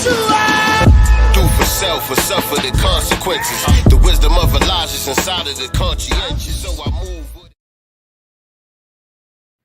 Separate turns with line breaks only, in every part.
Do for self or suffer the consequences. The wisdom of Elijah is inside of the conscientious. So I move.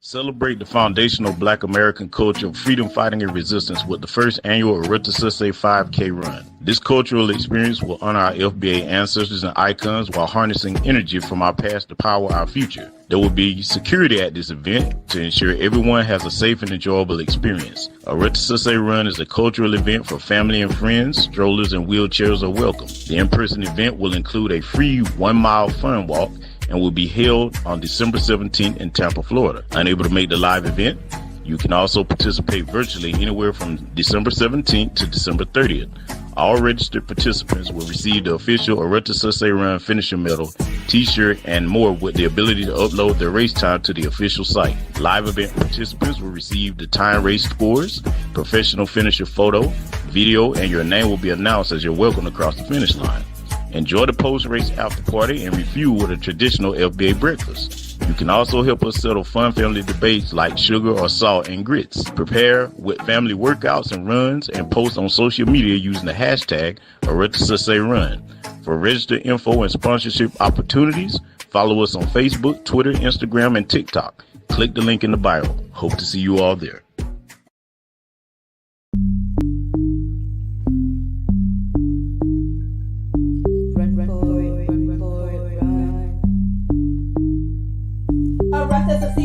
Celebrate the foundational Black American culture of freedom fighting and resistance with the first annual Aretasase 5K run. This cultural experience will honor our FBA ancestors and icons while harnessing energy from our past to power our future. There will be security at this event to ensure everyone has a safe and enjoyable experience. Aretasase Run is a cultural event for family and friends. Strollers and wheelchairs are welcome. The in-person event will include a free 1-mile fun walk and will be held on December 17th in Tampa, Florida. Unable to make the live event, you can also participate virtually anywhere from December 17th to December 30th. All registered participants will receive the official Aretasase Run finisher medal, t-shirt, and more with the ability to upload their race time to the official site. Live event participants will receive the time race scores, professional finisher photo, video, and your name will be announced as you're welcomed across the finish line. Enjoy the post-race after party and refuel with a traditional FBA breakfast. You can also help us settle fun family debates like sugar or salt and grits. Prepare with family workouts and runs and post on social media using the hashtag #AretasaseRun. For register info and sponsorship opportunities, follow us on Facebook, Twitter, Instagram, and TikTok. Click the link in the bio. Hope to see you all there.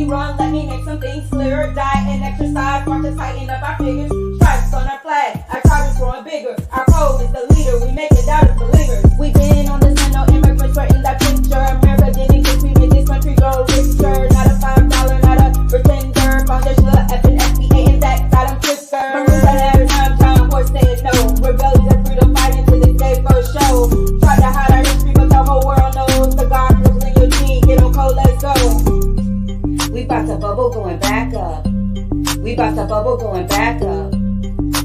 Run, let me make some things clear. Diet and exercise, want to tighten up our figures. Stripes on our flag, our tribe is growing bigger. Our code is the leader, we make it out as believers. We've been on the sun, no immigrants were in that picture. America didn't get we made this country go richer. Not a $5, not a pretender. Foundation of F and FBA and that got them quicker. Maroons that have time, horse said no. Rebellions and freedom fighting to this day for show. Try to hide our history, but the whole world knows. The God rules in your gene, get on cold, let's go. We bout to bubble going back up. We bout to bubble going back up.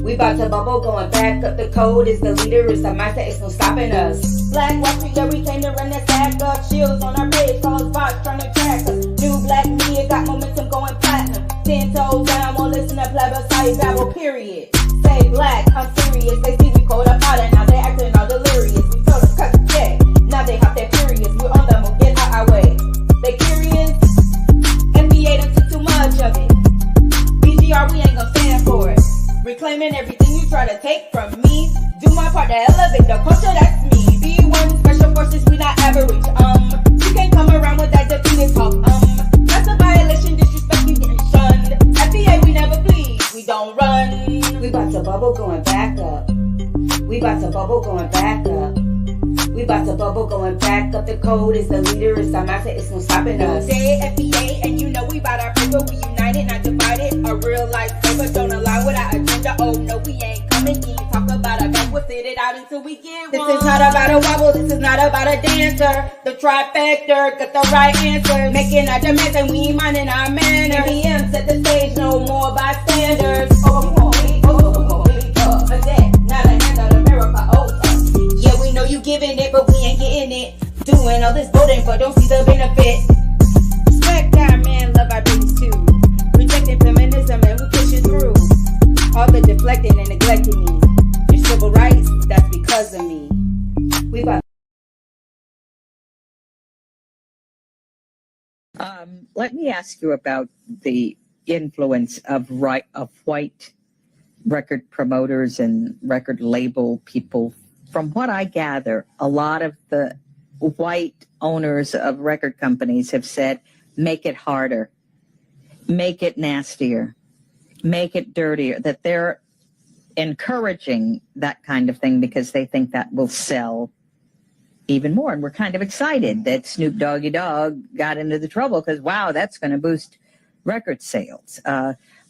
We bout to bubble going back up. The code is the leader, it's the mindset, it's no stopping us. Black Wall Street, yeah, we came to run that stack up. Shields on our page, cause bots trying to track us. New black media got momentum going platinum. 10 toes down, won't listen to plebiscite babble, period. Say black, I'm serious. They see we code up out and now they acting all delirious. We told them cut the check, now they hop their furious. We're on them, we'll get out our way. They curious? Done took too much of it. BGR, we ain't gon' stand for it. Reclaiming everything you try to take from me. Do my part to elevate the culture, that's me. B1 special forces, we not average. You can't come around with that defeated talk. That's a violation, disrespect, you getting shunned. FBA, we never plead, we don't run. We bout to bubble going back up. We bout to bubble going back up. We bout to bubble going back up. The code is the leader, it's our mindset, it's no stopping us. Say FBA, and you know we bout our paper. We united, not divided. A real life paper, don't align with our agenda. Oh no, we ain't coming in. Talk about a gun, we'll fit it out until we get one. This is not about a wobble, this is not about a dancer. The trifecta, got the right answer. Making our demands and we minding our manners. MBM set the stage, no more bystanders. Oh, we gon' wait, up for that. Not a hand on America, yeah, we know you giving it, but we ain't getting it. Doing all this voting, but don't see the benefit. Respect our man, love our babies too. Rejecting feminism and we pushing through. All the deflecting and neglecting me. Your civil rights, that's because of me. We about.
Let me ask you about the influence of white record promoters and record label people. From what I gather, a lot of the white owners of record companies have said, make it harder, make it nastier, make it dirtier, that they're encouraging that kind of thing because they think that will sell even more. And we're kind of excited that Snoop Doggy Dogg got into the trouble because, wow, that's going to boost record sales.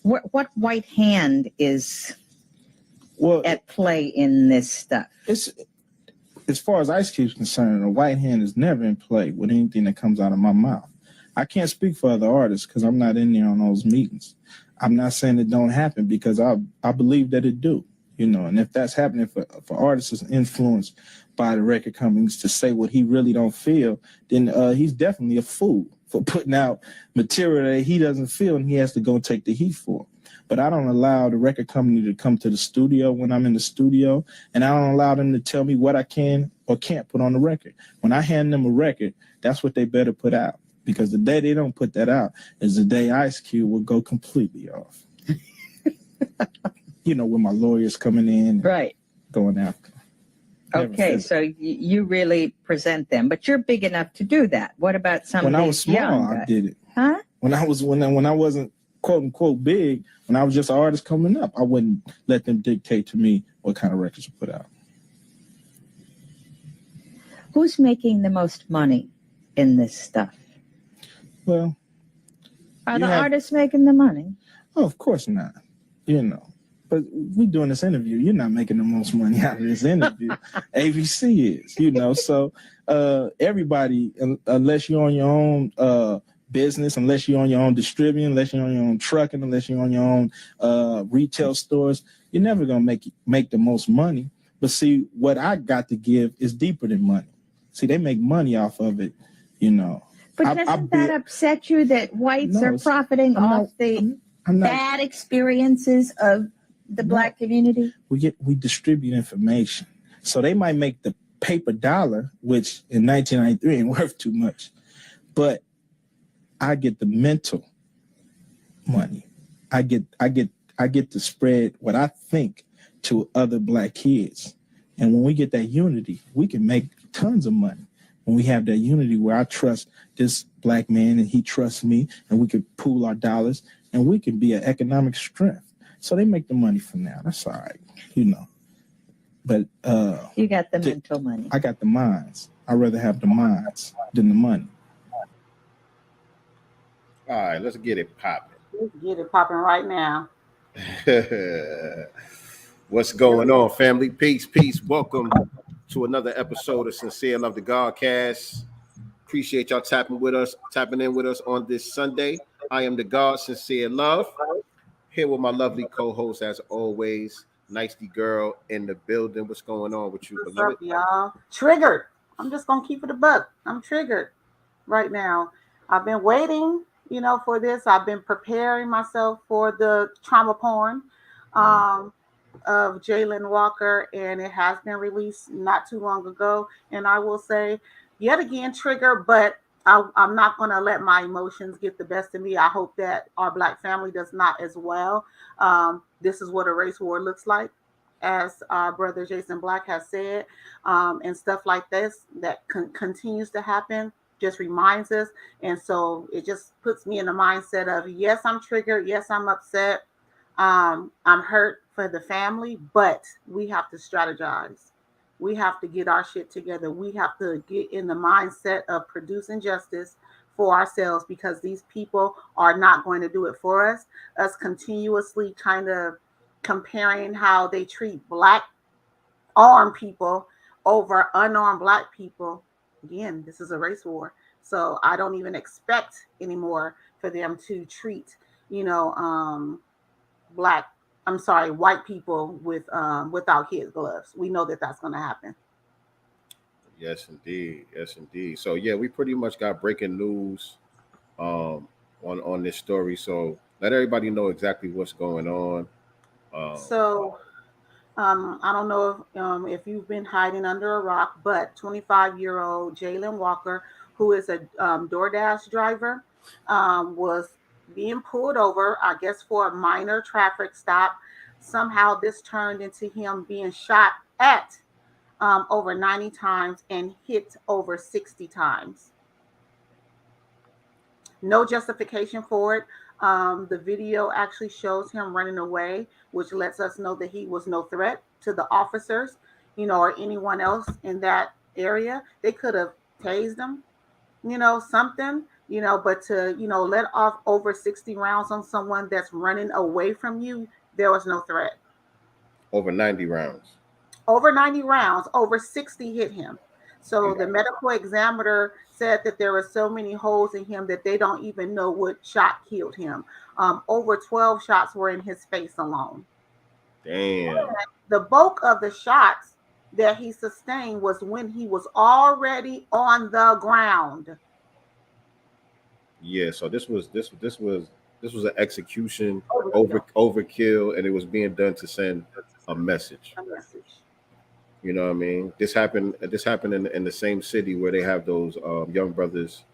What white hand is at play in this stuff?
It's, as far as Ice Cube's concerned, a white hand is never in play with anything that comes out of my mouth. I can't speak for other artists because I'm not in there on those meetings. I'm not saying it don't happen because I believe that it do, you know. And if that's happening for artists is influenced by the record companies to say what he really don't feel, then he's definitely a fool for putting out material that he doesn't feel and he has to go take the heat for. but I don't allow the record company to come to the studio when I'm in the studio, and I don't allow them to tell me what I can or can't put on the record. When I hand them a record, that's what they better put out, because the day they don't put that out is the day Ice Cube will go completely off. When my lawyers coming in,
right,
going after.
Okay, so you really present them, but you're big enough to do that. What about some
when
of
I
these
was small,
young
I
guys?
did it.
Huh?
When I wasn't quote unquote big, when I was just an artist coming up, I wouldn't let them dictate to me what kind of records to put out.
Who's making the most money in this stuff?
Well,
are the artists making the money?
Oh, of course not. But we doing this interview. You're not making the most money out of this interview. ABC is, So everybody, unless you're on your own business, unless you're on your own distributing, unless you're on your own trucking, unless you're on your own retail stores, you're never gonna make the most money. But see, what I got to give is deeper than money. See, they make money off of it,
But doesn't that upset you that whites are profiting off the bad experiences of the Black community?
We distribute information. So they might make the paper dollar, which in 1993 ain't worth too much. But I get the mental money. I get to spread what I think to other Black kids. And when we get that unity, we can make tons of money. When we have that unity where I trust this Black man and he trusts me, and we can pool our dollars and we can be an economic strength. So they make the money from that. That's all right, But
you got the mental money.
I got the minds. I'd rather have the minds than the money.
All right, let's get it popping.
Let's get it popping right now.
What's going on, family? Peace. Welcome to another episode of Sincere Love the Godcast. Appreciate y'all tapping in with us on this Sunday. I am the God, Sincere Love. Here with my lovely co-host, as always, Nicely Girl in the building. What's going on with you,
What's
beloved?
up, y'all? Triggered. I'm just gonna keep it a buck. I'm triggered right now. I've been waiting, for this. I've been preparing myself for the trauma porn of Jalen Walker, and it has been released not too long ago. And I will say, yet again, trigger, but I'm not going to let my emotions get the best of me. I hope that our Black family does not as well. This is what a race war looks like, as our brother Jason Black has said, and stuff like this that continues to happen just reminds us. And so it just puts me in the mindset of, yes, I'm triggered. Yes, I'm upset. I'm hurt for the family, but we have to strategize. We have to get our shit together. We have to get in the mindset of producing justice for ourselves, because these people are not going to do it for us. Us continuously kind of comparing how they treat Black armed people over unarmed Black people. Again, this is a race war. So I don't even expect anymore for them to treat, white people without kid gloves. We know that that's going to happen.
Yes, indeed. So yeah, we pretty much got breaking news on this story. So let everybody know exactly what's going on.
I don't know if you've been hiding under a rock, but 25-year-old Jalen Walker, who is a DoorDash driver, was being pulled over, I guess, for a minor traffic stop. Somehow this turned into him being shot at over 90 times and hit over 60 times. No justification for it. The video actually shows him running away, which lets us know that he was no threat to the officers, or anyone else in that area. They could have tased him, something, but to, let off over 60 rounds on someone that's running away from you, there was no threat.
Over 90 rounds.
Over 90 rounds, over 60 hit him. So the medical examiner said that there were so many holes in him that they don't even know what shot killed him. Over 12 shots were in his face alone.
Damn.
And the bulk of the shots that he sustained was when he was already on the ground.
Yeah, so this was this was an execution, overkill, and it was being done to send a message.
A message.
You know what I mean? This happened. This happened in the same city where they have those young brothers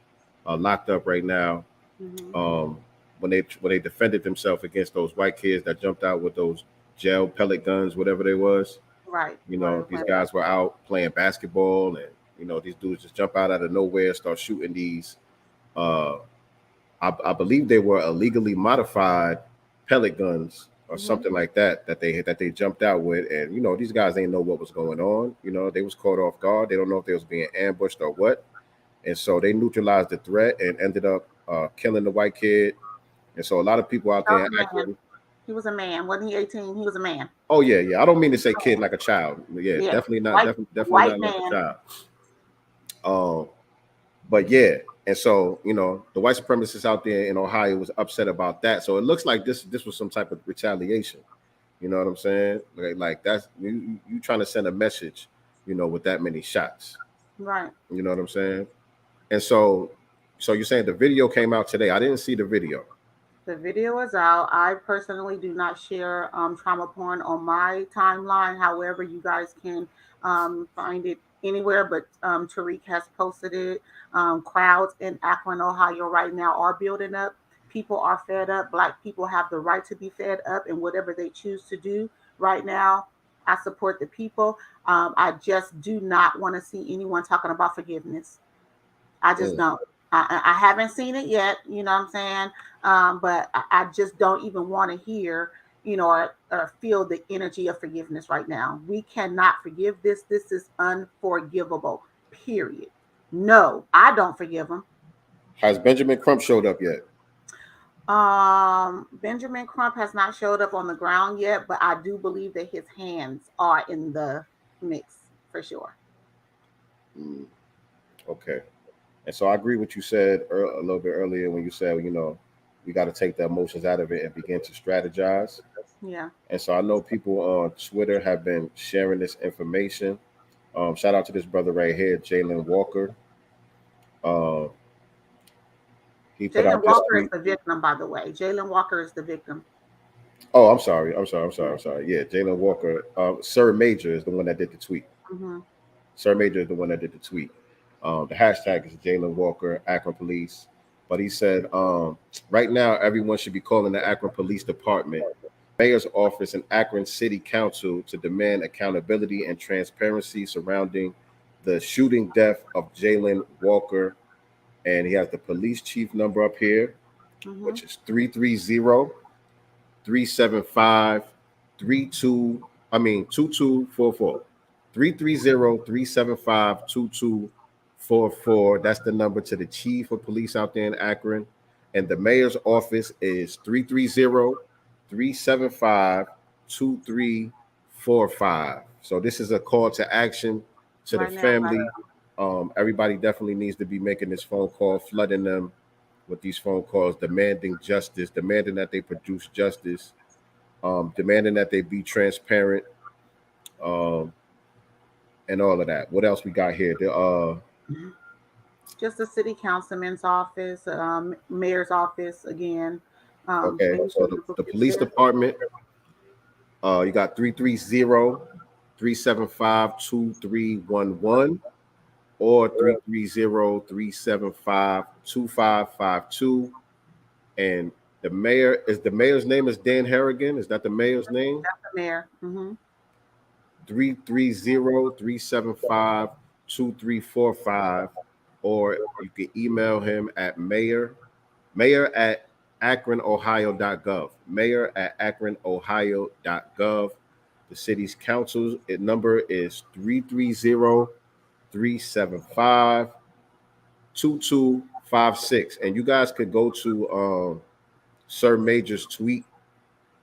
locked up right now. Um, when they defended themselves against those white kids that jumped out with those gel pellet guns, whatever they was.
Right.
You know, these guys were out playing basketball, and you know these dudes just jump out of nowhere, start shooting these. I believe they were illegally modified pellet guns or something like that that they jumped out with, and you know these guys didn't know what was going on. You know, they was caught off guard. They don't know if they was being ambushed or what, and so they neutralized the threat and ended up killing the white kid. And so a lot of people out there actually.
He was a man. Wasn't he 18? He was a man.
Oh yeah. I don't mean to say kid like a child. Yeah. Definitely not. Definitely not like a child. But yeah, and so you know the white supremacists out there in Ohio was upset about that. So it looks like this was some type of retaliation. You know what I'm saying? Like that's you trying to send a message, you know, with that many shots.
Right.
You know what I'm saying? And so you're saying the video came out today. I didn't see the video.
The video is out. I personally do not share trauma porn on my timeline. However, you guys can find it anywhere, but Tariq has posted it. Crowds in Akron, Ohio right now are building up. People are fed up. Black people have the right to be fed up in whatever they choose to do right now. I support the people. I just do not want to see anyone talking about forgiveness. I just don't. I haven't seen it yet, you know what I'm saying? But I just don't even want to hear, you know, or feel the energy of forgiveness right now. We cannot forgive this. This is unforgivable, period. No, I don't forgive him.
Has Benjamin Crump showed up yet?
Benjamin Crump has not showed up on the ground yet, but I do believe that his hands are in the mix for sure.
Okay. And so I agree with what you said a little bit earlier when you said, you know, we got to take the emotions out of it and begin to strategize.
Yeah.
And so I know people on Twitter have been sharing this information. Shout out to this brother right here, Jalen Walker.
Jalen Walker is the victim, by the way. Jalen Walker is the victim.
Oh, I'm sorry. Yeah, Jalen Walker. Sir Major is the one that did the tweet. Sir Major is the one that did the tweet. The hashtag is Jalen Walker, Akron Police. But he said, right now, everyone should be calling the Akron Police Department, Mayor's Office, and Akron City Council to demand accountability and transparency surrounding the shooting death of Jalen Walker. And he has the police chief number up here, which is 330-375-2244. 330-375-2244. That's the number to the chief of police out there in Akron. And the mayor's office is 330-375-2345. So this is a call to action to the family. Everybody definitely needs to be making this phone call, flooding them with these phone calls, demanding justice, demanding that they produce justice, demanding that they be transparent, and all of that. What else we got here?
Just the city councilman's office, mayor's office again.
Okay, so the police department, you got 330-375-2311 or 330-375-2552. And the mayor's name is Dan Harrigan. Is that the mayor's name?
That's the mayor.
330-375-2345, or you can email him at mayor@akronohio.gov. mayor@akronohio.gov. The city's council number is 330-375-2256. And you guys could go to Sir Major's tweet.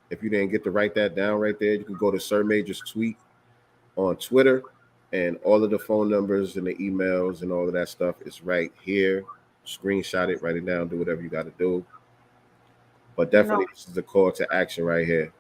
If you didn't get to write that down right there, you can go to Sir Major's tweet on Twitter, and all of the phone numbers and the emails and all of that stuff is right here. Screenshot it, write it down, do whatever you got to do. But definitely, this is a call to action right here.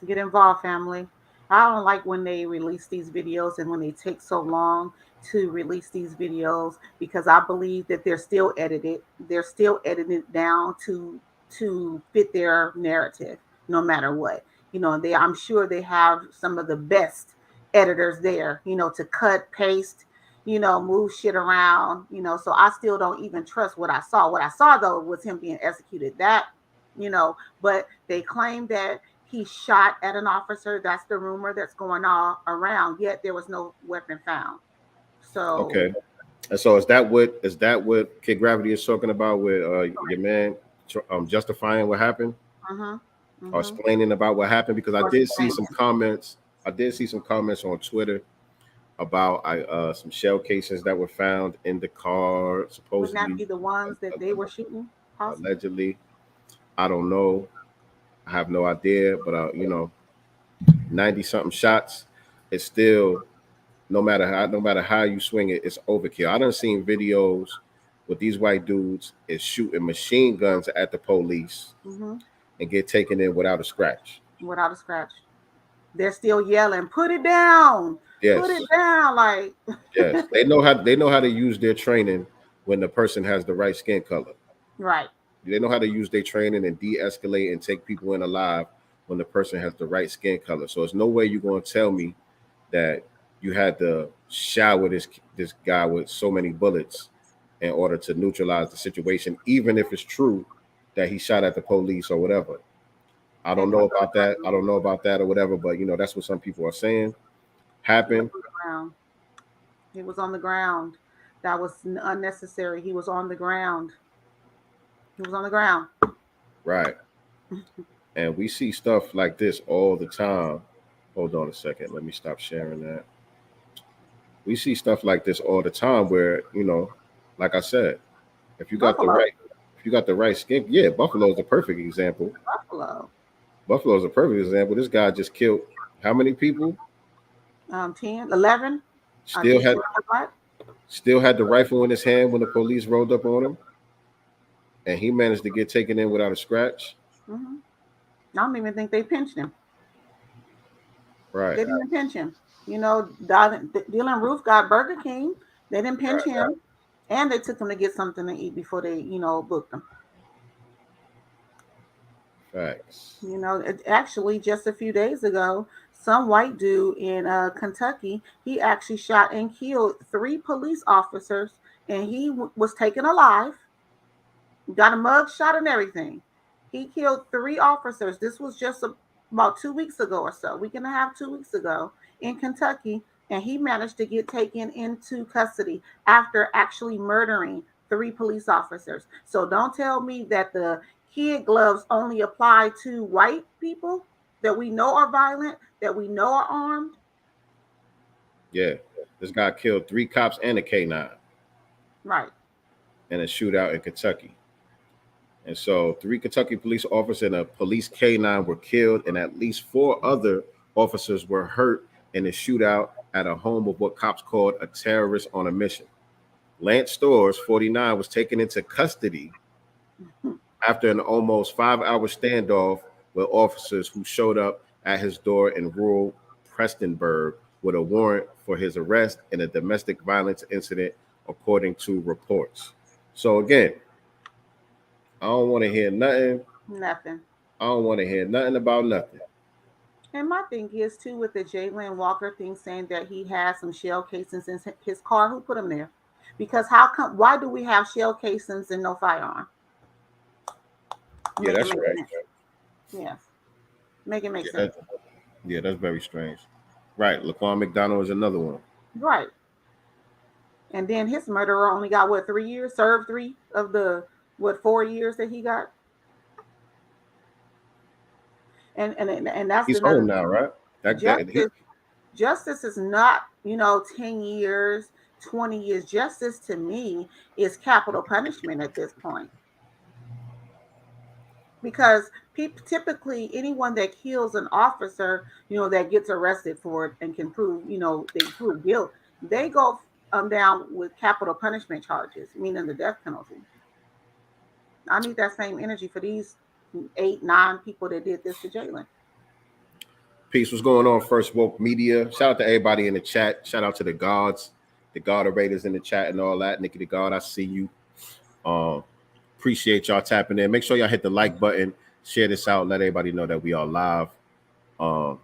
Get involved, family. I don't like when they release these videos and when they take so long to release these videos, because I believe that they're still edited. They're still edited down to to fit their narrative, no matter what. I'm sure they have some of the best editors there, to cut, paste, move shit around, so I still don't even trust what I saw. What I saw though was him being executed. But they claim that he shot at an officer. That's the rumor that's going on around, yet there was no weapon found. So
okay. And so is that what Kid Gravity is talking about with your man justifying what happened? Or explaining about what happened? Because I did see some comments. I did see some comments on Twitter about some shell casings that were found in the car. Supposedly,
would that be the ones that they were shooting? Possibly?
Allegedly, I don't know. I have no idea. But 90 something shots. It's still no matter how you swing it, it's overkill. I done seen videos with these white dudes is shooting machine guns at the police and get taken in without a scratch.
Without a scratch. They're still yelling, "Put it down!
Yes.
Put it down!" Like
yes, they know how to use their training when the person has the right skin color.
Right.
They know how to use their training and de-escalate and take people in alive when the person has the right skin color. So there's no way you're going to tell me that you had to shower this guy with so many bullets in order to neutralize the situation, even if it's true that he shot at the police or whatever. I don't know about that. I don't know about that or whatever, but that's what some people are saying happened.
He was on the ground. That was unnecessary. He was on the ground. He was on the ground.
Right. And we see stuff like this all the time. Hold on a second. Let me stop sharing that. We see stuff like this all the time where, like I said, if you got the right skin, yeah, Buffalo's the perfect example. Buffalo's a perfect example. This guy just killed how many people?
10, 11.
Still had the rifle in his hand when the police rolled up on him, and he managed to get taken in without a scratch.
I don't even think they pinched him.
Right.
They didn't pinch him. Dylan Roof got Burger King. They didn't pinch him, and they took him to get something to eat before they, booked him.
Facts.
Actually, just a few days ago, some white dude in Kentucky, he actually shot and killed 3 police officers, and he was taken alive. Got a mug shot and everything. He killed 3 officers. This was just about 2 weeks ago or so, week and a half, 2 weeks ago in Kentucky, and he managed to get taken into custody after actually murdering 3 police officers. So don't tell me that the kid gloves only apply to white people that we know are violent, that we know are armed.
Yeah, this guy killed 3 cops and a K9.
Right.
In a shootout in Kentucky. And so 3 Kentucky police officers and a police K9 were killed, and at least 4 other officers were hurt in a shootout at a home of what cops called a terrorist on a mission. Lance Storrs, 49, was taken into custody after an almost 5-hour standoff with officers who showed up at his door in rural Prestonburg with a warrant for his arrest in a domestic violence incident, according to reports. So again, I don't want to hear nothing. I don't want to hear nothing about nothing.
And my thing is too with the Jalen Walker thing, saying that he has some shell casings in his car. Who put them there? Because why do we have shell casings and no firearm?
Yeah, that's right.
Sense. Yes. Make it make
sense. That's very strange. Right. Laquan McDonald is another one.
Right. And then his murderer only got 3 years? Served 3 of the 4 years that he got? And that's
he's home now, right?
Justice is not, 10 years, 20 years. Justice to me is capital punishment at this point. Because typically anyone that kills an officer, that gets arrested for it and can prove, they prove guilt, they go down with capital punishment charges, meaning the death penalty. I need that same energy for these 8, 9 people that did this to Jalen.
Peace. What's going on, First Woke Media? Shout out to everybody in the chat. Shout out to the gods, the God Raiders in the chat and all that. Nikki the God, I see you. Appreciate y'all tapping in. Make sure y'all hit the like button, share this out, let everybody know that we are live.
And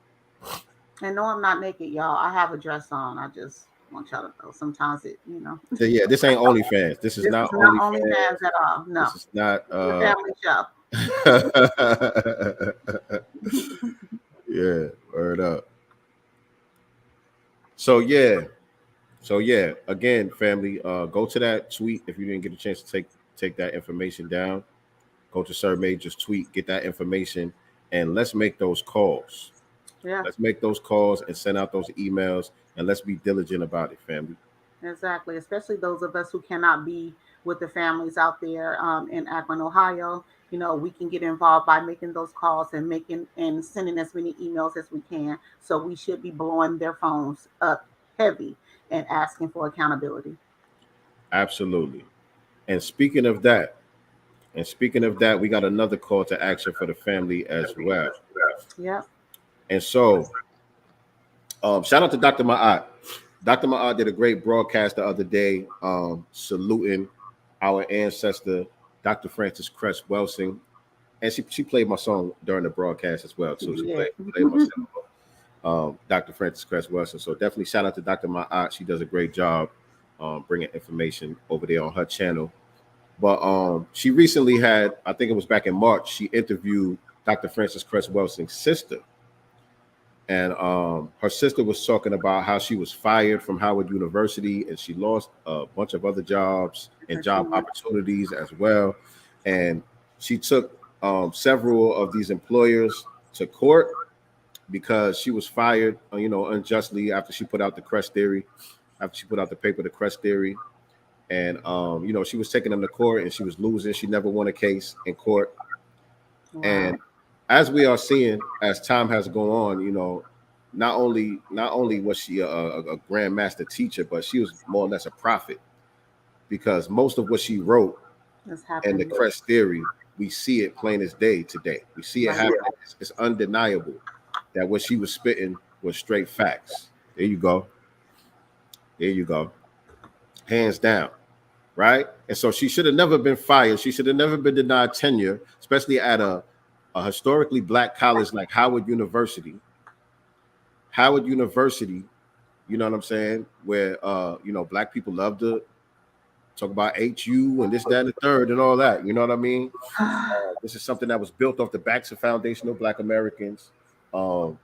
no, I'm not naked, y'all. I have a dress on. I just want y'all to know. Sometimes it, you know.
Yeah, this ain't OnlyFans. This is
This
not
is not
OnlyFans.
OnlyFans at all. No.
This is not
It's a family show.
yeah, word up. So yeah. Again, family, go to that tweet if you didn't get a chance to take that information down. Go to Sir Major's tweet, get that information, and let's make those calls.
Yeah.
Let's make those calls and send out those emails, and let's be diligent about it, family.
Exactly. Especially those of us who cannot be with the families out there in Akron, Ohio. You know, we can get involved by making those calls and sending as many emails as we can. So we should be blowing their phones up heavy and asking for accountability.
Absolutely. And speaking of that, we got another call to action for the family as well.
Yeah.
And so, shout out to Dr. Ma'at. Dr. Ma'at did a great broadcast the other day, saluting our ancestor, Dr. Frances Cress Welsing. And she played my song during the broadcast as well, too. She played my song, Dr. Frances Cress Welsing. So definitely shout out to Dr. Ma'at. She does a great job bringing information over there on her channel. But she recently had, I think it was back in March, she interviewed Dr. Frances Cress Welsing's sister. And her sister was talking about how she was fired from Howard University and she lost a bunch of other jobs and job opportunities as well. And she took several of these employers to court because she was fired, unjustly after she put out the Crest Theory, after she put out the paper, the Crest Theory. And, she was taking them to court and she was losing. She never won a case in court. Wow. And as we are seeing, as time has gone on, not only was she a grandmaster teacher, but she was more or less a prophet because most of what she wrote in the Crest Theory, we see it plain as day today. We see it happening. It's undeniable that what she was spitting was straight facts. There you go. Hands down. Right? And so she should have never been fired. She should have never been denied tenure, especially at a historically black college like Howard University. Howard University, you know what I'm saying? Where, black people love to talk about HU and this, that, and the third and all that. You know what I mean? This is something that was built off the backs of foundational black Americans. And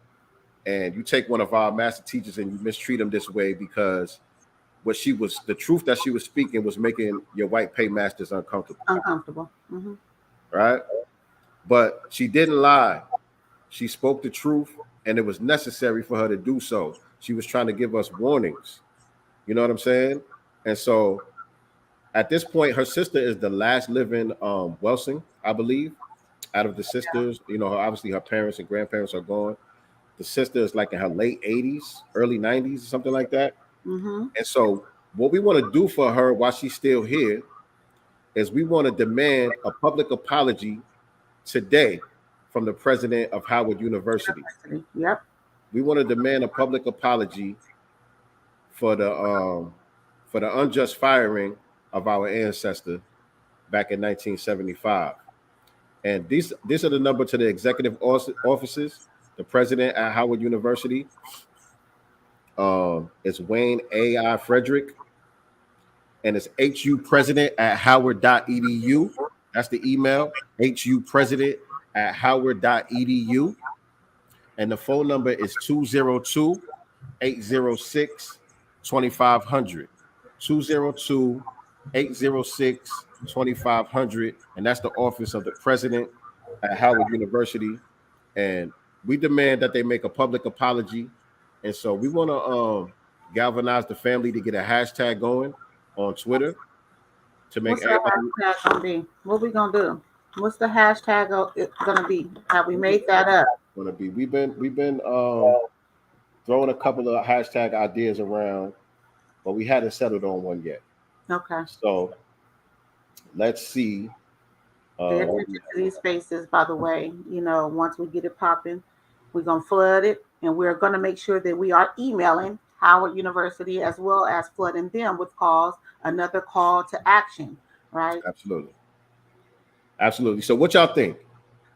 you take one of our master teachers and you mistreat them this way because the truth that she was speaking was making your white paymasters uncomfortable.
Mm-hmm.
Right? But she didn't lie. She spoke the truth, and it was necessary for her to do so. She was trying to give us warnings. You know what I'm saying? And so at this point, her sister is the last living Welsing, I believe, out of the sisters. Obviously her parents and grandparents are gone. The sister is like in her late 80s, early 90s, or something like that.
Mm-hmm.
And so what we want to do for her while she's still here is we want to demand a public apology today from the president of Howard University.
Yep.
We want to demand a public apology for the unjust firing of our ancestor back in 1975. And these are the number to the executive offices, the president at Howard University. It's Wayne A.I. Frederick, and it's hupresident@howard.edu. That's the email, hupresident@howard.edu. And the phone number is 202-806-2500. 202-806-2500. And that's the office of the president at Howard University. And we demand that they make a public apology. And so we want to galvanize the family to get a hashtag going on Twitter to make
everybody. What's the hashtag gonna be? What we gonna do? What's the hashtag gonna be? Have we made that up?
Gonna be. We've been throwing a couple of hashtag ideas around, but we hadn't settled on one yet.
Okay.
So let's see.
Pay attention to these spaces, by the way. Once we get it popping, we're gonna flood it. And we're going to make sure that we are emailing Howard University as well as flooding them with calls, another call to action, right?
Absolutely. Absolutely. So what y'all think?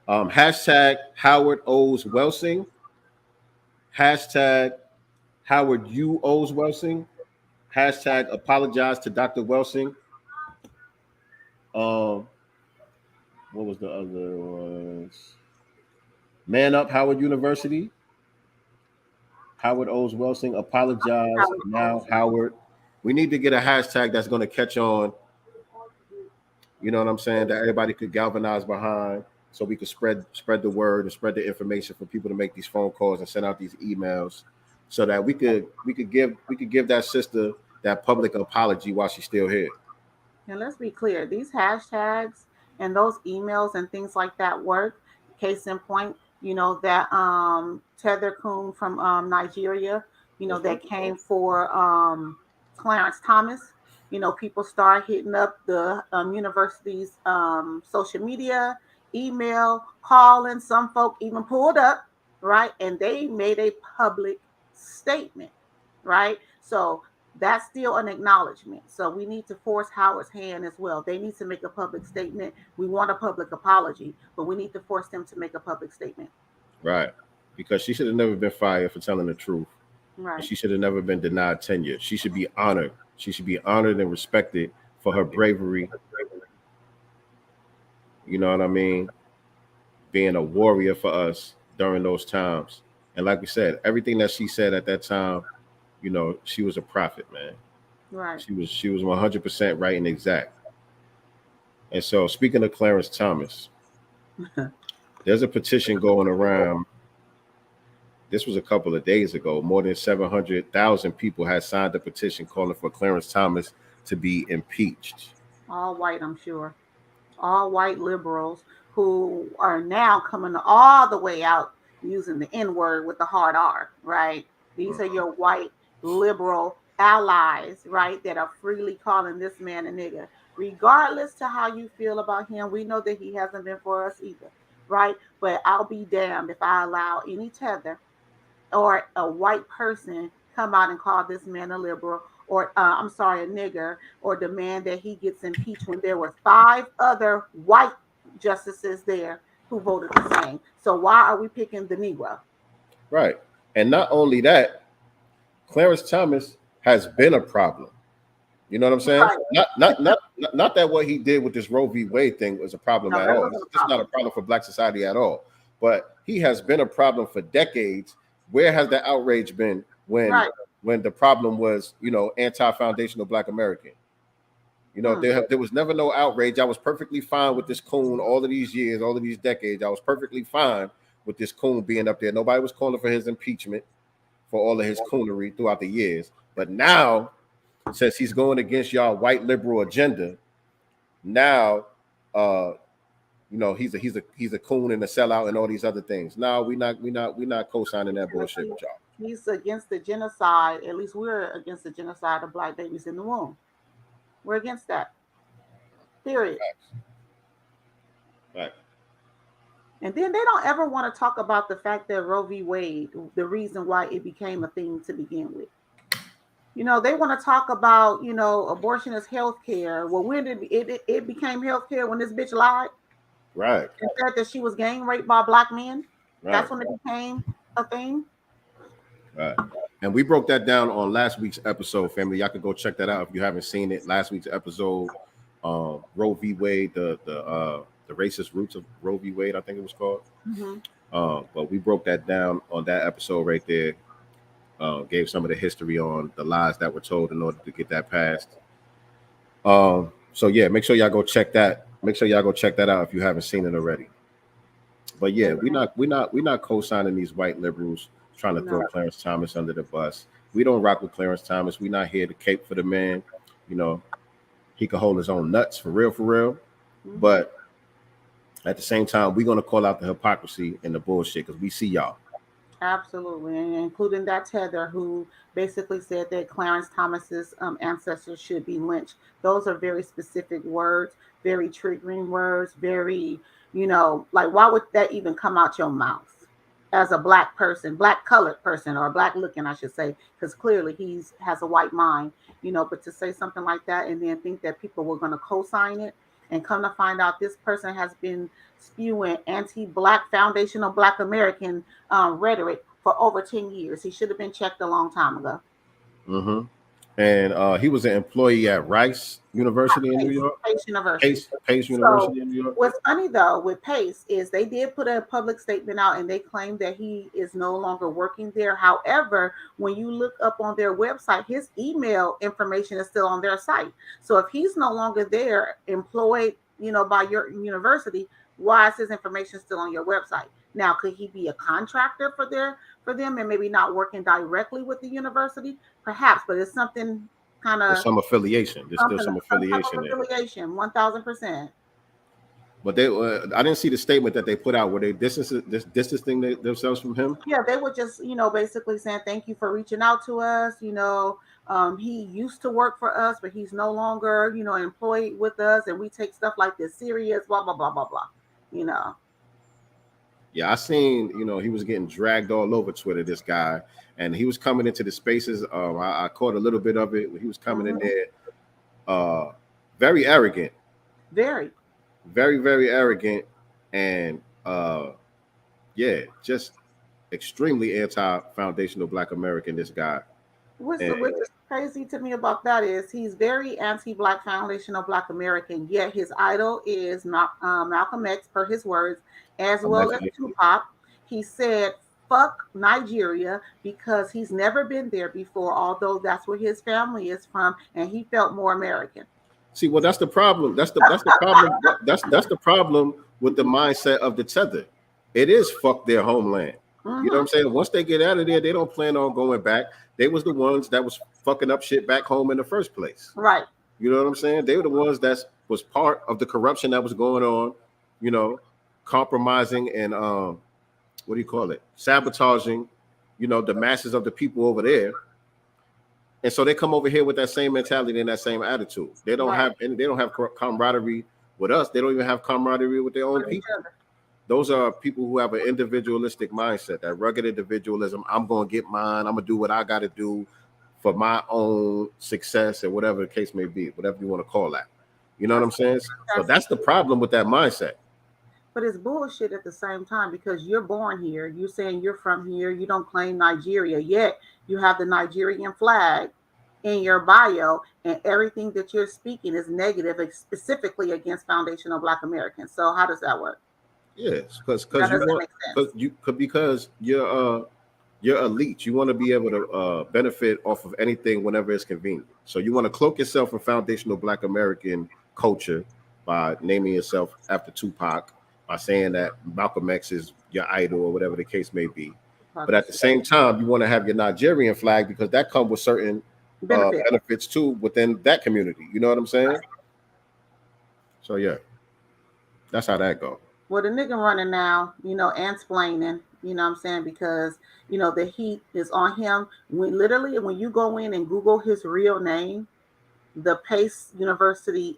Hashtag Howard O's Welsing. Hashtag Howard U O's Welsing. Hashtag apologize to Dr. Welsing. Um, what was the other ones? Man up Howard University. Howard O's Welsing. Apologize now, Howard. We need to get a hashtag that's going to catch on. You know what I'm saying? That everybody could galvanize behind, so we could spread the word and spread the information for people to make these phone calls and send out these emails, so that we could give that sister that public apology while she's still here.
And let's be clear, these hashtags and those emails and things like that work. Case in point, that Tether Coon from Nigeria, that came for Clarence Thomas. People start hitting up the university's social media, email, calling. Some folk even pulled up, right? And they made a public statement, right? So that's still an acknowledgement. So we need to force Howard's hand as well. They need to make a public statement. We want a public apology, but we need to force them to make a public statement.
Right. Because she should have never been fired for telling the truth.
Right.
She should have never been denied tenure. She should be honored. She should be honored and respected for her bravery. You know what I mean? Being a warrior for us during those times. And like we said, everything that she said at that time, she was a prophet, man.
Right.
She was 100% right and exact. And so, speaking of Clarence Thomas, there's a petition going around. This was a couple of days ago. More than 700,000 people had signed a petition calling for Clarence Thomas to be impeached.
All white, I'm sure. All white liberals who are now coming all the way out using the N-word with the hard R, right? These are your white liberal allies, right, that are freely calling this man a nigger. Regardless to how you feel about him, we know that he hasn't been for us either, right? But I'll be damned if I allow any tether or a white person come out and call this man a liberal, or a nigger, or demand that he gets impeached when there were 5 other white justices there who voted the same. So why are we picking the Negro?
Right. And not only that, Clarence Thomas has been a problem. You know what I'm saying? Right. Not that what he did with this Roe v. Wade thing was a problem at all. It's not a problem for Black society at all. But he has been a problem for decades. Where has the outrage been when the problem was, anti-foundational Black American? There was never no outrage. I was perfectly fine with this coon all of these years, all of these decades. I was perfectly fine with this coon being up there. Nobody was calling for his impeachment for all of his coonery throughout the years. But now, since he's going against y'all white liberal agenda, now he's a coon and a sellout and all these other things. No, we not co-signing that bullshit with y'all.
He's against the genocide. At least we're against the genocide of Black babies in the womb. We're against that. Period.
Right.
And then they don't ever want to talk about the fact that Roe v. Wade, the reason why it became a thing to begin with. They want to talk about, abortion as health care. Well, when did it became health care? When this bitch lied?
Right.
And said that she was gang raped by Black men. Right. That's when it became a thing.
Right. And we broke that down on last week's episode, family. Y'all can go check that out if you haven't seen it. Last week's episode, Roe v. Wade, the racist roots of Roe v. Wade, I think it was called. Mm-hmm. But we broke that down on that episode right there. Gave some of the history on the lies that were told in order to get that passed. So yeah, make sure y'all go check that. Make sure y'all go check that out if you haven't seen it already. But yeah, we're not co-signing these white liberals trying to throw Clarence Thomas under the bus. We don't rock with Clarence Thomas. We're not here to cape for the man. He can hold his own nuts for real. Mm-hmm. But at the same time, we're going to call out the hypocrisy and the bullshit because we see y'all.
Absolutely, and including that tether who basically said that Clarence Thomas's ancestors should be lynched. Those are very specific words, very triggering words, very, like why would that even come out your mouth as a Black person, Black colored person, or Black looking, I should say, because clearly has a white mind, but to say something like that and then think that people were going to co-sign it, And come to find out, this person has been spewing anti-Black, foundational Black American rhetoric for over 10 years. He should have been checked a long time ago.
Mm-hmm. And he was an employee at Rice University in New York.
Pace University.
Pace University in New York.
What's funny though with Pace is they did put a public statement out and they claim that he is no longer working there. However, when you look up on their website, his email information is still on their site. So if he's no longer there, employed, by your university, why is his information still on your website? Now, could he be a contractor for them and maybe not working directly with the university? Perhaps, but it's something kind of
some affiliation. There's still some affiliation there.
1000%.
But I didn't see the statement that they put out. Were they distancing themselves from him?
Yeah, they were just, basically saying thank you for reaching out to us. He used to work for us, but he's no longer, employed with us, and we take stuff like this serious. Blah blah blah blah blah.
Yeah, I seen, he was getting dragged all over Twitter, this guy, and he was coming into the spaces. I caught a little bit of it. He was coming in there, very arrogant.
Very,
very arrogant. And just extremely anti-foundational Black American, this guy.
Which is crazy to me about that is he's very anti-Black, foundational Black American, yet his idol is Malcolm X, per his words, as well as Tupac. He said, fuck Nigeria, because he's never been there before, although that's where his family is from, and he felt more American.
See, well, that's the problem. That's the problem. That's the problem with the mindset of the tether. It is fuck their homeland. Mm-hmm. You know what I'm saying? Once they get out of there, they don't plan on going back. They was the ones that was fucking up shit back home in the first place.
Right.
You know what I'm saying? They were the ones that was part of the corruption that was going on, compromising and sabotaging, the masses of the people over there. And so they come over here with that same mentality and that same attitude. They don't have camaraderie with us. They don't even have camaraderie with their own people. Those are people who have an individualistic mindset, that rugged individualism. I'm going to get mine. I'm going to do what I got to do for my own success, or whatever the case may be, whatever you want to call that. You know what I'm saying? So that's the problem with that mindset.
But it's bullshit at the same time, because you're born here. You're saying you're from here. You don't claim Nigeria, yet you have the Nigerian flag in your bio, and everything that you're speaking is negative, specifically against foundational Black Americans. So how does that work?
Yes, because you're elite. You want to be able to benefit off of anything whenever it's convenient. So you want to cloak yourself in foundational Black American culture by naming yourself after Tupac, by saying that Malcolm X is your idol, or whatever the case may be. But at the same time, you want to have your Nigerian flag, because that comes with certain benefits too within that community. You know what I'm saying? So yeah, that's how that goes.
Well, the nigga running now, ansplaining, you know what I'm saying? Because, the heat is on him. When you go in and Google his real name, the Pace University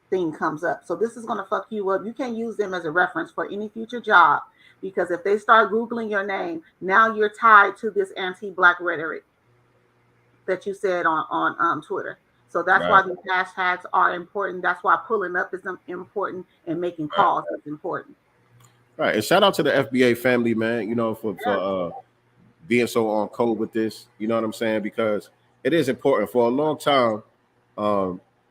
thing comes up. So this is going to fuck you up. You can't use them as a reference for any future job, because if they start Googling your name, now you're tied to this anti-Black rhetoric that you said on Twitter. So that's why these hashtags are important. That's why pulling up is important, and making calls is important.
Right. And shout out to the FBA family, man, for being so on code with this. You know what I'm saying? Because it is important. For a long time,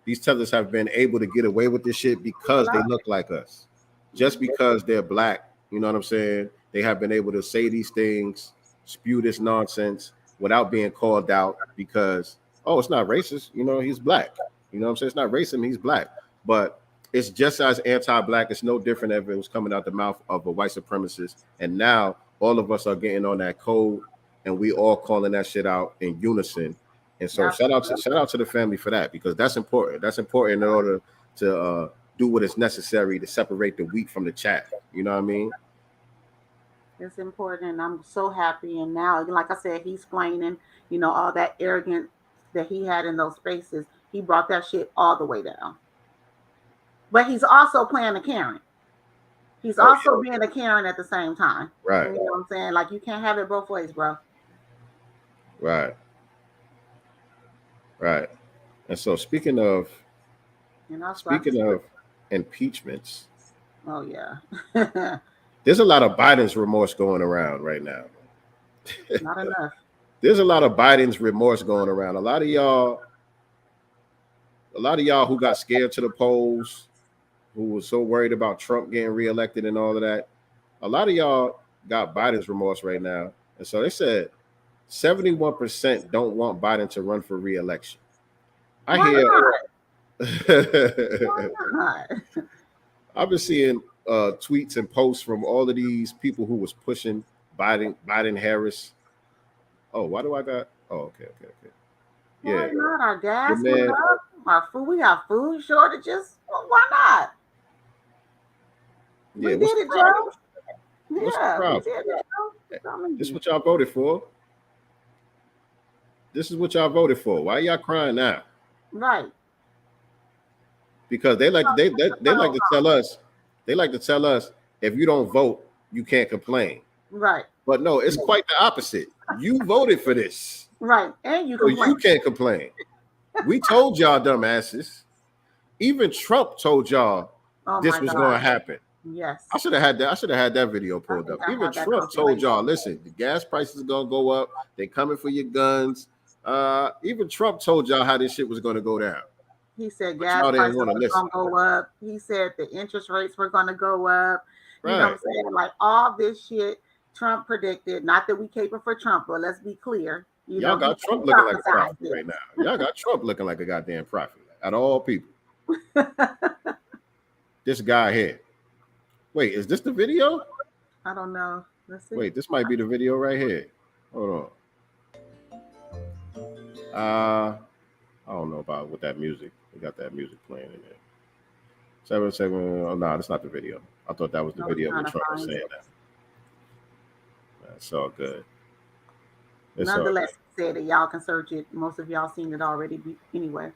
these tethers have been able to get away with this shit because they look like us. Just because they're Black, you know what I'm saying? They have been able to say these things, spew this nonsense without being called out, because it's not racist. He's Black. You know what I'm saying? It's not racism. He's Black. But it's just as anti-Black. It's no different if it was coming out the mouth of a white supremacist. And now all of us are getting on that code, and we all calling that shit out in unison. And so shout out to the family for that, because that's important. That's important in order to do what is necessary to separate the wheat from the chaff. You know what I mean?
It's important. And I'm so happy. And now, like I said, he's explaining, all that arrogance that he had in those spaces. He brought that shit all the way down. But he's also playing a Karen. He's also being a Karen at the same time.
Right.
You know what I'm saying? Like, you can't have it both ways, bro.
Right. And so speaking of
You know, so
Speaking of impeachments,
oh yeah,
there's a lot of Biden's remorse going around right now.
not enough.
There's a lot of Biden's remorse going around. A lot of y'all who got scared to the polls, who was so worried about Trump getting reelected and all of that. A lot of y'all got Biden's remorse right now. And so they said 71% don't want Biden to run for reelection. I
Why
hear
Why not?
I've been seeing tweets and posts from all of these people who was pushing Biden Harris. Oh, why do I got? Oh, okay.
Why
Yeah,
not? Our gas
Your
went
man-
up. Our food, we have food shortages. Well, why not?
yeah.
We
What's
did
the
it,
problem?
Joe.
What's the
Yeah, we
problem?
did it. Joe. I mean,
This is what y'all voted for. This is what y'all voted for. Why y'all crying now?
right.
Because they like to tell us. They like to tell us if you don't vote, you can't complain.
Right.
But no, it's quite the opposite. You voted for this,
Right. And you
so
complain.
you can't complain. We told y'all, dumbasses. Even Trump told y'all
Oh
this
my
was
God.
going to happen.
Yes.
I should have had that video pulled up.
I
Even
have that
Trump told
calculation.
y'all, listen, the gas prices are gonna go up. They coming for your guns. Even Trump told y'all how this shit was gonna go down.
He said
But
gas
y'all didn't
prices
wanna
were
listen.
going to go up. He said the interest rates were going to go up. You know what I'm
Right.
saying? Like all this shit Trump predicted. Not that we caping for Trump, but let's be clear. You
Y'all
know,
got
he
Trump looking like a
prophesied
prophet right now. Y'all got Trump looking like a goddamn prophet. Out of all people. This guy here. Wait, is this the video?
I don't know. Let's see.
Wait, this might be the video right here. Hold on. I don't know about with that music. We got that music playing in there. 7. Oh no, that's not the video. I thought that was the
No,
video
we're
where
trying to
Trump was
find
saying
it.
that. That's all good. It's all
Nonetheless, he said that y'all can search it. Most of y'all seen it already anyway.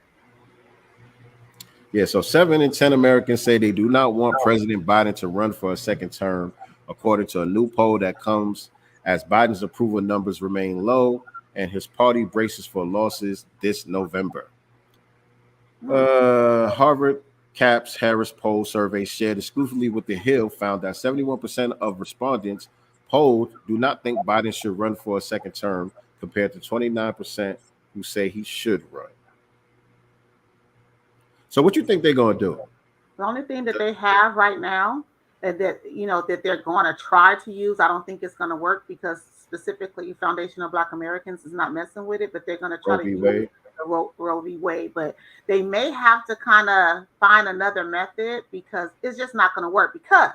Yeah, so 7 in 10 Americans say they do not want President Biden to run for a second term, according to a new poll that comes as Biden's approval numbers remain low and his party braces for losses this November. Harvard Cap's Harris poll survey shared exclusively with The Hill found that 71% of respondents polled do not think Biden should run for a second term, compared to 29% who say he should run. So what you think they're going to do?
The only thing that they have right now that they're going to try to use, I don't think it's going to work because specifically Foundation of Black Americans is not messing with it, but they're going to try
Roe
to
v.
use
Wade?
Roe v. Wade. But they may have to kind of find another method because it's just not going to work because,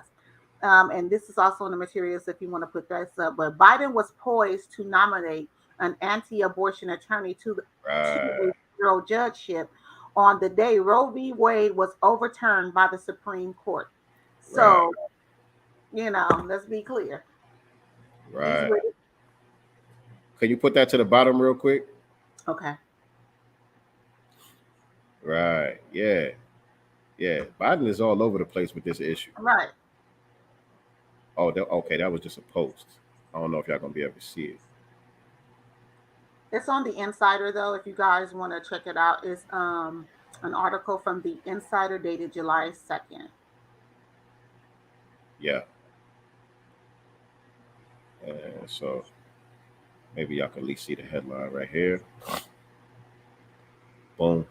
and this is also in the materials if you want to put this up, but Biden was poised to nominate an anti-abortion attorney to the federal judgeship on the day Roe v. Wade was overturned by the Supreme Court. So, let's be clear.
Right. Can you put that to the bottom real quick?
Okay.
Right. Yeah. Biden is all over the place with this issue.
Right.
Oh, okay. That was just a post. I don't know if y'all gonna be able to see it.
It's on the Insider though. If you guys want to check it out, it's an article from the Insider dated July 2nd.
Yeah. So maybe y'all can at least see the headline right here. Boom.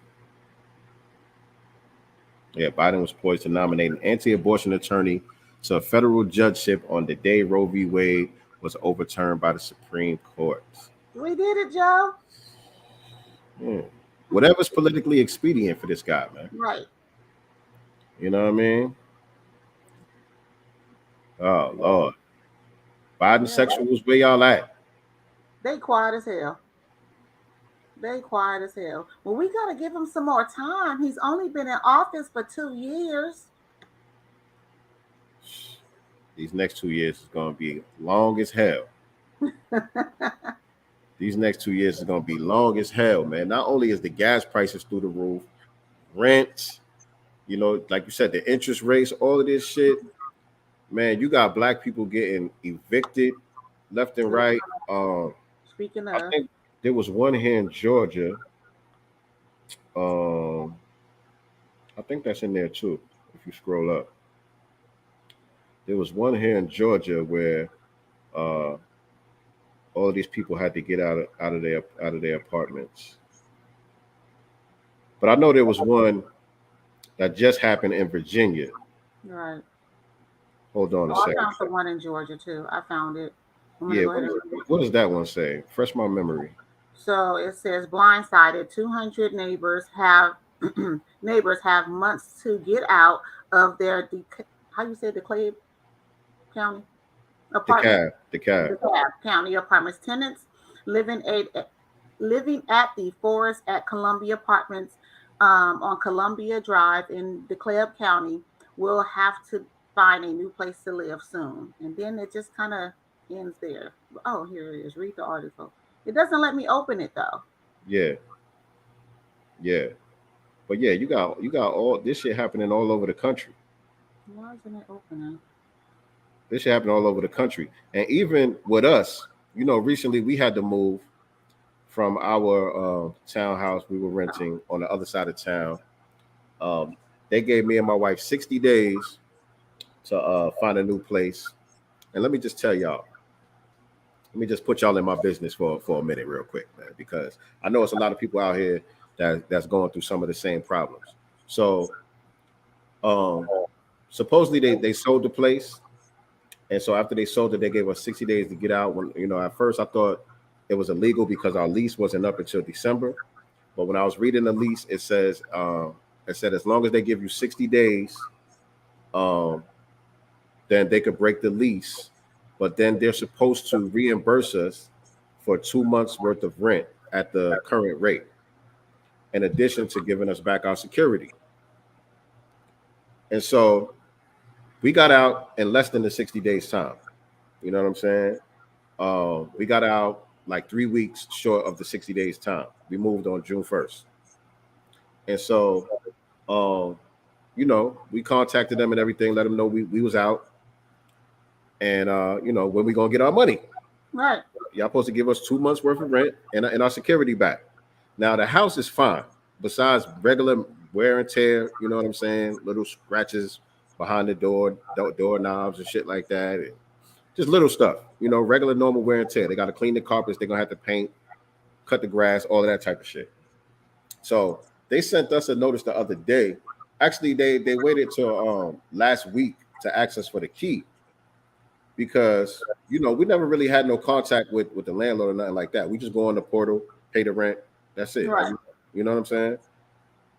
Yeah, Biden was poised to nominate an anti-abortion attorney to a federal judgeship on the day Roe v. Wade was overturned by the Supreme Court.
We did it, Joe.
Whatever's politically expedient for this guy, man.
Right.
You know what I mean? Oh, Lord. Biden sexuals, where y'all at?
They quiet as hell. Well, we got to give him some more time. He's only been in office for 2 years.
These next 2 years is going to be long as hell. These next 2 years is going to be long as hell, man. Not only is the gas prices through the roof, rent, like you said, the interest rates, all of this shit. Man, you got black people getting evicted left and right.
Speaking of,
I think there was one here in Georgia. I think that's in there too. If you scroll up, there was one here in Georgia where uh, all of these people had to get out of their apartments. But I know there was one that just happened in Virginia.
Right.
Hold on a
Oh, I
second.
found the one in Georgia too. I found it. I'm gonna
Yeah,
go ahead and read it.
what does that one say? Fresh my memory.
So it says blindsided. 200 neighbors have months to get out of their how you say DeKalb County apartment.
The cab.
DeKalb County apartments. Tenants living a living at the Forest at Columbia Apartments on Columbia Drive in DeKalb County will have to find a new place to live soon. And then it just kind of ends there. Oh, here it is. Read the article. It doesn't let me open it though.
Yeah, yeah. But yeah, you got all this shit happening all over the country.
Why isn't it opening?
This shit happening all over the country, and even with us, recently we had to move from our townhouse we were renting on the other side of town. They gave me and my wife 60 days to find a new place. And let me just tell y'all, let me just put y'all in my business for a minute real quick, man, because I know it's a lot of people out here that's going through some of the same problems. So um, supposedly they sold the place. And so after they sold it, they gave us 60 days to get out. When at first I thought it was illegal because our lease wasn't up until December. But when I was reading the lease, it said as long as they give you 60 days, then they could break the lease. But then they're supposed to reimburse us for 2 months worth of rent at the current rate, in addition to giving us back our security. And so we got out in less than the 60 days time. You know what I'm saying? We got out like 3 weeks short of the 60 days time. We moved on June 1st. And so, we contacted them and everything, let them know we was out. And, when we going to get our money.
Right.
Y'all supposed to give us 2 months worth of rent and our security back. Now, the house is fine. Besides regular wear and tear, you know what I'm saying? Little scratches behind the doorknobs and shit like that. And just little stuff, regular normal wear and tear. They got to clean the carpets. They're going to have to paint, cut the grass, all of that type of shit. So they sent us a notice the other day. Actually, they waited till last week to ask us for the key because, we never really had no contact with the landlord or nothing like that. We just go on the portal, pay the rent. That's it.
Right.
You know what I'm saying?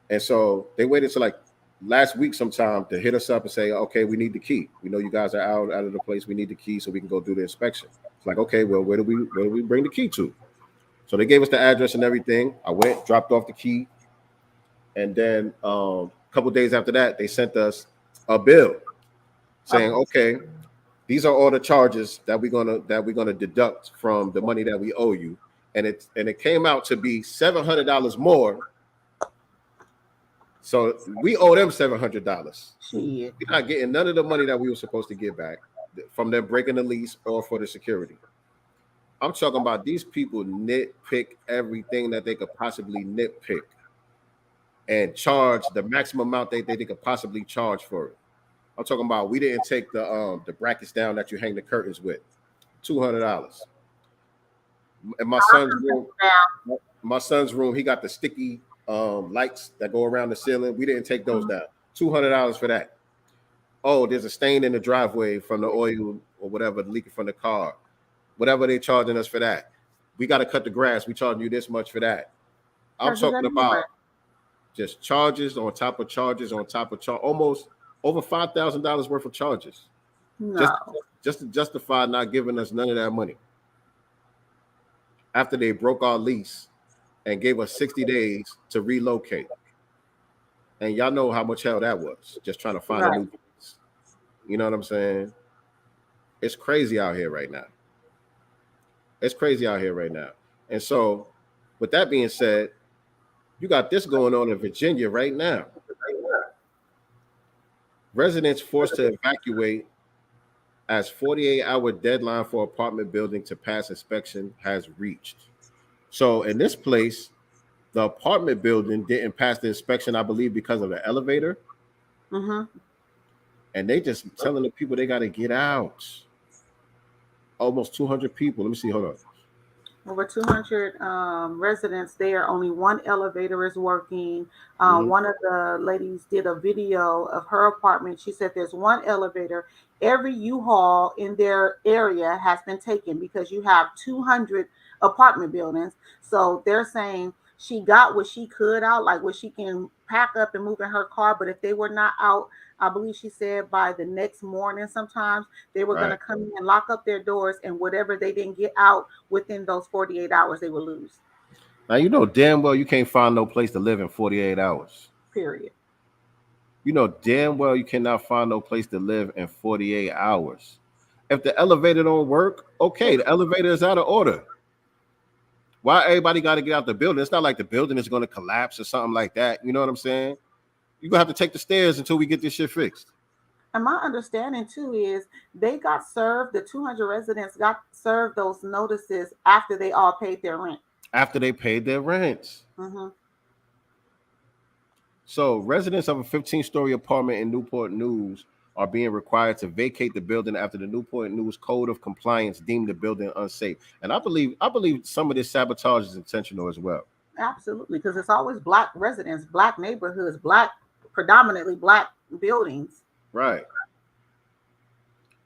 And so they waited till like last week sometime to hit us up and say, okay, we need the key. We know you guys are out of the place. We need the key so we can go do the inspection. It's like, okay, well, where do we bring the key to? So they gave us the address and everything. I went, dropped off the key. And then a couple days after that, they sent us a bill saying, okay, these are all the charges that we're gonna deduct from the money that we owe you. And it came out to be $700 more. So we owe them $700. We're not getting none of the money that we were supposed to get back from them breaking the lease or for the security. I'm talking about these people nitpick everything that they could possibly nitpick and charge the maximum amount they could possibly charge for it. I'm talking about we didn't take the brackets down that you hang the curtains with, $200. And my son's room, he got the sticky lights that go around the ceiling. We didn't take those down. $200 for that. Oh, there's a stain in the driveway from the oil or whatever leaking from the car. Whatever they're charging us for that. We got to cut the grass. We charging you this much for that. I'm talking about just charges on top of charges on top of charge, almost over $5,000 worth of charges.
No.
Just to justify not giving us none of that money. After they broke our lease and gave us 60 days to relocate. And y'all know how much hell that was, just trying to find a new place. You know what I'm saying? It's crazy out here right now. It's crazy out here right now. And so, with that being said, you got this going on in Virginia right now. Residents forced to evacuate as 48-hour deadline for apartment building to pass inspection has reached. So in this place, the apartment building didn't pass the inspection, I believe, because of the elevator.
Mm-hmm.
And they just telling the people they got to get out. Almost 200 people. Let me see. Hold on.
Over 200 residents there. Only one elevator is working.
Mhm.
One of the ladies did a video of her apartment. She said there's one elevator. Every U-Haul in their area has been taken because you have 200 apartment buildings. So they're saying she got what she could out, like what she can pack up and move in her car. But if they were not out, I believe she said by the next morning, sometimes they were going to
Right.
come in and lock up their doors, and whatever they didn't get out within those 48 hours, they will lose.
Now, you know damn well you can't find no place to live in 48 hours.
Period.
You know damn well you cannot find no place to live in 48 hours. If the elevator don't work, okay, the elevator is out of order. Why everybody got to get out the building? It's not like the building is going to collapse or something like that. You know what I'm saying? You're going to have to take the stairs until we get this shit fixed.
And my understanding too is they got served, the 200 residents got served those notices after they all paid their rent.
After they paid their rents.
Mm-hmm.
So residents of a 15-story apartment in Newport News are being required to vacate the building after the Newport News Code of Compliance deemed the building unsafe. And I believe some of this sabotage is intentional as well.
Absolutely, because it's always black residents, black neighborhoods, predominantly black buildings.
Right.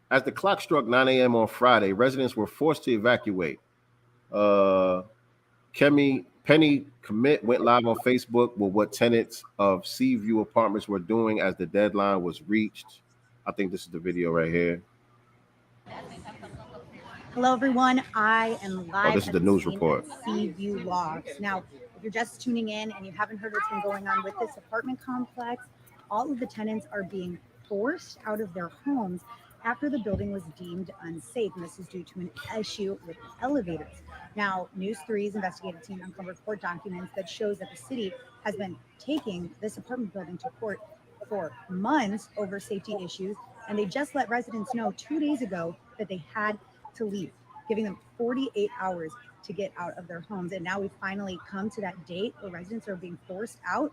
As the clock struck 9 a.m. on Friday, residents were forced to evacuate. Penny Commit went live on Facebook with what tenants of Seaview Apartments were doing as the deadline was reached. I think this is the video right here.
Hello, everyone. I am live.
This is the news report.
Seaview Logs. Now, if you're just tuning in and you haven't heard what's been going on with this apartment complex, all of the tenants are being forced out of their homes after the building was deemed unsafe, and this is due to an issue with elevators. Now, News 3's investigative team uncovered court documents that shows that the city has been taking this apartment building to court for months over safety issues, and they just let residents know 2 days ago that they had to leave, giving them 48 hours to get out of their homes. And now we've finally come to that date where residents are being forced out.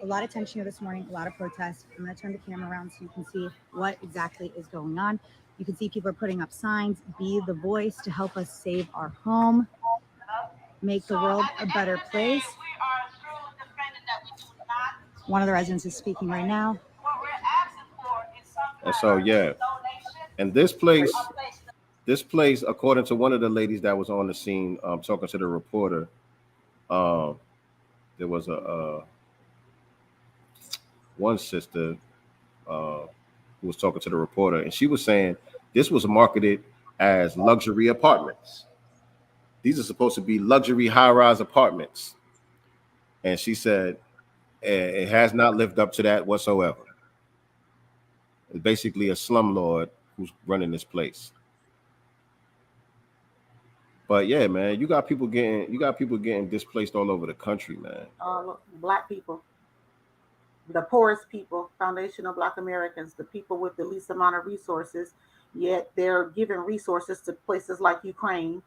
A lot of tension here this morning, a lot of protests. I'm going to turn the camera around so you can see what exactly is going on. You can see people are putting up signs, be the voice to help us save our home, make the world a better place. One of the residents is speaking right now.
And so, yeah. And this place, according to one of the ladies that was on the scene talking to the reporter, there was one sister who was talking to the reporter, and she was saying this was marketed as luxury apartments. These are supposed to be luxury high-rise apartments. And she said it has not lived up to that whatsoever. It's basically a slumlord who's running this place. But yeah, man, you got people getting displaced all over the country, man.
Black people, the poorest people, foundational Black Americans, the people with the least amount of resources, yet they're giving resources to places like Ukraine,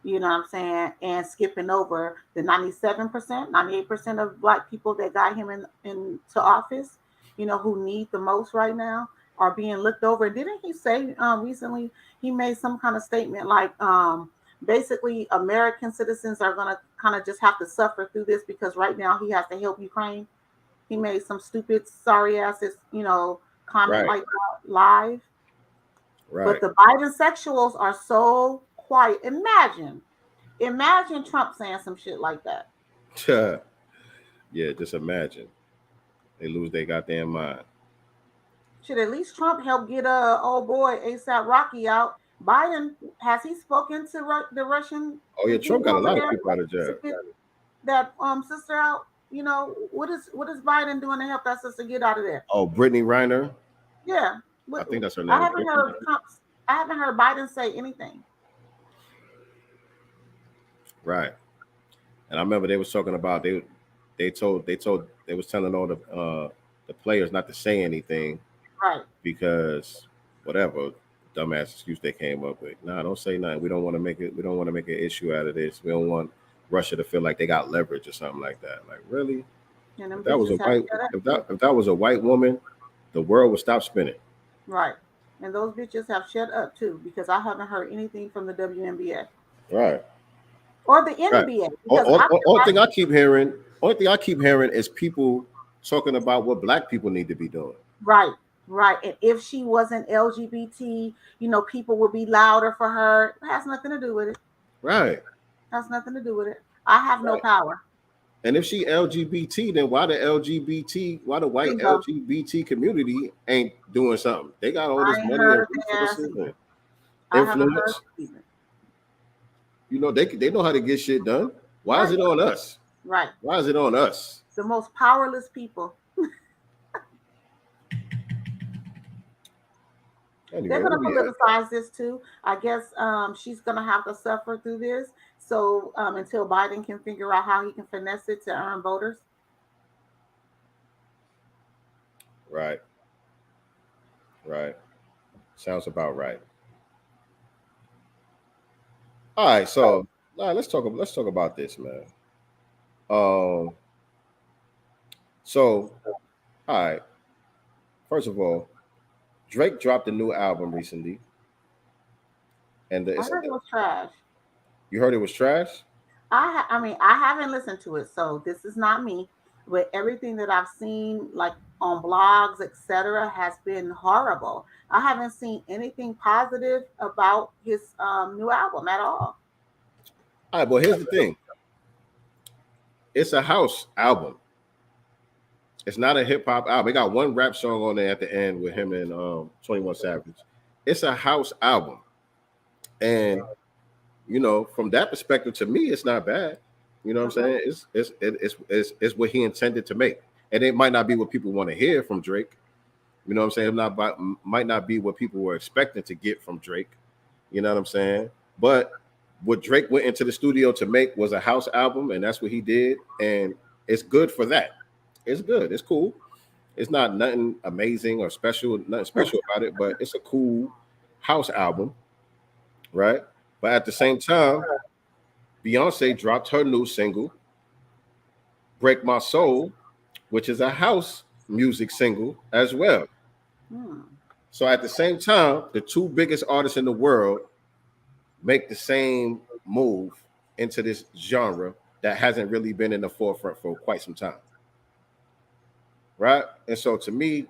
you know what I'm saying, and skipping over the 97%, 98% of Black people that got him into office, you know, who need the most right now, are being looked over. Didn't he say recently, he made some kind of statement like, basically American citizens are going to kind of just have to suffer through this because right now he has to help Ukraine. He made some stupid, sorry asses, you know, comment like that live. Right. But the Biden sexuals are so quiet. Imagine Trump saying some shit like that.
Yeah, just imagine. They lose their goddamn mind.
Should at least Trump help get old boy ASAP Rocky out? Biden, has he spoken to the Russian?
Oh yeah, Trump got a lot of people out of jail.
That sister out. You know, what is Biden doing to help that sister get out of there?
Oh, Brittany Reiner.
Yeah,
I think that's her name.
I haven't heard Biden say anything.
Right, and I remember they was talking about they was telling all the players not to say anything.
Right.
Because whatever dumbass excuse they came up with. Nah, don't say nothing. We don't want to make an issue out of this. We don't want Russia to feel like they got leverage or something like that. Like, really?
And them
If that was a
bitches have
white,
shut up.
if that was a white woman, the world would stop spinning.
Right. And those bitches have shut up too because I haven't heard anything from the WNBA
Right.
or the
Right.
NBA because I feel
Only
like
thing I keep hearing, is people talking about what black people need to be doing.
right, right. And if she wasn't LGBT, people would be louder for her. It has nothing to do with it.
Right.
Has nothing to do with it. I have no
Right.
power.
And if she LGBT, then why the white
Bingo.
LGBT community ain't doing something? They got all this
I ain't
money
heard
and
of their ass
resources
either.
and
I haven't heard
influence.
of it either.
They know how to get shit done. Why is
Right,
it on us?
right.
Why is it on us?
The most powerless people.
Anyway,
They're
where
going to
we at?
politicize this too. I guess she's going to have to suffer through this. So until Biden can figure out how he can finesse it to earn voters.
Right. Right. Sounds about right. All right, so let's talk about this, man. Um, so all right. First of all, Drake dropped a new album recently, and
I heard it was trash.
you heard it was trash.
I mean, I haven't listened to it, so this is not me. But everything that I've seen, like on blogs, etc., has been horrible. I haven't seen anything positive about his new album at all.
All right, but here's the thing: it's a house album. It's not a hip hop album. It got one rap song on there at the end with him and 21 Savage. It's a house album, and from that perspective, to me, it's not bad. You know what I'm saying? It's what he intended to make, and it might not be what people want to hear from Drake. You know what I'm saying? Might not be what people were expecting to get from Drake. You know what I'm saying? But what Drake went into the studio to make was a house album, and that's what he did, and it's good for that. It's good. It's cool. It's not nothing amazing or special, nothing special about it, but it's a cool house album, right? But at the same time, Beyonce dropped her new single, Break My Soul, which is a house music single as well. So at the same time, the two biggest artists in the world make the same move into this genre that hasn't really been in the forefront for quite some time. Right? And so to me,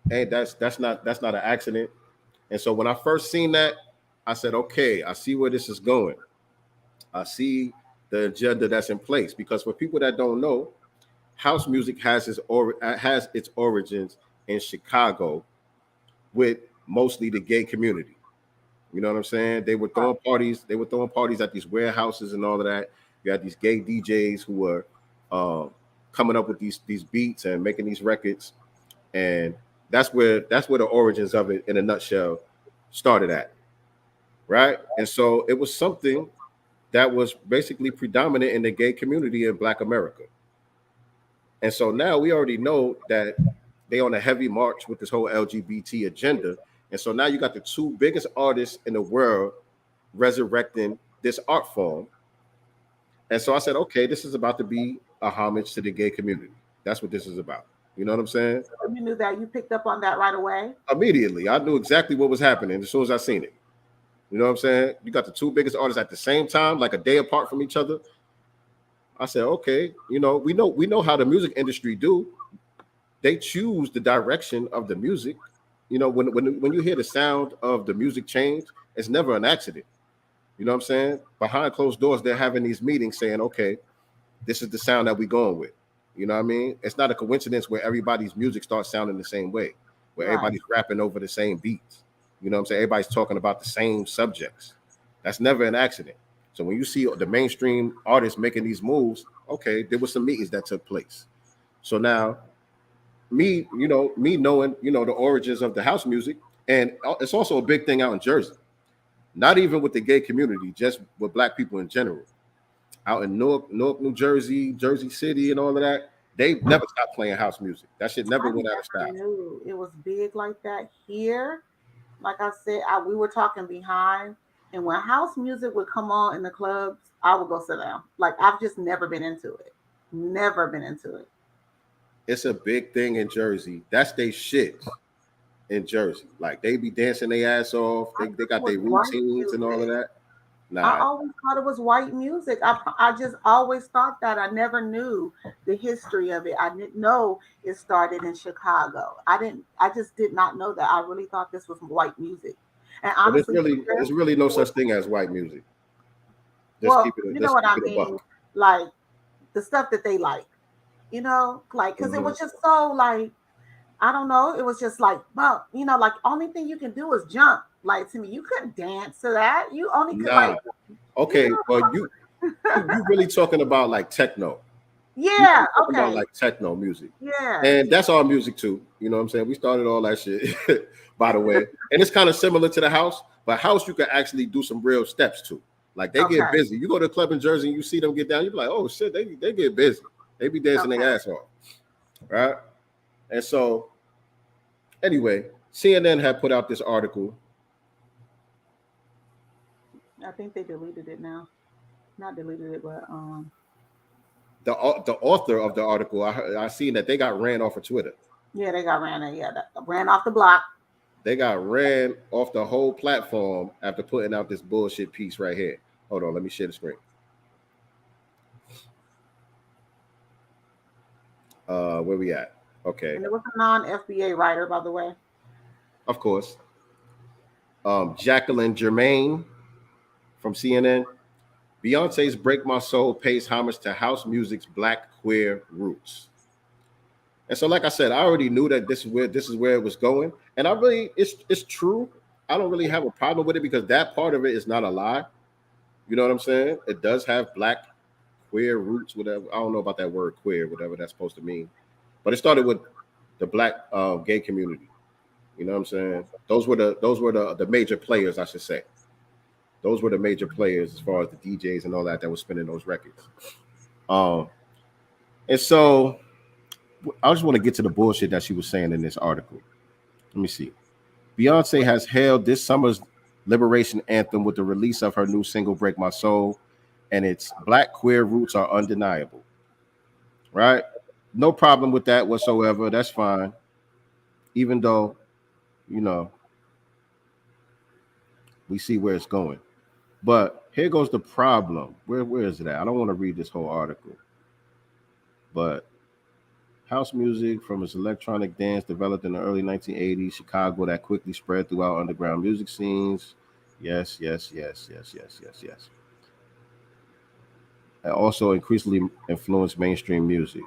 hey, that's not an accident. And so when I first seen that, I said, okay, I see where this is going. I see the agenda that's in place, because for people that don't know, house music has its origins in Chicago with mostly the gay community. You know what I'm saying? They were throwing parties. They were throwing parties at these warehouses and all of that. You had these gay DJs who were coming up with these beats and making these records, and that's where the origins of it in a nutshell started at, right? And so it was something that was basically predominant in the gay community in Black America. And so now we already know that they on a heavy march with this whole LGBT agenda. And so now you got the two biggest artists in the world resurrecting this art form. And so I said, okay, this is about to be a homage to the gay community. That's what this is about. You know what I'm saying?
You knew that. You picked up on that right away.
Immediately. I knew exactly what was happening as soon as I seen it. You know what I'm saying? You got the two biggest artists at the same time, like a day apart from each other. I said, okay, we know how the music industry do. They choose the direction of the music. When you hear the sound of the music change, it's never an accident. You know what I'm saying? Behind closed doors, they're having these meetings saying, okay, this is the sound that we're going with. You know what I mean? It's not a coincidence where everybody's music starts sounding the same way, where everybody's rapping over the same beats. You know what I'm saying? Everybody's talking about the same subjects. That's never an accident. So when you see the mainstream artists making these moves, okay, there were some meetings that took place. So now, me knowing, the origins of the house music, and it's also a big thing out in Jersey. Not even with the gay community, just with Black people in general. Out in Newark, New Jersey, Jersey City, and all of that, they never stopped playing house music. That shit never went out of style.
I knew it was big like that here. Like I said, we were talking behind, and when house music would come on in the clubs, I will go sit down. Like I've just never been into it. Never been into it.
It's a big thing in Jersey. That's they shit in Jersey. Like they be dancing their ass off. They got their routines and all of that.
I
Nah,
always thought it was white music. I just always thought that. I never knew the history of it. I didn't know it started in Chicago. I just did not know that. I really thought this was white music. And
but
honestly,
there's really no such thing as white music.
well, you know
Let's
what
keep
I
it a buck.
mean? Like the stuff that they like, like because it was just so like I don't know. It was just like, well, like only thing you can do is jump. Like to me, you couldn't dance to that. You only could
Nah.
like,
Okay, well you really talking about like techno.
yeah,
About
okay,
like techno music.
yeah,
And that's our music too. You know what I'm saying? We started all that shit, by the way. And it's kind of similar to the house, but house you can actually do some real steps to. Like they get
okay,
busy. You go to a club in Jersey and you see them get down, you be like, oh shit, they get busy. They be dancing
okay.
their ass off. Right? And so anyway, CNN had put out this article.
I think they deleted it now. Not deleted it, but
The author of the article, I seen that they got ran off of Twitter.
yeah, they got ran. Yeah, ran off the block.
They got ran off the whole platform after putting out this bullshit piece right here. Hold on, let me share the screen. Where we at? Okay.
And it was a non-FBA writer, by the way.
Of course. Jacqueline Germain from CNN. Beyonce's Break My Soul pays homage to house music's black queer roots. And so, like I said, I already knew that this is where it was going. And I really, it's true. I don't really have a problem with it because that part of it is not a lie. You know what I'm saying? It does have black queer roots, whatever. I don't know about that word queer, whatever that's supposed to mean. But it started with the black gay community. You know what I'm saying? Those were the major players, I should say. Those were the major players as far as the DJs and all that was spinning those records. And so I just want to get to the bullshit that she was saying in this article. Let me see. Beyonce has hailed this summer's liberation anthem with the release of her new single, Break My Soul, and its black queer roots are undeniable. Right? No problem with that whatsoever. That's fine. Even though, we see where it's going. But here goes the problem. Where is it at? I don't want to read this whole article. But house music from its electronic dance developed in the early 1980s, Chicago, that quickly spread throughout underground music scenes. Yes. And also increasingly influenced mainstream music.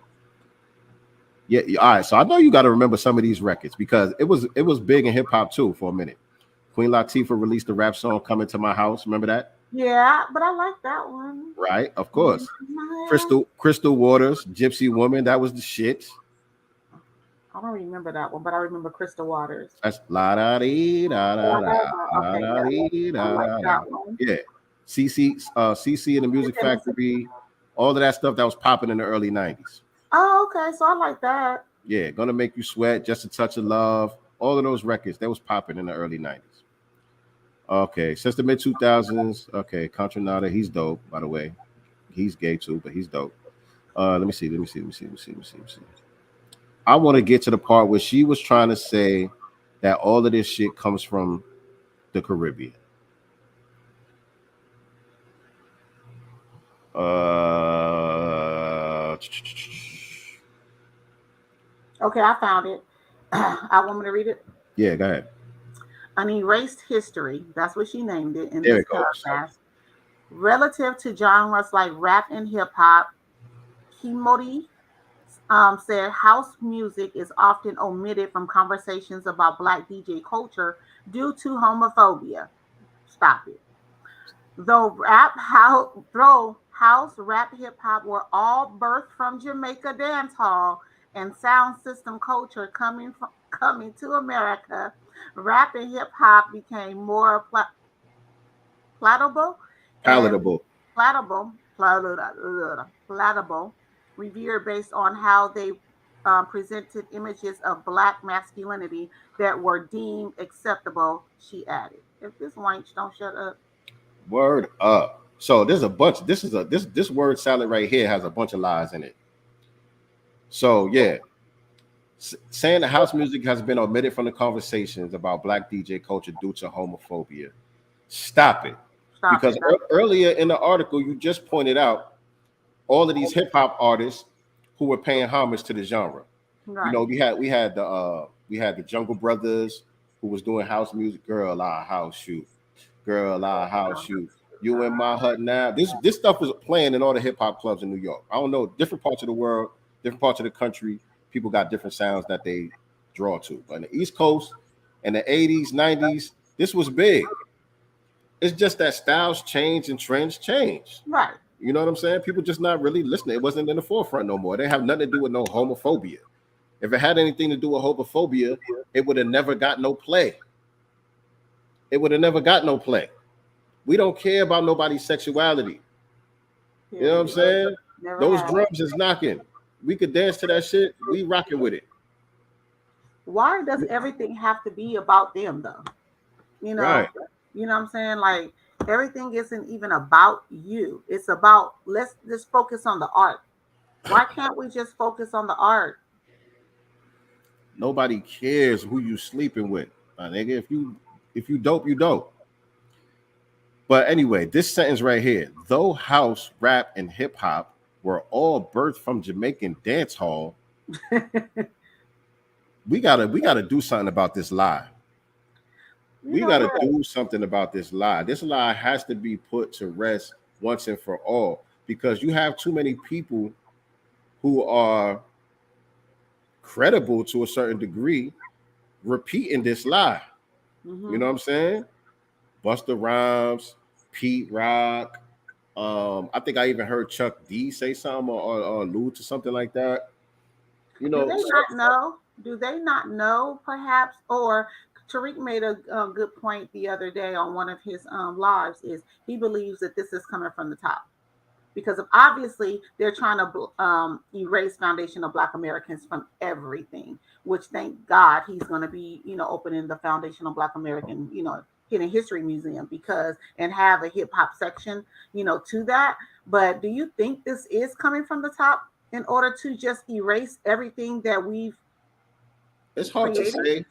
Yeah, all right. So I know you got to remember some of these records because it was big in hip hop too for a minute. Queen Latifah released the rap song "Coming to My House." Remember that?
Yeah, but I like that one.
Right, of course. Crystal Waters, Gypsy Woman. That was the shit.
I don't remember that one, but I remember Crystal Waters.
That's la da dee da da da da dee da da. Yeah, CC and the Music Factory, all of that stuff that was popping in the early 90s.
Oh, okay. So I like that.
Yeah, Gonna Make You Sweat, Just a Touch of Love, all of those records, that was popping in the early 90s. Okay, since the mid 2000s, okay, Contra Nada, he's dope, by the way. He's gay too, but he's dope. Let me see. I want to get to the part where she was trying to say that all of this shit comes from the Caribbean.
Okay, I found it. I want me to read it.
Yeah, go ahead.
An erased history. That's what she named it in
There
this
it goes.
paragraph. Relative to genres like rap and hip hop, Kimori said house music is often omitted from conversations about Black DJ culture due to homophobia. Stop it. Though house, rap, hip hop were all birthed from Jamaica dance hall and sound system culture coming to America, rap and hip hop became more palatable, revered based on how they presented images of Black masculinity that were deemed acceptable. She added, "If this wench don't shut up."
Word up. So there's a bunch. This word salad right here has a bunch of lies in it. So yeah, saying the house music has been omitted from the conversations about black DJ culture due to homophobia. Stop it.
Stop
Because
it. That's
earlier in the article, you just pointed out all of these hip hop artists who were paying homage to the genre. You
right.
know, we had the Jungle Brothers who was doing house music. Girl, I house shoot. Girl, I house shoot. You in my hut now. This stuff was playing in all the hip hop clubs in New York. I don't know, different parts of the world, different parts of the country, people got different sounds that they draw to. But in the East Coast in the 80s, 90s, this was big. It's just that styles change and trends change.
Right.
You know what I'm saying? People just not really listening. It wasn't in the forefront no more. They have nothing to do with no homophobia. If it had anything to do with homophobia, it would have never got no play. It would have never got no play. We don't care about nobody's sexuality. You know what I'm saying?
Never
Those
have.
drums is knocking. We could dance to that shit. We rocking with it.
Why does everything have to be about them though? You know,
Right.
you know what I'm saying? Like everything isn't even about you. It's about let's just focus on the art. Why can't we just focus on the art?
Nobody cares who you sleeping with. My nigga, if you dope, you dope. But anyway, this sentence right here, though house, rap, and hip hop were all birthed from Jamaican dance hall, we gotta do something about this lie.
You
We
know
gotta
what?
do something about this lie. This lie has to be put to rest once and for all because you have too many people who are credible to a certain degree repeating this lie.
Mhm.
You know what I'm saying? Busta Rhymes, Pete Rock. I think I even heard Chuck D say something or allude to something like that. You
Do
know,
they not know? Do they not know, perhaps? Or Tariq made a good point the other day on one of his lives. Is he believes that this is coming from the top because of obviously they're trying to erase foundational Black Americans from everything. Which thank God he's going to be opening the foundational Black American Hidden History Museum because and have a hip hop section to that. But do you think this is coming from the top in order to just erase everything that we've
it's hard to
created?
say.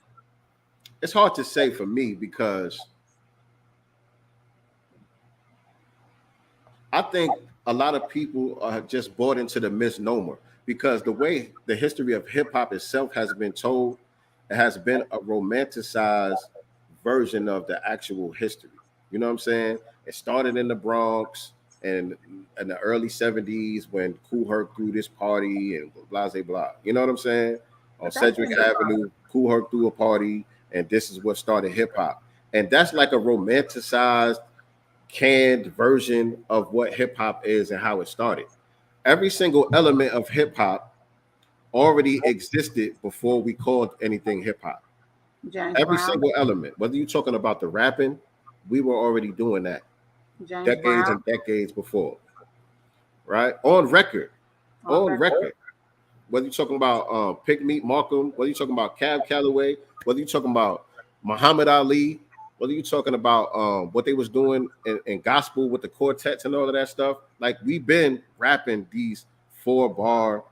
It's hard to say for me because I think a lot of people are just bought into the misnomer because the way the history of hip hop itself has been told, it has been a romanticized version of the actual history. You know what I'm saying? It started in the Bronx and in the early 70s when Kool Herc threw this party and blah, blah, blah. You know what I'm saying? On
But that's
Sedgwick
in hip hop.
Avenue, Kool Herc threw a party and this is what started hip hop. And that's like a romanticized canned version of what hip hop is and how it started. Every single element of hip hop already existed before we called anything hip hop.
James
Every
Brown.
single element, whether you're talking about the rapping, we were already doing that
James
decades
Brown.
and decades before, right? On record, on record. Whether you're talking about Pick Meat Markham, whether you're talking about Cab Calloway, whether you're talking about Muhammad Ali, whether you're talking about what they was doing in gospel with the quartets and all of that stuff, like we've been rapping these 4-bar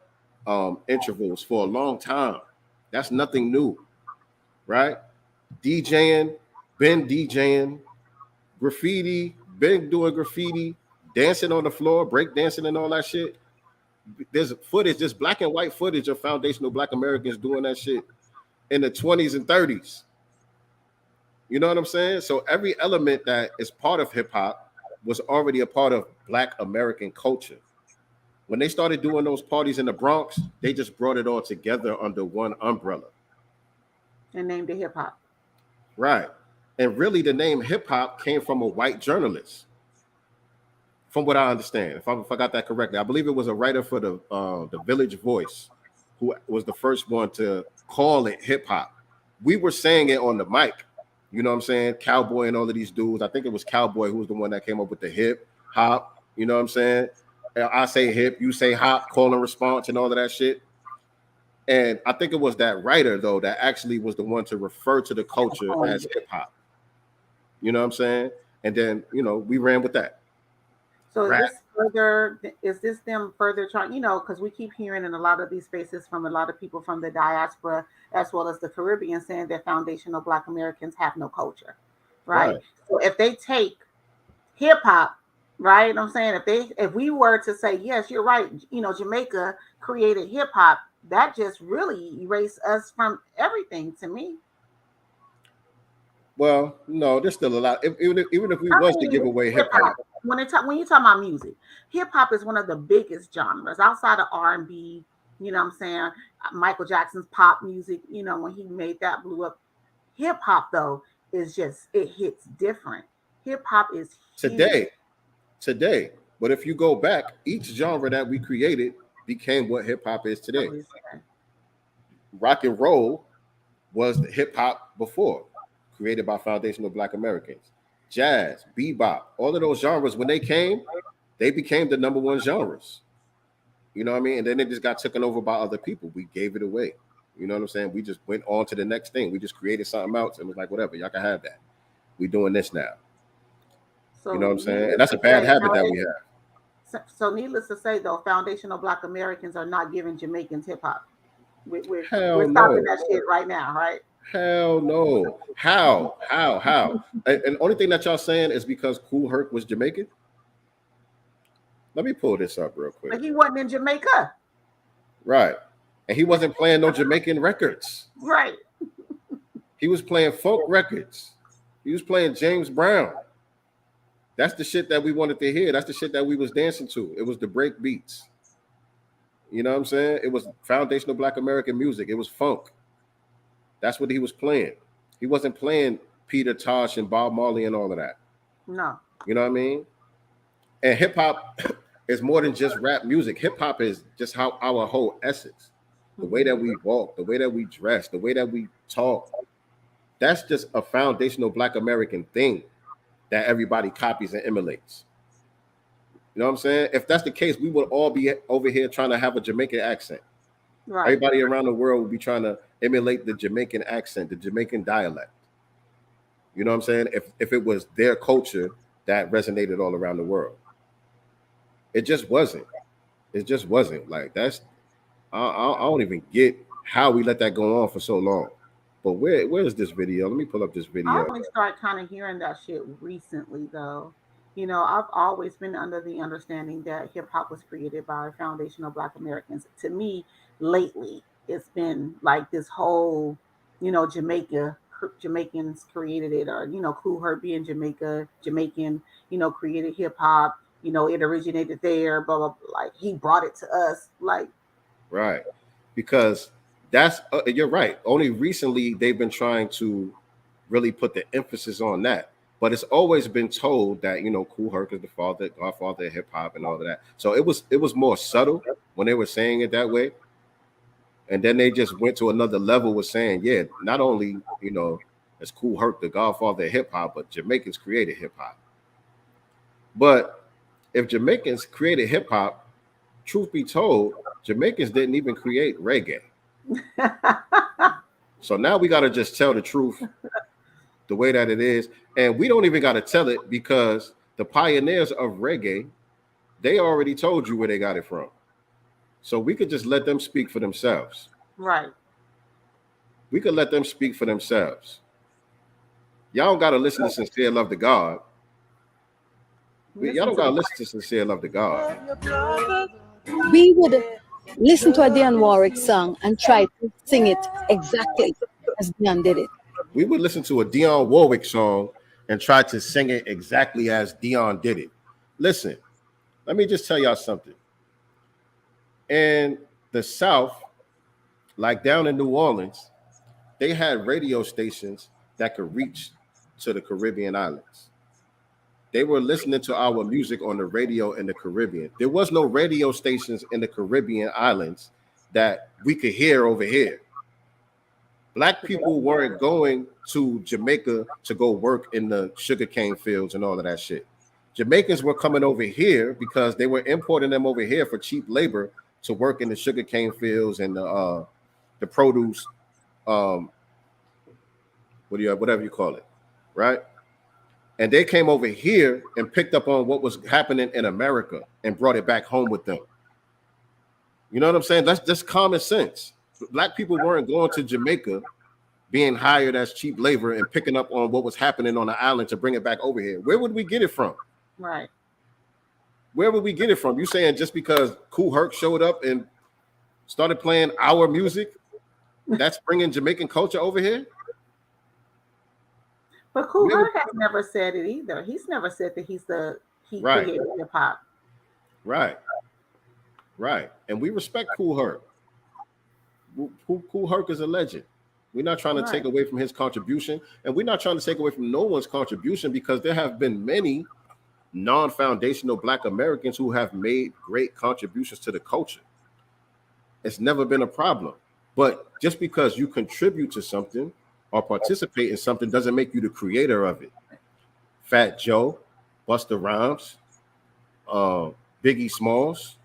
intervals for a long time. That's nothing new, right? DJing, been DJing, graffiti, been doing graffiti, dancing on the floor, break dancing and all that shit. There's footage, there's black and white footage of foundational Black Americans doing that shit in the 20s and 30s. You know what I'm saying? So every element that is part of hip hop was already a part of Black American culture. When they started doing those parties in the Bronx, they just brought it all together under one umbrella.
And named it hip hop.
Right. And really the name hip hop came from a white journalist. From what I understand, if I got that correctly, I believe it was a writer for the Village Voice who was the first one to call it hip hop. We were saying it on the mic, you know what I'm saying? Cowboy and all of these dudes. I think it was Cowboy who was the one that came up with the hip hop, you know what I'm saying? I say hip, you say hop, call and response and all of that shit. And I think it was that writer though that actually was the one to refer to the culture as hip hop. You know what I'm saying? And then, we ran with that.
So
Rap.
is this them further trying, because we keep hearing in a lot of these spaces from a lot of people from the diaspora as well as the Caribbean saying that foundational Black Americans have no culture, right?
Right.
So if they take hip hop, right? I'm saying if we were to say, yes, you're right, Jamaica created hip hop, that just really erased us from everything to me.
Well, no, there's still a lot. Even if we
I
was to
mean,
give away
hip
hip
hop.
hop,
When you talk about music, hip hop is one of the biggest genres outside of R&B. You know what I'm saying? Michael Jackson's pop music. When he made that blew up. Hip hop though is just it hits different. Hip hop is huge.
today. But if you go back, each genre that we created became what hip hop is today. Rock and roll was hip hop before, created by foundational Black Americans. Jazz, bebop, all of those genres, when they became the number one genres. You know what I mean? And then it just got taken over by other people. We gave it away. You know what I'm saying? We just went on to the next thing. We just created something else and was like, whatever, y'all can have that. We doing this now.
So
You know what I'm saying? And that's a bad habit that we have.
So needless to say, though, foundational Black Americans are not giving Jamaicans hip hop. We're stopping that shit right now, right?
Hell no. How? And the only thing that y'all saying is because Kool Herc was Jamaican? Let me pull this up real quick.
But he wasn't in Jamaica.
Right. And he wasn't playing no Jamaican records.
Right.
He was playing folk records. He was playing James Brown. That's the shit that we wanted to hear. That's the shit that we was dancing to. It was the break beats. You know what I'm saying? It was foundational Black American music. It was funk. That's what he was playing. He wasn't playing Peter Tosh and Bob Marley and all of that.
No.
You know what I mean? And hip hop is more than just rap music. Hip hop is just how our whole essence. The way that we walk, the way that we dress, the way that we talk. That's just a foundational Black American thing that everybody copies and emulates. You know what I'm saying? If that's the case, we would all be over here trying to have a Jamaican accent.
Right.
Everybody around the world would be trying to emulate the Jamaican accent, the Jamaican dialect. You know what I'm saying? If it was their culture that resonated all around the world. It just wasn't. It just wasn't. Like that's I don't even get how we let that go on for so long. But where's this video? Let me pull up this video.
I only started kind of hearing that shit recently, though. I've always been under the understanding that hip hop was created by foundational Black Americans. To me, lately, it's been like this whole, Jamaicans created it, or Kool Herc being Jamaican, created hip hop. It originated there. Blah blah. Blah. Like he brought it to us. Like
right, because that's you're right. Only recently they've been trying to really put the emphasis on that. But it's always been told that Kool Herc is the godfather of hip hop and all of that. So it was more subtle when they were saying it that way, and then they just went to another level with saying, yeah, not only is Kool Herc the godfather of hip hop, but Jamaicans created hip hop. But if Jamaicans created hip hop, truth be told, Jamaicans didn't even create reggae. So now we got to just tell the truth the way that it is. And we don't even got to tell it because the pioneers of reggae, they already told you where they got it from. So we could just let them speak for themselves.
Right.
We could let them speak for themselves. Y'all don't got to listen to Sincere Love to God. Y'all don't got to listen to Sincere Love to God.
We would listen to a Dionne Warwick song and try to sing it exactly as Dionne did it.
We would listen to a Dionne Warwick song and try to sing it exactly as Dionne did it. Listen, let me just tell y'all something. In the South, like down in New Orleans, they had radio stations that could reach to the Caribbean islands. They were listening to our music on the radio in the Caribbean. There was no radio stations in the Caribbean islands that we could hear over here. Black people weren't going to Jamaica to go work in the sugarcane fields and all of that shit. Jamaicans were coming over here because they were importing them over here for cheap labor to work in the sugarcane fields and the produce, whatever you call it, right? And they came over here and picked up on what was happening in America and brought it back home with them. You know what I'm saying? That's just common sense. Black people weren't going to Jamaica being hired as cheap labor and picking up on what was happening on the island to bring it back over here. Where would we get it from?
Right.
Where would we get it from? You saying just because Kool Herc showed up and started playing our music, that's bringing Jamaican culture over here?
But Kool Herc has never said it either. He's never said that he created hip hop.
Right. And we respect Kool Herc. Kool Herc is a legend. We're not trying to take away from his contribution, and we're not trying to take away from no one's contribution, because there have been many non-foundational Black Americans who have made great contributions to the culture. It's never been a problem. But just because you contribute to something or participate in something doesn't make you the creator of it. Fat Joe, Busta Rhymes, Biggie Smalls.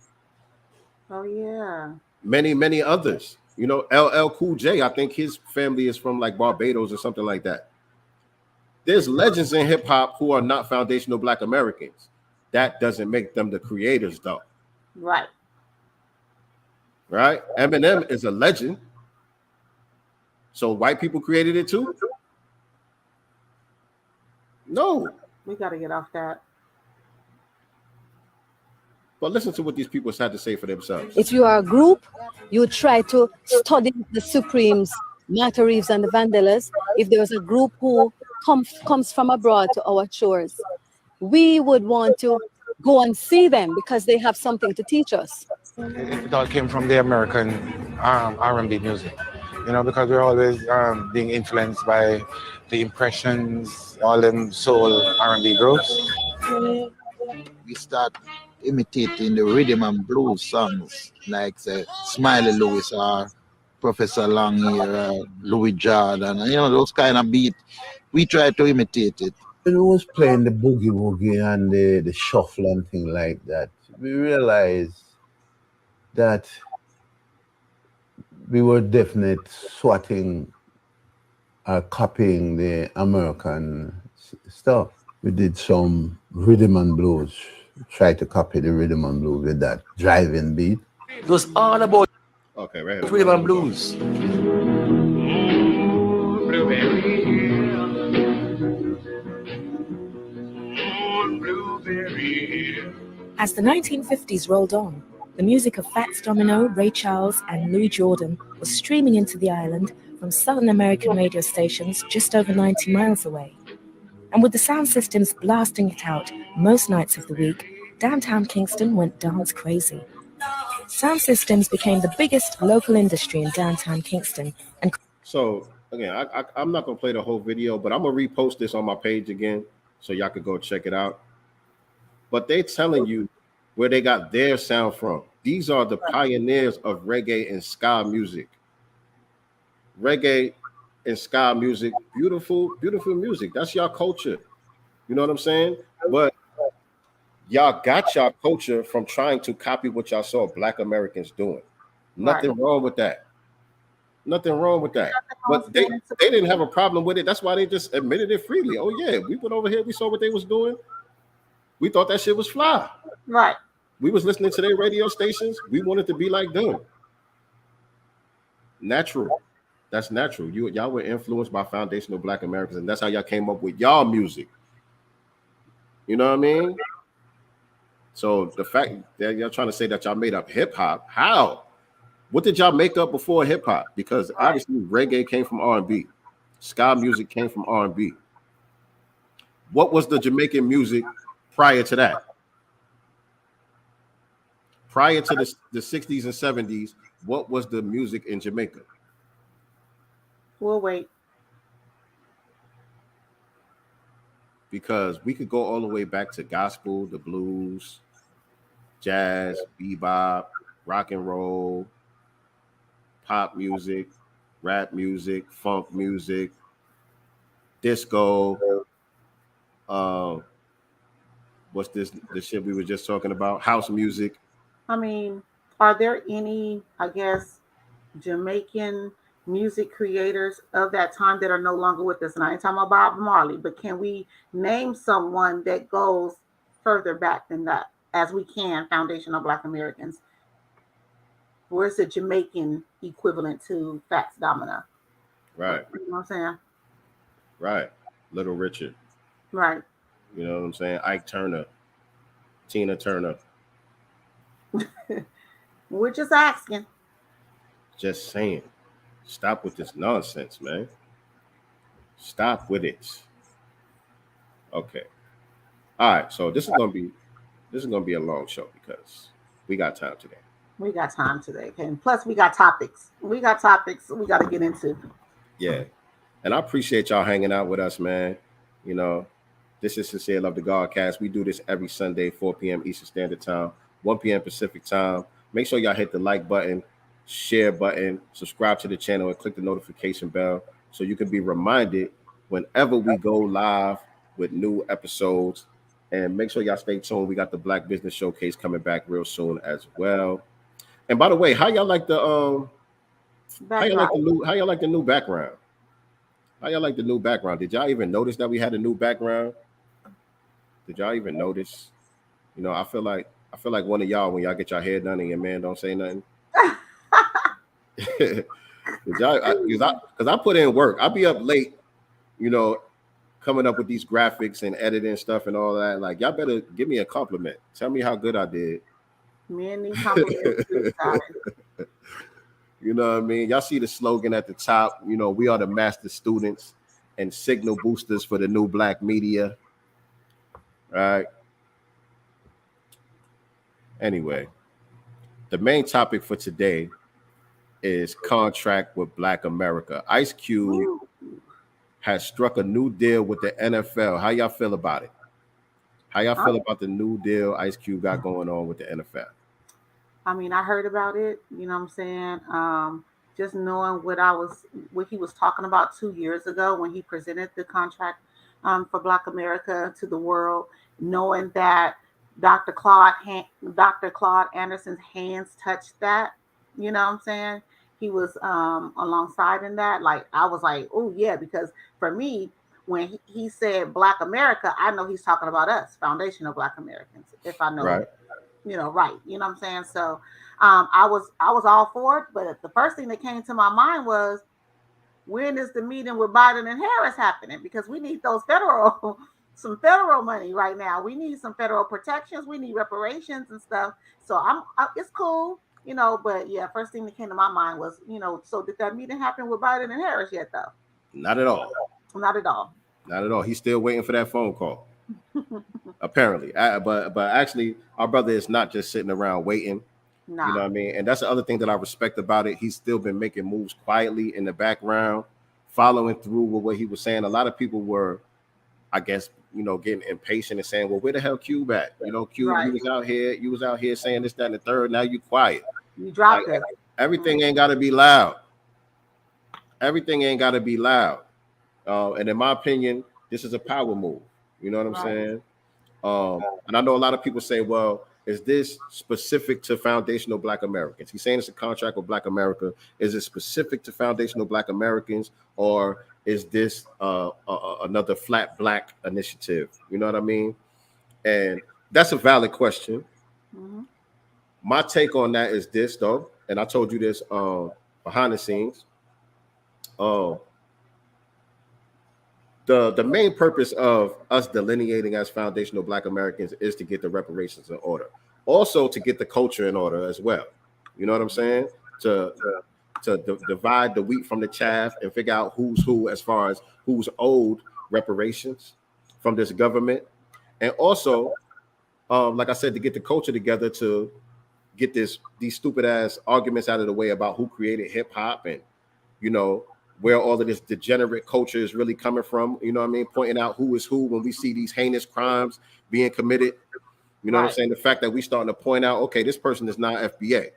Oh yeah.
Many others. You know, LL Cool J, I think his family is from like Barbados or something like that. There's legends in hip hop who are not foundational Black Americans. That doesn't make them the creators, though.
Right.
Eminem is a legend. So white people created it too? No.
We got to get off that.
But listen to what these people had to say for themselves.
If you are a group, you try to study the Supremes, Martha Reeves and the Vandellas. If there was a group who comes from abroad to our shores, we would want to go and see them because they have something to teach us.
It all came from the American R&B music, you know, because we're always being influenced by the impressions, all them soul R&B groups.
We start imitating the rhythm and blues songs like say Smiley Lewis or Professor Longyear, Louis Jordan, and you know those kind of beat. We try to imitate it.
When we was playing the boogie woogie and the shuffle and thing like that, we realized that we were definitely swatting or copying the American stuff. We did some rhythm and blues, tried to copy the rhythm and blues with that driving beat.
It was all about
right
rhythm and blues.
As the 1950s rolled on, the music of Fats Domino, Ray Charles, and Louis Jordan was streaming into the island from Southern American radio stations just over 90 miles away. And with the sound systems blasting it out most nights of the week, downtown Kingston went dance crazy. Sound systems became the biggest local industry in downtown Kingston. And
so, again, I'm not going to play the whole video, but I'm going to repost this on my page again so y'all could go check it out. But they're telling you where they got their sound from. These are the pioneers of reggae and ska music. Reggae and ska music, beautiful music. That's y'all culture. You know what I'm saying? But y'all got y'all culture from trying to copy what y'all saw Black Americans doing. Nothing wrong with that. Nothing wrong with that. But they didn't have a problem with it. That's why they just admitted it freely. Oh yeah, we went over here, we saw what they was doing. We thought that shit was fly.
Right.
We was listening to their radio stations. We wanted to be like them. Natural. That's natural. Y'all were influenced by foundational Black Americans, and that's how y'all came up with y'all music. You know what I mean? So the fact that y'all trying to say that y'all made up hip hop, how? What did y'all make up before hip hop? Because obviously reggae came from R&B, ska music came from R&B. What was the Jamaican music prior to that? Prior to the 60s and 70s, what was the music in Jamaica?
We'll wait.
Because we could go all the way back to gospel, the blues, jazz, bebop, rock and roll, pop music, rap music, funk music, disco. What's this? The shit we were just talking about? House music.
I mean, are there any, I guess, Jamaican music creators of that time that are no longer with us. And I ain't talking about Bob Marley, but can we name someone that goes further back than that as we can, foundational Black Americans? Where's the Jamaican equivalent to Fats Domino?
Right.
You know what I'm saying?
Right. Little Richard.
Right.
You know what I'm saying? Ike Turner, Tina Turner.
We're just asking.
Just saying. Stop with this nonsense, man. Stop with it. Okay. All right. So this is gonna be a long show because we got time today.
We got time today. Okay. And plus we got topics. We got to get into.
Yeah. And I appreciate y'all hanging out with us, man. You know, this is Sincere Love the Godcast. We do this every Sunday, 4 p.m. Eastern Standard Time, 1 p.m. Pacific Time. Make sure y'all hit the like button, share button, subscribe to the channel, and click the notification bell so you can be reminded whenever we go live with new episodes. And make sure y'all stay tuned. We got the Black Business Showcase coming back real soon as well. And by the way, how y'all like the how y'all like the new background? How y'all like the new background? Did y'all even notice that we had a new background? Did y'all even notice? You know, I feel like one of y'all when y'all get your hair done and your man don't say nothing. Because I put in work. I'll be up late, you know, coming up with these graphics and editing stuff and all that. Like, y'all better give me a compliment. Tell me how good I did.
Men need compliments too, guys.
You know what I mean? Y'all see the slogan at the top. You know, we are the master students and signal boosters for the new Black media. All right. Anyway, the main topic for today is contract with Black America. Ice Cube has struck a new deal with the NFL. How y'all feel about it? How y'all feel about the new deal Ice Cube got going on with the NFL?
I mean, I heard about it, you know what I'm saying? Just knowing what he was talking about 2 years ago when he presented the contract for Black America to the world, knowing that Dr. Claude Anderson's hands touched that, you know what I'm saying? He was alongside in that. Like, I was like, oh yeah, because for me, when he said Black America, I know he's talking about us, foundational Black Americans, if I know
right.
You know, right. You know what I'm saying? So I was all for it. But the first thing that came to my mind was, when is the meeting with Biden and Harris happening? Because we need some federal money right now. We need some federal protections. We need reparations and stuff. So it's cool, you know, but yeah, first thing that came to my mind was, you know, so did that meeting happen with Biden and Harris yet though?
Not at all.
Not at all.
Not at all. He's still waiting for that phone call. Apparently, but actually, our brother is not just sitting around waiting.
Nah.
You know what I mean? And that's the other thing that I respect about it. He's still been making moves quietly in the background, following through with what he was saying. A lot of people were, I guess, you know, getting impatient and saying, "Well, where the hell Cube at? You know, Cube, right. You was out here saying this, that, and the third. Now you quiet.
You dropped it.
Everything ain't got to be loud. Everything ain't got to be loud. And in my opinion, this is a power move. You know what I'm saying? And I know a lot of people say, well, is this specific to foundational Black Americans? He's saying it's a contract with Black America. Is it specific to foundational Black Americans, or is this another flat Black initiative? You know what I mean? And that's a valid question. Mm-hmm. My take on that is this, though, and I told you this behind the scenes. The main purpose of us delineating as foundational Black Americans is to get the reparations in order. Also to get the culture in order as well. You know what I'm saying? To divide the wheat from the chaff and figure out who's who as far as who's owed reparations from this government. And also, like I said, to get the culture together to get these stupid ass arguments out of the way about who created hip hop and, you know, where all of this degenerate culture is really coming from, you know what I mean? Pointing out who is who when we see these heinous crimes being committed. You know what I'm saying? The fact that we starting to point out, okay, this person is not FBA.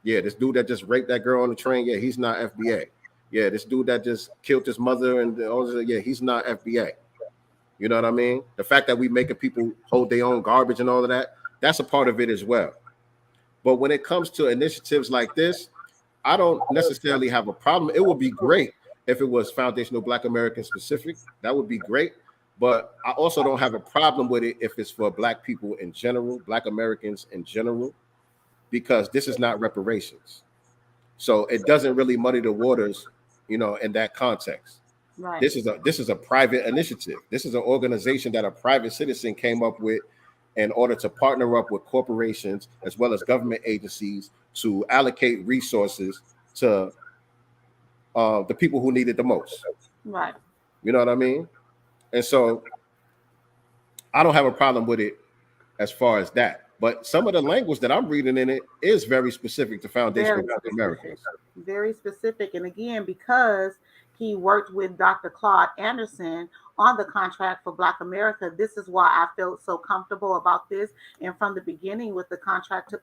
Yeah, this dude that just raped that girl on the train, yeah, he's not FBA. Yeah, this dude that just killed his mother and all this, yeah, he's not FBA. You know what I mean? The fact that we making people hold their own garbage and all of that, that's a part of it as well. But when it comes to initiatives like this, I don't necessarily have a problem. It would be great if it was foundational Black American specific. That would be great. But I also don't have a problem with it if it's for Black people in general, Black Americans in general, because this is not reparations. So it doesn't really muddy the waters, in that context.
Right.
This is a private initiative. This is an organization that a private citizen came up with in order to partner up with corporations as well as government agencies to allocate resources to the people who need it the most.
Right.
You know what I mean? And so I don't have a problem with it as far as that. But some of the language that I'm reading in it is very specific to foundational Black Americans.
Very specific. And again, because he worked with Dr. Claude Anderson on the contract for Black America, this is why I felt so comfortable about this. And from the beginning with the contract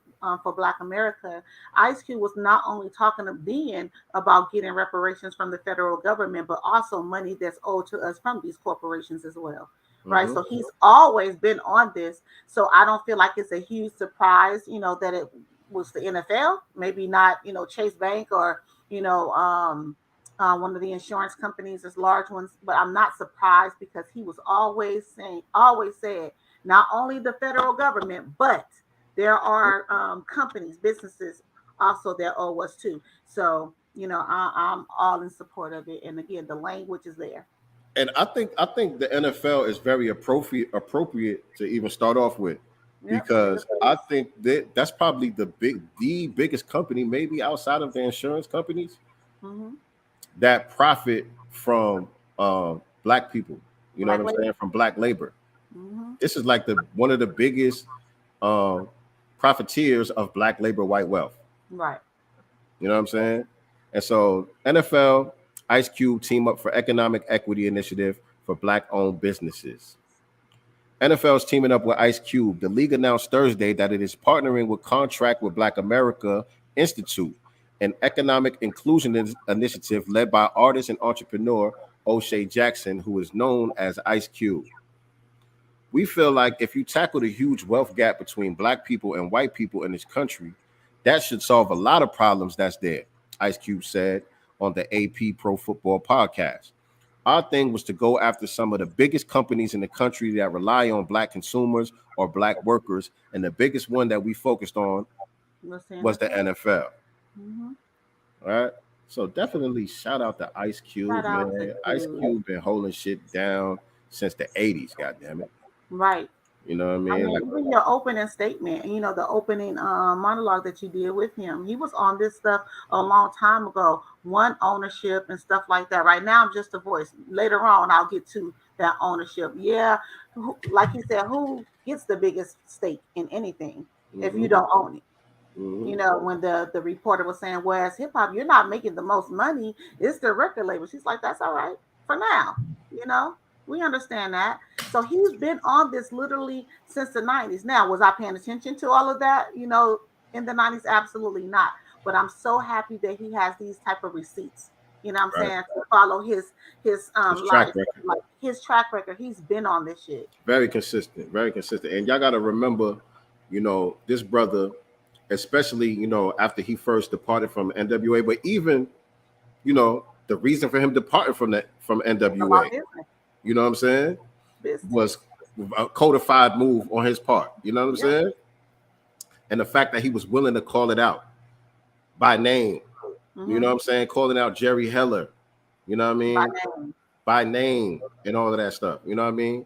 for Black America, Ice Cube was not only talking about getting reparations from the federal government, but also money that's owed to us from these corporations as well. Right. So he's always been on this. So I don't feel like it's a huge surprise, that it was the NFL, maybe not, Chase Bank or, one of the insurance companies, as large ones. But I'm not surprised because he was always said, not only the federal government, but there are companies, businesses also that owe us too. So, I'm all in support of it. And again, the language is there.
And I think the NFL is very appropriate to even start off with, because I think that's probably the biggest company, maybe outside of the insurance companies, that profit from Black people. You know what I'm saying? From Black labor. This is like one of the biggest profiteers of Black labor, white wealth.
Right.
You know what I'm saying? And so NFL, Ice Cube team up for economic equity initiative for Black-owned businesses. NFL is teaming up with Ice Cube. The league announced Thursday that it is partnering with Contract with Black America Institute, an economic inclusion initiative led by artist and entrepreneur O'Shea Jackson, who is known as Ice Cube. We feel like if you tackle the huge wealth gap between Black people and white people in this country, that should solve a lot of problems that's there, Ice Cube said on the AP Pro Football podcast. Our thing was to go after some of the biggest companies in the country that rely on Black consumers or Black workers, and the biggest one that we focused on was the NFL. All right, so definitely shout out to Ice Cube, man. Ice Cube been holding shit down since the 80s, goddamn it.
Right.
You know what I mean?
Even your opening statement, the opening monologue that you did with him, he was on this stuff a long time ago. One, ownership and stuff like that. Right now, I'm just a voice. Later on, I'll get to that ownership. Yeah, like he said, who gets the biggest stake in anything if you don't own it? When the reporter was saying, well, as hip hop, you're not making the most money. It's the record label. She's like, that's all right for now. We understand that. So he's been on this literally since the 90s. Now, was I paying attention to all of that, in the 90s? Absolutely not. But I'm so happy that he has these type of receipts, saying, to follow his
track record.
Like his track record. He's been on this shit.
Very consistent. And y'all got to remember, this brother, especially, after he first departed from NWA, but even, the reason for him departing from NWA, you know what I'm saying, was a codified move on his part. You know what I'm saying? And the fact that he was willing to call it out by name, you know what I'm saying? Calling out Jerry Heller, you know what I mean? By name and all of that stuff, you know what I mean?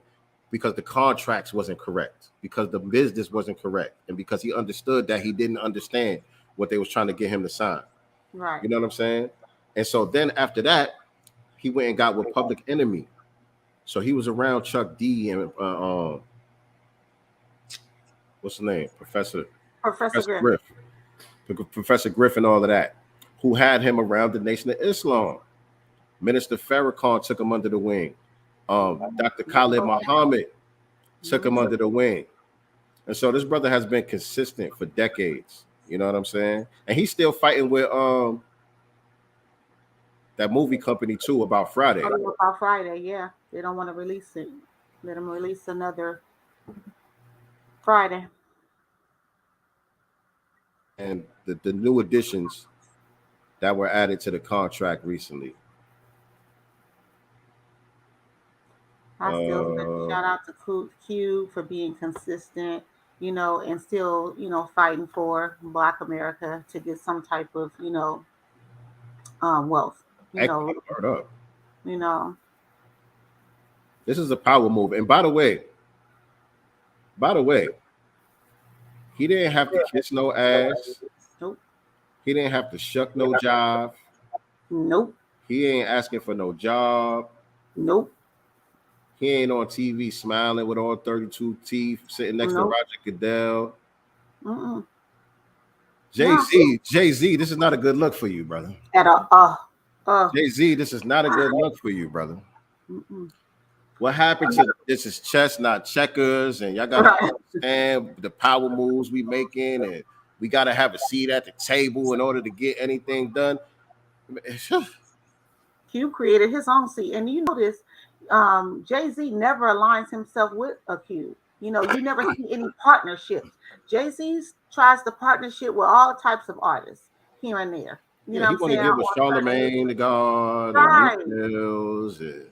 Because the contracts wasn't correct, because the business wasn't correct, and because he understood that he didn't understand what they was trying to get him to sign.
Right.
You know what I'm saying? And so then after that, he went and got with Public Enemy. So he was around Chuck D and what's the name? Professor Griff. Professor Griff and all of that, who had him around the Nation of Islam. Minister Farrakhan took him under the wing. Dr. Khalid Muhammad took him under the wing. And so this brother has been consistent for decades. You know what I'm saying? And he's still fighting with that movie company too about Friday.
About Friday, yeah. They don't want to release it. Let them release another Friday.
And the new additions that were added to the contract recently.
I still say shout out to Q for being consistent, and still, fighting for Black America to get some type of, wealth.
Word up.
You know.
This is a power move. And by the way, he didn't have to kiss no ass.
Nope.
He didn't have to shuck no jive.
Nope.
He ain't asking for no job.
Nope.
He ain't on TV smiling with all 32 teeth, sitting next to Roger Goodell. Jay-Z, this is not a good look for you, brother.
At all.
Jay-Z, this is not a good look for you, brother. What happened to this is chess, not checkers, and y'all gotta understand the power moves we making, and we gotta have a seat at the table in order to get anything done.
Q created his own seat, and you notice Jay-Z never aligns himself with a Q. You never see any partnerships. Jay-Z tries to partnership with all types of artists here and there. You know
he
what I'm
want to
saying?
get with Charlamagne the God, and Mills, and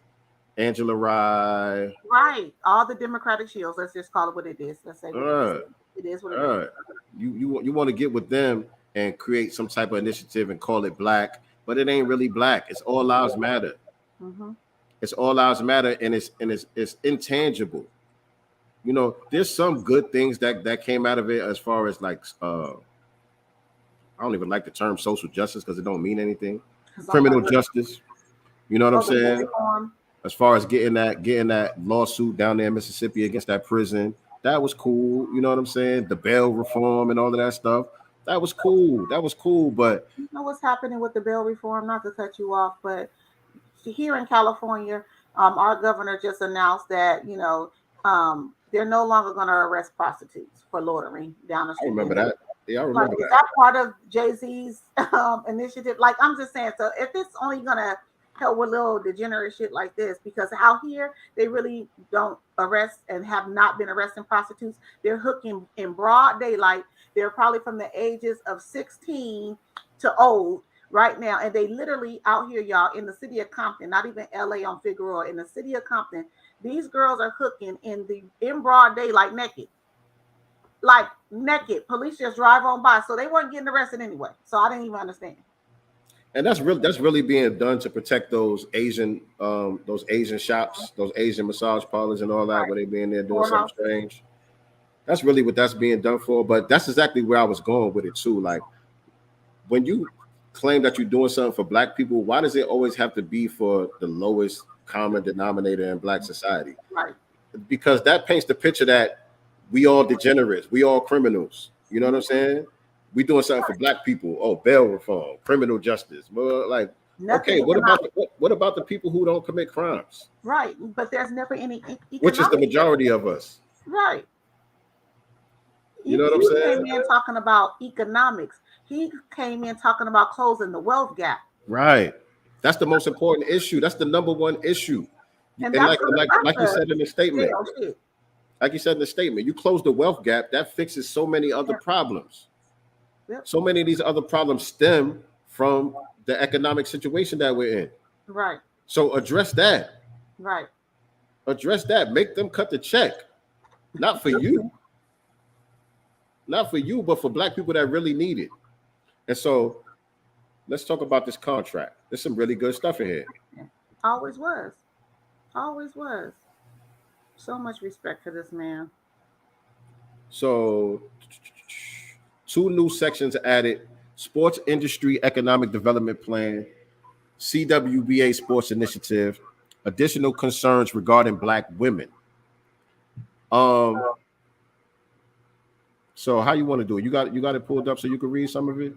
Angela Rye.
Right. All the Democratic shields. Let's just call it what it is. Let's say it is what it is.
You want to get with them and create some type of initiative and call it black, but it ain't really black. It's all lives matter. It's all lives matter, and it's intangible. There's some good things that came out of it as far as like I don't even like the term social justice because it don't mean anything. Criminal justice. You know what I'm saying? As far as getting that lawsuit down there in Mississippi against that prison, that was cool. You know what I'm saying? The bail reform and all of that stuff. That was cool. But
you know what's happening with the bail reform? Not to cut you off, but here in California, our governor just announced that they're no longer going to arrest prostitutes for loitering down the street.
I remember that. Yeah, I remember that.
Is that part of Jay-Z's initiative? Like, I'm just saying, so if it's only going to help with little degenerate shit like this, because out here, they really don't arrest and have not been arresting prostitutes. They're hooking in broad daylight. They're probably from the ages of 16 to old right now. And they literally out here, y'all, in the city of Compton, not even LA on Figueroa, in the city of Compton, these girls are hooking in broad daylight naked. Like naked. Police just drive on by. So they weren't getting arrested anyway. So I didn't even understand.
And that's really being done to protect those Asian shops, those Asian massage parlors and all that, where they being there doing something strange. That's really what that's being done for. But that's exactly where I was going with it too. Like, when you claim that you're doing something for black people, why does it always have to be for the lowest common denominator in black society?
Right.
Because that paints the picture that we all degenerates, we all criminals. You know what I'm saying? We doing something for black people. Oh, bail reform, criminal justice. Well, like, okay, what about the people who don't commit crimes?
Right, but there's never any
which is the majority of us.
Right.
You know what I'm saying?
He came in talking about economics. He came in talking about closing the wealth gap.
Right. That's the most important issue. That's the number one issue. And like you said in the statement. Like you said in the statement, you close the wealth gap, that fixes so many other problems.
Yep.
So many of these other problems stem from the economic situation that we're in.
Right.
So address that.
Right.
Address that. Make them cut the check. Not for you. Not for you, but for black people that really need it. And so let's talk about this contract. There's some really good stuff in here.
Always was. Always was. So much respect for this man.
So 2 new sections added: Sports Industry Economic Development Plan, CWBA Sports Initiative, additional concerns regarding black women. So how you want to do it? You got it pulled up so you can read some of it?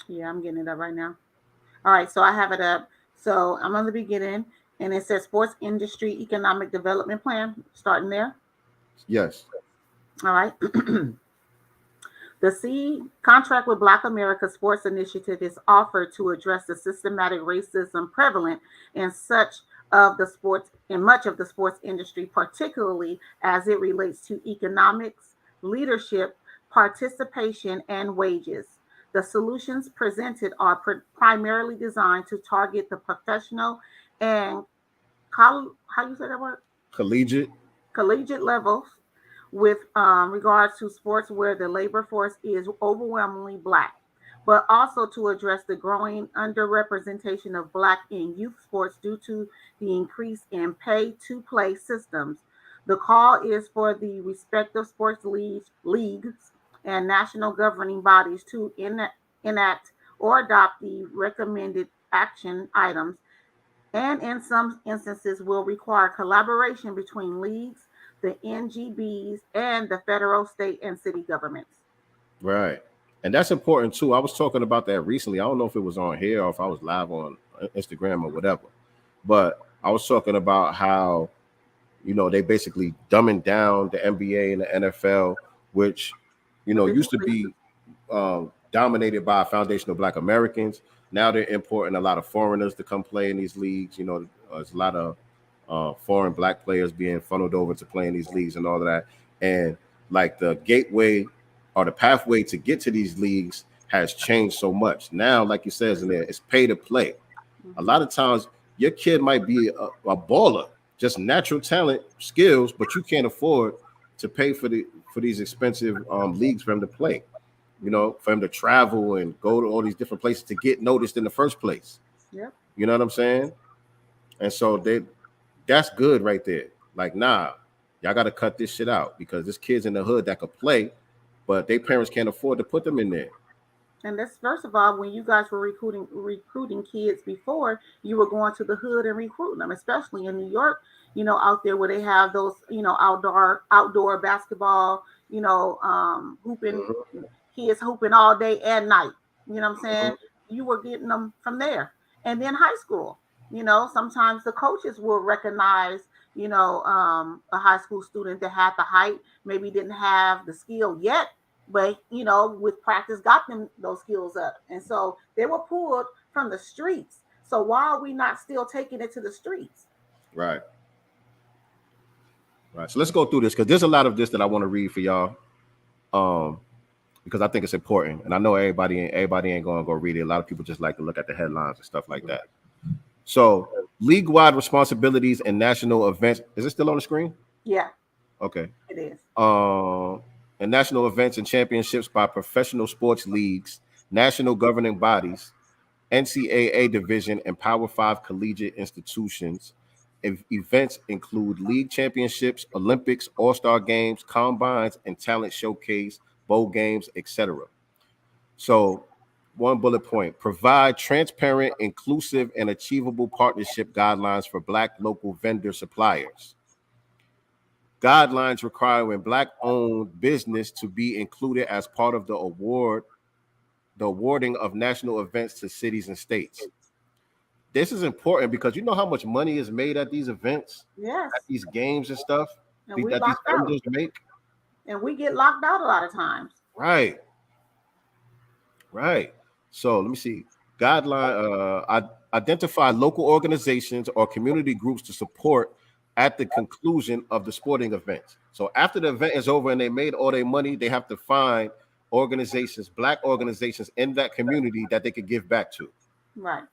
Yeah, I'm getting it up right now. All right, so I have it up. So I'm on the beginning, and it says Sports Industry Economic Development Plan, starting there.
Yes.
All right. The C contract with Black America Sports Initiative is offered to address the systematic racism prevalent in much of the sports industry, particularly as it relates to economics, leadership, participation, and wages. The solutions presented are primarily designed to target the professional and how you say that word? Collegiate levels with regards to sports where the labor force is overwhelmingly Black, but also to address the growing underrepresentation of Black in youth sports due to the increase in pay-to-play systems. The call is for the respective sports leagues and national governing bodies to enact or adopt the recommended action items, and in some instances will require collaboration between leagues, the NGBs, and the federal, state, and city governments.
Right. And that's important too. I was talking about that recently. I don't know if it was on here or if I was live on Instagram or whatever, but I was talking about how, they basically dumbing down the NBA and the NFL, which, used to be dominated by foundational Black Americans. Now they're importing a lot of foreigners to come play in these leagues. There's a lot of foreign Black players being funneled over to play in these leagues and all of that. And like the gateway or the pathway to get to these leagues has changed so much. Now, like you said in there, it's pay to play. A lot of times your kid might be a baller, just natural talent, skills, but you can't afford to pay for these expensive leagues for him to play. For him to travel and go to all these different places to get noticed in the first place.
Yep.
You know what I'm saying? And so that's good right there. Like, nah, y'all got to cut this shit out because there's kids in the hood that could play, but their parents can't afford to put them in there.
And that's, first of all, when you guys were recruiting kids before, you were going to the hood and recruiting them, especially in New York, out there where they have those, outdoor basketball, hooping, kids hooping all day and night. You know what I'm saying? You were getting them from there. And then high school, sometimes the coaches will recognize, a high school student that had the height, maybe didn't have the skill yet, but with practice got them those skills up. And so they were pulled from the streets. So why are we not still taking it to the streets?
Right. So let's go through this because there's a lot of this that I want to read for y'all. Because I think it's important. And I know everybody ain't going to go read it. A lot of people just like to look at the headlines and stuff like that. So league-wide responsibilities and national events. Is it still on the screen?
Yeah.
Okay.
It is.
And national events and championships by professional sports leagues, national governing bodies, NCAA division, and Power 5 collegiate institutions. Events include league championships, Olympics, all-star games, combines, and talent showcase, bowl games, etc. So one bullet point: provide transparent, inclusive, and achievable partnership guidelines for Black local vendor suppliers. Guidelines requiring Black-owned business to be included as part of the awarding of national events to cities and states. This is important because you know how much money is made at these events,
yes,
at these games and stuff
and
that these vendors make.
And we get locked out a lot of times.
Right. So let me see. Guideline, identify local organizations or community groups to support at the conclusion of the sporting events. So after the event is over and they made all their money, they have to find organizations, Black organizations in that community that they could give back to.
Right.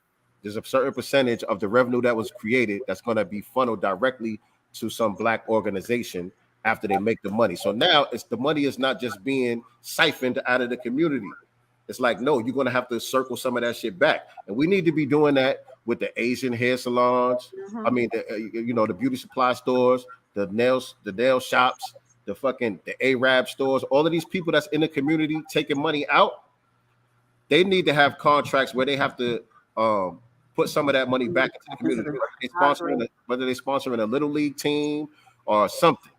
There's a certain percentage of the revenue that was created that's going to be funneled directly to some Black organization after they make the money. So now the money is not just being siphoned out of the community. It's like, no, you're going to have to circle some of that shit back. And we need to be doing that with the Asian hair salons. I mean, the beauty supply stores, the nail shops, the Arab stores, all of these people that's in the community taking money out. They need to have contracts where they have to put some of that money back into the community. Whether they're sponsoring a little league team or something.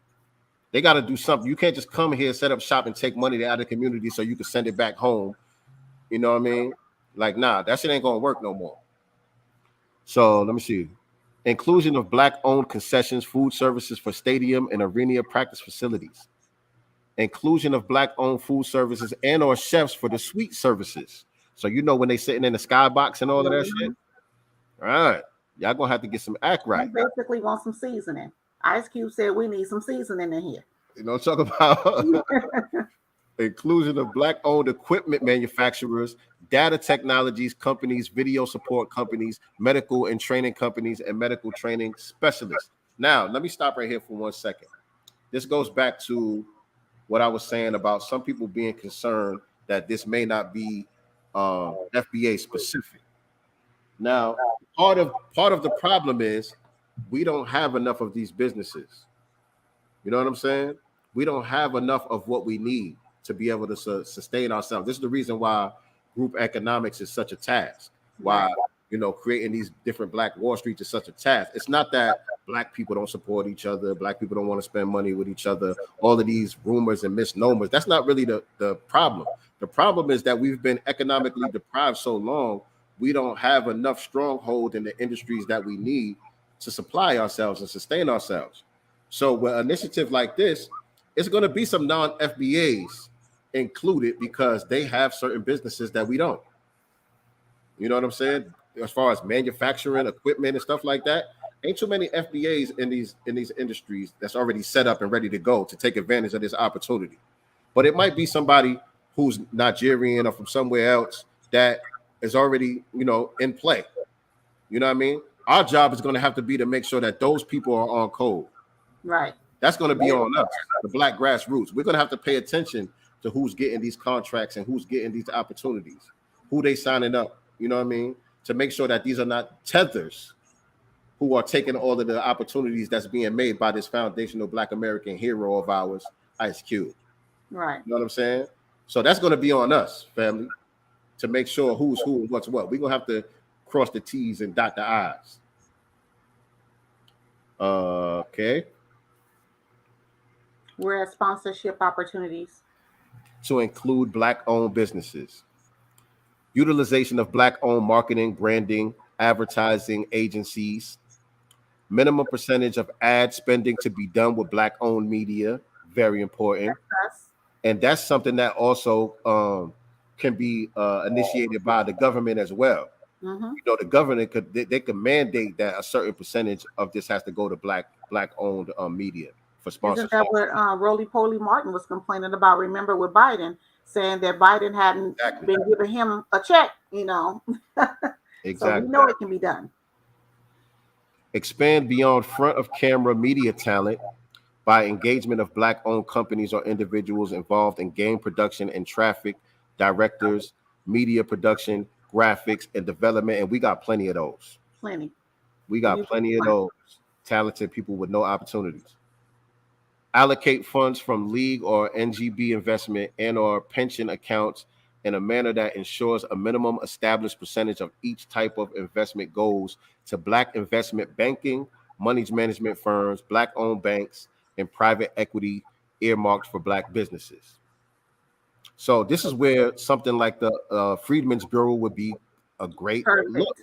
They got to do something. You can't just come here, set up shop, and take money out of the community so you can send it back home. You know what I mean? Like, nah, that shit ain't going to work no more. So let me see. Inclusion of Black-owned concessions, food services for stadium and arena practice facilities. Inclusion of Black-owned food services and or chefs for the suite services. So when they sitting in the skybox and all of that shit. All right. Y'all going to have to get some act right.
We basically want some seasoning. Ice Cube said we need some seasoning in here.
You know what I'm talking about? inclusion of black-owned equipment manufacturers, data technologies companies, video support companies, medical and training companies, and medical training specialists. Now, let me stop right here for 1 second. This goes back to what I was saying about some people being concerned that this may not be FBA specific. Now, part of the problem is we don't have enough of these businesses. You know what I'm saying? We don't have enough of what we need to be able to sustain ourselves. This is the reason why group economics is such a task. Why, creating these different Black Wall Streets is such a task. It's not that Black people don't support each other. Black people don't want to spend money with each other. All of these rumors and misnomers. That's not really the problem. The problem is that we've been economically deprived so long, we don't have enough stronghold in the industries that we need to supply ourselves and sustain ourselves. So with an initiative like this, it's going to be some non-FBAs included because they have certain businesses that we don't. You know what I'm saying? As far as manufacturing, equipment, and stuff like that, ain't too many FBAs in these industries that's already set up and ready to go to take advantage of this opportunity. But it might be somebody who's Nigerian or from somewhere else that is already, in play. You know what I mean? Our job is going to have to be to make sure that those people are on code.
Right.
That's going to be on us, the Black grassroots. We're going to have to pay attention to who's getting these contracts and who's getting these opportunities, who they signing up, you know what I mean, to make sure that these are not tethers who are taking all of the opportunities that's being made by this foundational Black American hero of ours, Ice Cube.
Right.
You know what I'm saying? So that's going to be on us, family, to make sure who's who and what's what. We're going to have to cross the T's and dot the I's. Okay.
We're at sponsorship opportunities.
To include Black-owned businesses. Utilization of Black-owned marketing, branding, advertising agencies. Minimum percentage of ad spending to be done with Black-owned media. Very important. And that's something that also can be initiated by the government as well.
Mm-hmm.
The government could mandate that a certain percentage of this has to go to Black-owned media for sponsorship.
Isn't that what Roly Poly Martin was complaining about? Remember with Biden, saying that Biden hadn't been giving him a check,
Exactly.
So we know it can be done.
Expand beyond front of camera media talent by engagement of Black-owned companies or individuals involved in game production and traffic, directors, media production, graphics, and development. And we got plenty of those. We got plenty of those talented people with no opportunities. Allocate funds from league or NGB investment and or pension accounts in a manner that ensures a minimum established percentage of each type of investment goes to Black investment banking, money management firms, Black-owned banks, and private equity earmarked for Black businesses. So this is where something like the Freedmen's Bureau would be a great look.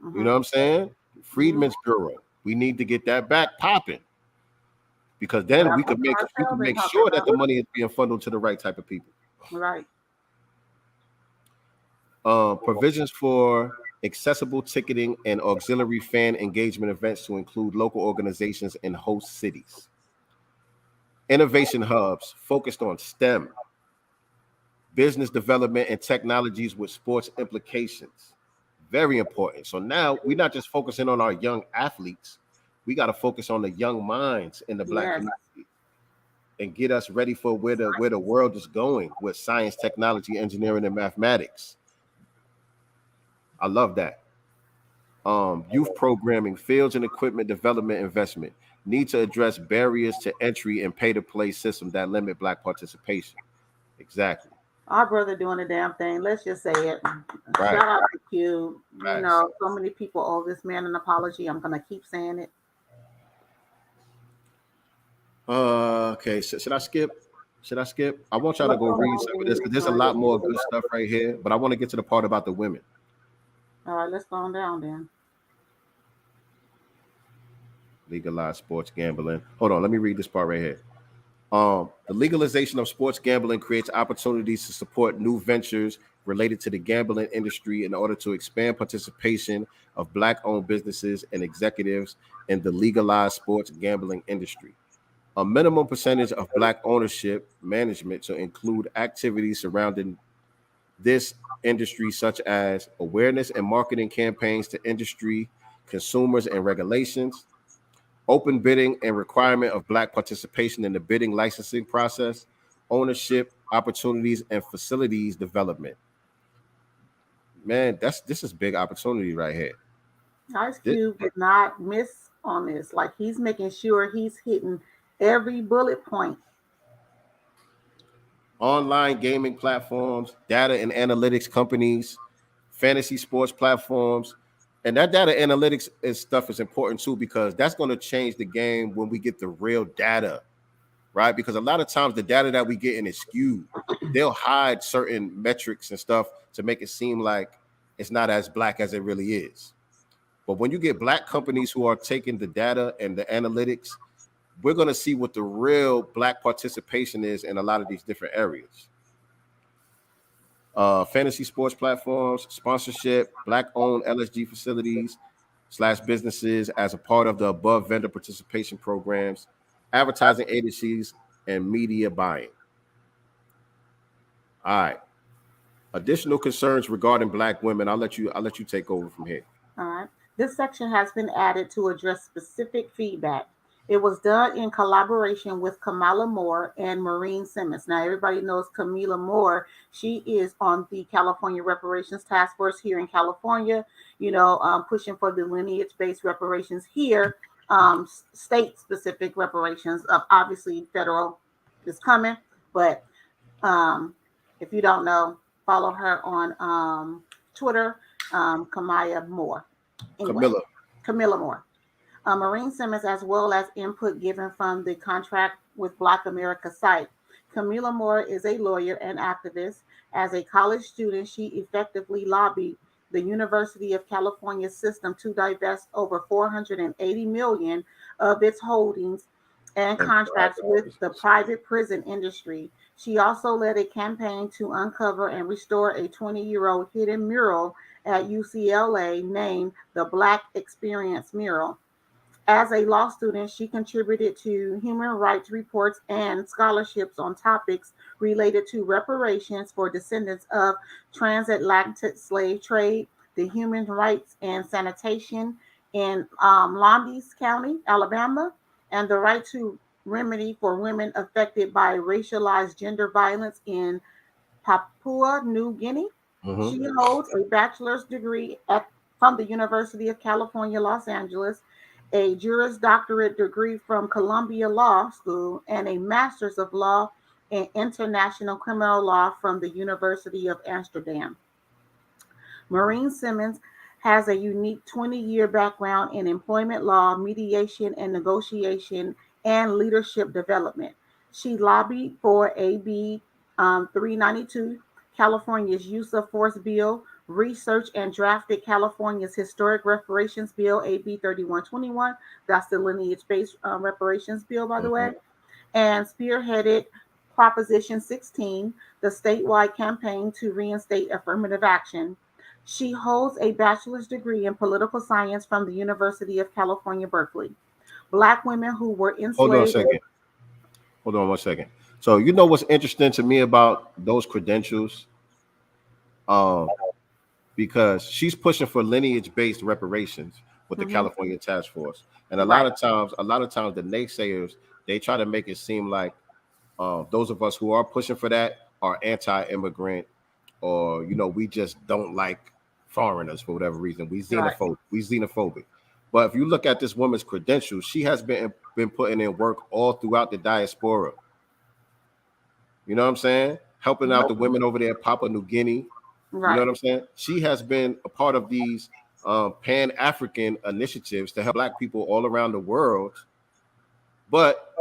Mm-hmm. You know what I'm saying? Freedmen's Bureau. We need to get that back popping. Because then we could make sure that the money is being funneled to the right type of people.
Right.
Provisions for accessible ticketing and auxiliary fan engagement events to include local organizations and host cities. Innovation hubs focused on STEM, business development and technologies with sports implications. Very important. So now we're not just focusing on our young athletes. We got to focus on the young minds in the Black community and get us ready for where the world is going with science, technology, engineering, and mathematics. I love that. Youth programming, fields and equipment development investment need to address barriers to entry and pay-to-play systems that limit Black participation. Exactly.
Our brother doing the damn thing. Let's just say it.
Right.
Shout out to Q.
Right.
So many people owe this man an apology. I'm going to keep saying it.
Okay, should I skip? I want y'all to go read some of this because there's a lot more good stuff right here, but I want to get to the part about the women.
All right, let's go on down then.
Legalize sports gambling. Hold on, let me read this part right here. The legalization of sports gambling creates opportunities to support new ventures related to the gambling industry in order to expand participation of Black-owned businesses and executives in the legalized sports gambling industry. A minimum percentage of Black ownership management to include activities surrounding this industry, such as awareness and marketing campaigns to industry, consumers, and regulations, open bidding and requirement of Black participation in the bidding licensing process, ownership opportunities, and facilities development. Man, this is big opportunity right here.
Ice Cube did not miss on this. Like he's making sure he's hitting every bullet point.
Online gaming platforms, data and analytics companies, fantasy sports platforms. And that data analytics stuff is important too, because that's going to change the game when we get the real data, right? Because a lot of times the data that we get in is skewed. They'll hide certain metrics and stuff to make it seem like it's not as Black as it really is. But when you get Black companies who are taking the data and the analytics, we're going to see what the real Black participation is in a lot of these different areas. Fantasy sports platforms, sponsorship, Black-owned LSG facilities / businesses as a part of the above vendor participation programs, advertising agencies, and media buying. All right. Additional concerns regarding Black women. I'll let you take over from here.
All right. This section has been added to address specific feedback. It was done in collaboration with Kamala Moore and Maureen Simmons. Now, everybody knows Kamala Moore. She is on the California Reparations Task Force here in California, pushing for the lineage-based reparations here, state-specific reparations. Obviously, federal is coming, but if you don't know, follow her on Twitter, Kamala Moore. Anyway, Camilla Moore. Maureen Simmons, as well as input given from the Contract with Black America site. Camilla Moore is a lawyer and activist. As a college student, she effectively lobbied the University of California system to divest over $480 million of its holdings and contracts with the private prison industry. She also led a campaign to uncover and restore a 20-year-old hidden mural at UCLA named the Black Experience Mural. As a law student, she contributed to human rights reports and scholarships on topics related to reparations for descendants of transatlantic slave trade, the human rights and sanitation in Lowndes County, Alabama, and the right to remedy for women affected by racialized gender violence in Papua New Guinea. She holds a bachelor's degree from the University of California, Los Angeles, a Juris Doctorate degree from Columbia Law School, and a Master's of Law in International Criminal Law from the University of Amsterdam. Maureen Simmons has a unique 20-year background in employment law, mediation and negotiation, and leadership development. She lobbied for AB 392, California's Use of Force Bill, researched and drafted California's Historic Reparations Bill, AB 3121. That's the lineage-based reparations bill, by the way, and spearheaded Proposition 16, the statewide campaign to reinstate affirmative action. She holds a bachelor's degree in political science from the University of California, Berkeley. Black women who were enslaved.
Hold on one second. So you know what's interesting to me about those credentials? Because she's pushing for lineage-based reparations with the California Task Force, and a lot of times, the naysayers, they try to make it seem like those of us who are pushing for that are anti-immigrant, or we just don't like foreigners for whatever reason. We xenophobic. But if you look at this woman's credentials, she has been putting in work all throughout the diaspora. You know what I'm saying? Helping out the women over there in Papua New Guinea. Right. You know what I'm saying? She has been a part of these Pan-African initiatives to help Black people all around the world. But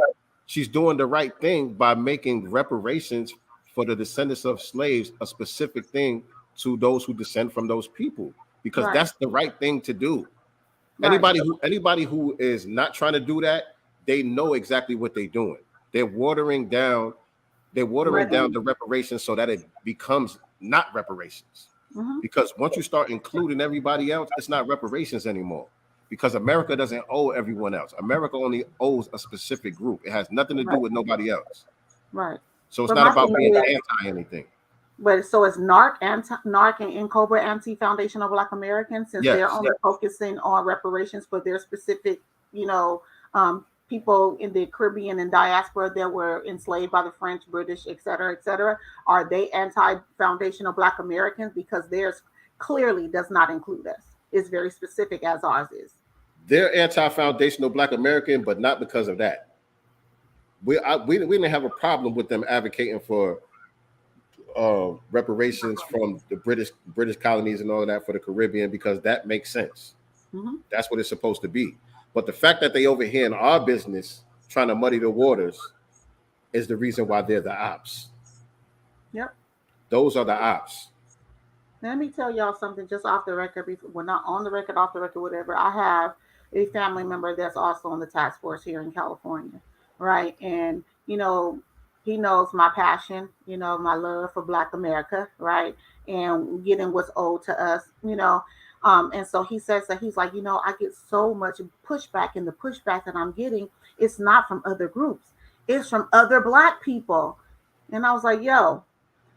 she's doing the right thing by making reparations for the descendants of slaves a specific thing to those who descend from those people, because that's the right thing to do. Anybody who is not trying to do that, they know exactly what they're doing. They're watering down the reparations so that it becomes not reparations. Because once you start including everybody else, it's not reparations anymore. because America doesn't owe everyone else. America only owes a specific group. It has nothing to do with nobody else.
Right.
So it's
But
not
my
about
thing
being
is,
anti anything.
but so is NARC and NCOBRA anti-Foundation of Black Americans, since they're
Yes.
only focusing on reparations for their specific, people in the Caribbean and diaspora that were enslaved by the French, British, et cetera, et cetera. Are they anti-Foundation of Black Americans? Because theirs clearly does not include us. It's very specific, as ours is.
They're anti-foundational Black American, but not because of that. We didn't have a problem with them advocating for reparations from the British colonies and all of that for the Caribbean, because that makes sense.
Mm-hmm.
That's what it's supposed to be. But the fact that they over here in our business trying to muddy the waters is the reason why they're the ops.
Yep.
Those are the ops.
Let me tell y'all something just off the record. We're not on the record, off the record, whatever. I have a family member that's also on the task force here in California, right? And, he knows my passion, my love for Black America, right? And getting what's owed to us, and so he says that he's like, I get so much pushback, and the pushback that I'm getting, it's not from other groups. It's from other Black people. And I was like, yo,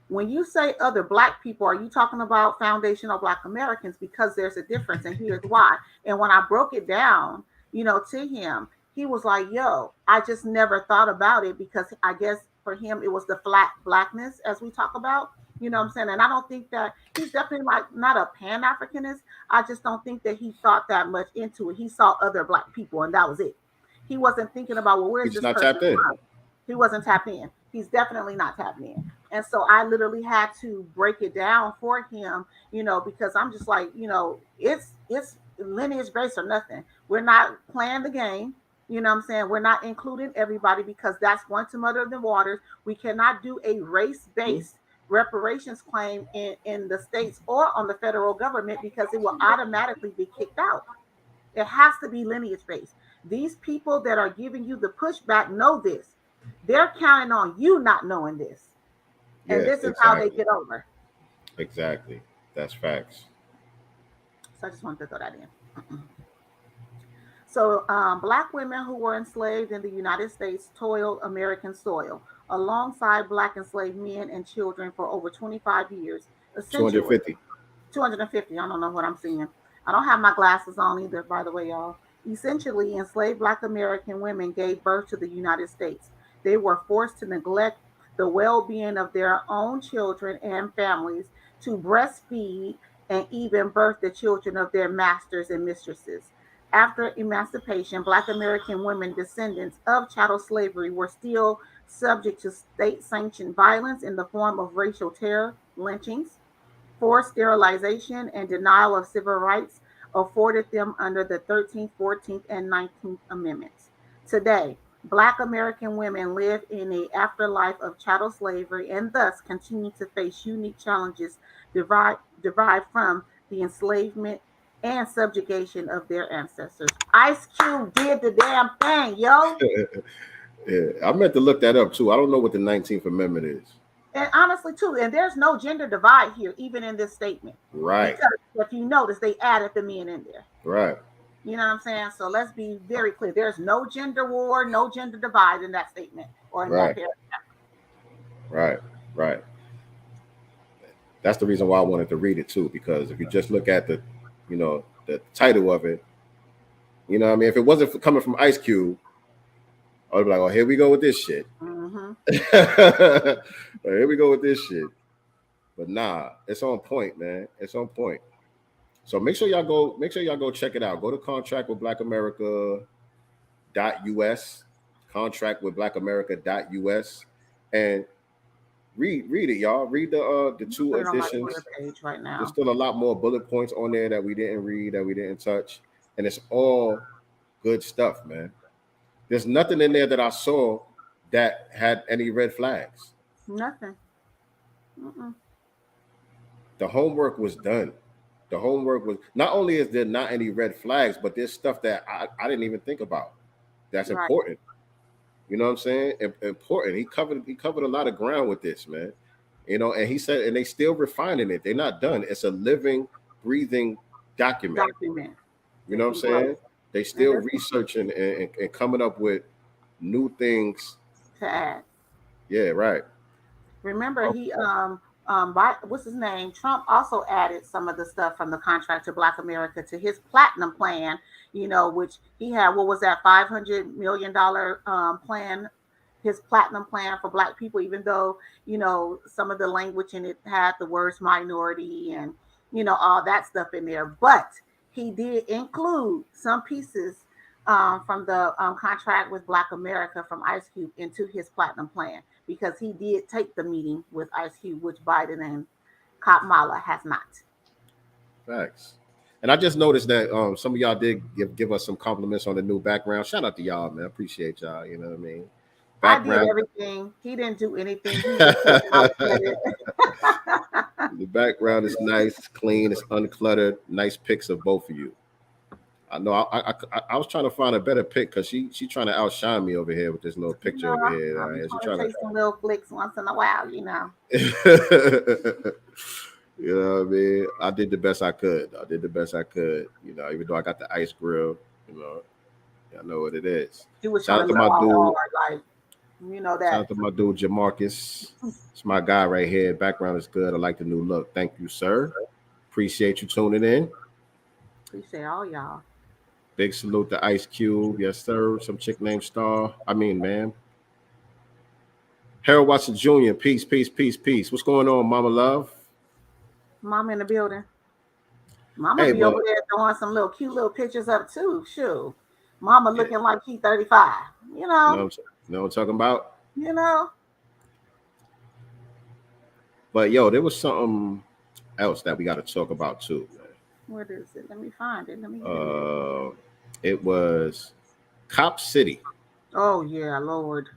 when you say other Black people, are you talking about foundational Black Americans? Because there's a difference, and here's why. And when I broke it down, to him, he was like, yo, I just never thought about it, because I guess for him, it was the flat Blackness, as we talk about, you know what I'm saying? And I don't think that he's definitely not a Pan-Africanist. I just don't think that he thought that much into it. He saw other Black people, and that was it. He wasn't thinking about, well, where's
He's
this
not
person
tapped in.
from? He wasn't tapped in. He's definitely not tapped in. And so I literally had to break it down for him, because I'm just like, it's lineage based or nothing. We're not playing the game. You know what I'm saying? We're not including everybody, because that's going to muddy the waters. We cannot do a race-based reparations claim in the states or on the federal government, because it will automatically be kicked out. It has to be lineage-based. These people that are giving you the pushback know this. They're counting on you not knowing this. And
Yes,
this is
exactly.
how they get over.
Exactly. That's facts.
So I just wanted to throw that in. So Black women who were enslaved in the United States toiled American soil alongside Black enslaved men and children for over 25 years.
250.
250. I don't know what I'm seeing. I don't have my glasses on either, by the way, y'all. Essentially, enslaved Black American women gave birth to the United States. They were forced to neglect the well-being of their own children and families to breastfeed and even birth the children of their masters and mistresses. After emancipation, Black American women descendants of chattel slavery were still subject to state-sanctioned violence in the form of racial terror, lynchings, forced sterilization, and denial of civil rights afforded them under the 13th, 14th, and 19th Amendments. Today, Black American women live in an afterlife of chattel slavery and thus continue to face unique challenges derived from the enslavement and subjugation of their ancestors. Ice Cube did the damn thing, yo.
Yeah, I meant to look that up too. I don't know what the 19th Amendment is.
And honestly, too, and there's no gender divide here, even in this statement.
Right.
Because if you notice, they added the men in there.
Right.
You know what I'm saying? So let's be very clear. There's no gender war, no gender divide in that statement or in that paragraph.
Right. Right. That's the reason why I wanted to read it too, because if you just look at the title of it, what I mean, if it wasn't coming from Ice Cube, I'd be like, oh, here we go with this shit.
Mm-hmm.
Here we go with this shit. But nah, it's on point, man. It's on point. So make sure y'all go check it out. Go to contractwithblackamerica.us, contractwithblackamerica.us, and read it, y'all. Read the two editions.
Page right now.
There's still a lot more bullet points on there that we didn't read, that we didn't touch, and it's all good stuff, man. There's nothing in there that I saw that had any red flags.
Nothing. Mm-mm.
The homework was done. The homework was, not only is there not any red flags, but there's stuff that I didn't even think about. That's right. Important. You know what I'm saying? Important. He covered a lot of ground with this, man. And he said, and they still refining it. They're not done. It's a living, breathing document. You know what I'm saying? They still researching and coming up with new things
to add.
Yeah, right.
Remember, what's his name? Trump also added some of the stuff from the contract to Black America to his platinum plan, which he had, what was that, $500 million plan, his platinum plan for Black people, even though, some of the language in it had the words minority and, all that stuff in there. But he did include some pieces from the contract with Black America from Ice Cube into his platinum plan, because he did take the meeting with Ice Cube, which Biden and Kamala has not.
Facts. And I just noticed that some of y'all did give us some compliments on the new background. Shout out to y'all, man. Appreciate y'all. You know what I mean?
Background. I did everything. He didn't do anything. He just taking out credit.
The background is nice, clean, it's uncluttered. Nice pics of both of you. I know I was trying to find a better pic because she trying to outshine me over here with this little picture over here.
I'm trying to take some little flicks once in a while,
You know what I mean? I did the best I could. Even though I got the ice grill, I know what it is. Shout out to my dude.
That.
Shout out to my dude Jamarcus. It's my guy right here. Background is good. I like the new look. Thank you, sir. Appreciate you tuning in.
Appreciate all y'all.
Big salute to Ice Cube. Yes, sir. Some chick named Star. Ma'am. Harold Watson Jr. Peace, peace, peace, peace. What's going on, Mama Love?
Mama in the building. Mama be over there throwing some cute little pictures up too. Sure. Mama looking like she 35.
You know what I'm talking about? But yo, there was something else that we got to talk about too, man.
What is it? Let me find it.
It was Cop City.
Oh yeah, Lord.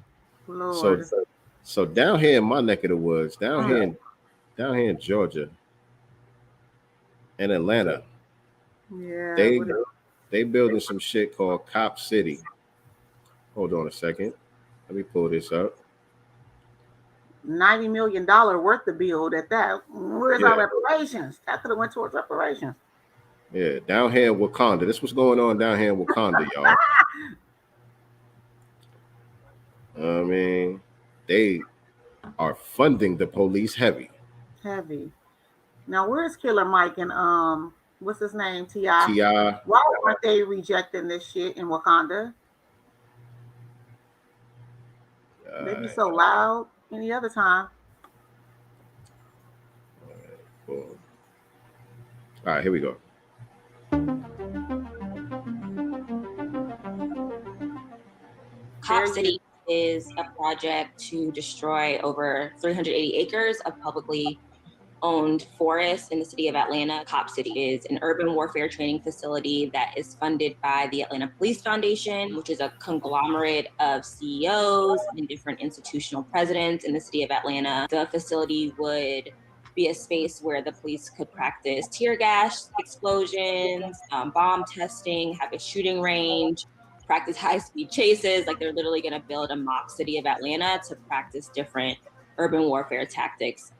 So down here in my neck of the woods, down here in Georgia and Atlanta,
yeah,
they building some shit called Cop City. Hold on a second. Let me pull this up.
$90 million worth of build at that. Where's our reparations? That could have went towards reparations.
Yeah, down here in Wakanda. This was going on down here in Wakanda, y'all. I mean, they are funding the police heavy.
Now, where's Killer Mike and what's his name? T.I. Why aren't they rejecting this shit in Wakanda? They be so loud any other time.
All right, here we go.
Cop City is a project to destroy over 380 acres of publicly owned forests in the city of Atlanta. Cop City is an urban warfare training facility that is funded by the Atlanta Police Foundation, which is a conglomerate of CEOs and different institutional presidents in the city of Atlanta. The facility would be a space where the police could practice tear gas explosions, bomb testing, have a shooting range, practice high-speed chases. Like, they're literally going to build a mock city of Atlanta to practice different urban warfare tactics.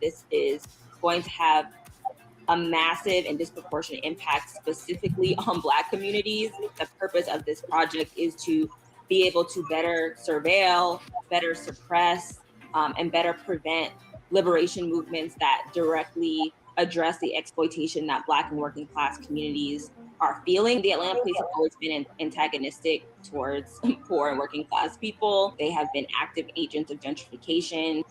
This is going to have a massive and disproportionate impact specifically on Black communities. The purpose of this project is to be able to better surveil, better suppress, and better prevent liberation movements that directly address the exploitation that Black and working class communities are feeling. The Atlanta police have always been antagonistic towards poor and working class people. They have been active agents of gentrification.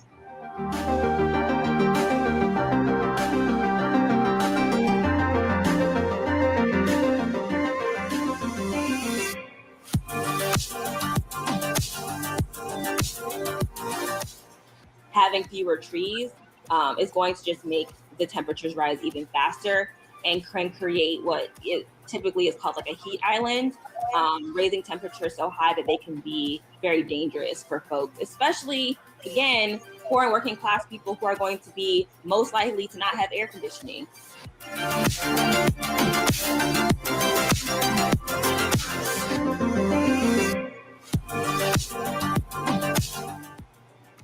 Having fewer trees is going to just make the temperatures rise even faster. and can create what it typically is called like a heat island, raising temperatures so high that they can be very dangerous for folks, especially, again, poor and working class people who are going to be most likely to not have air conditioning.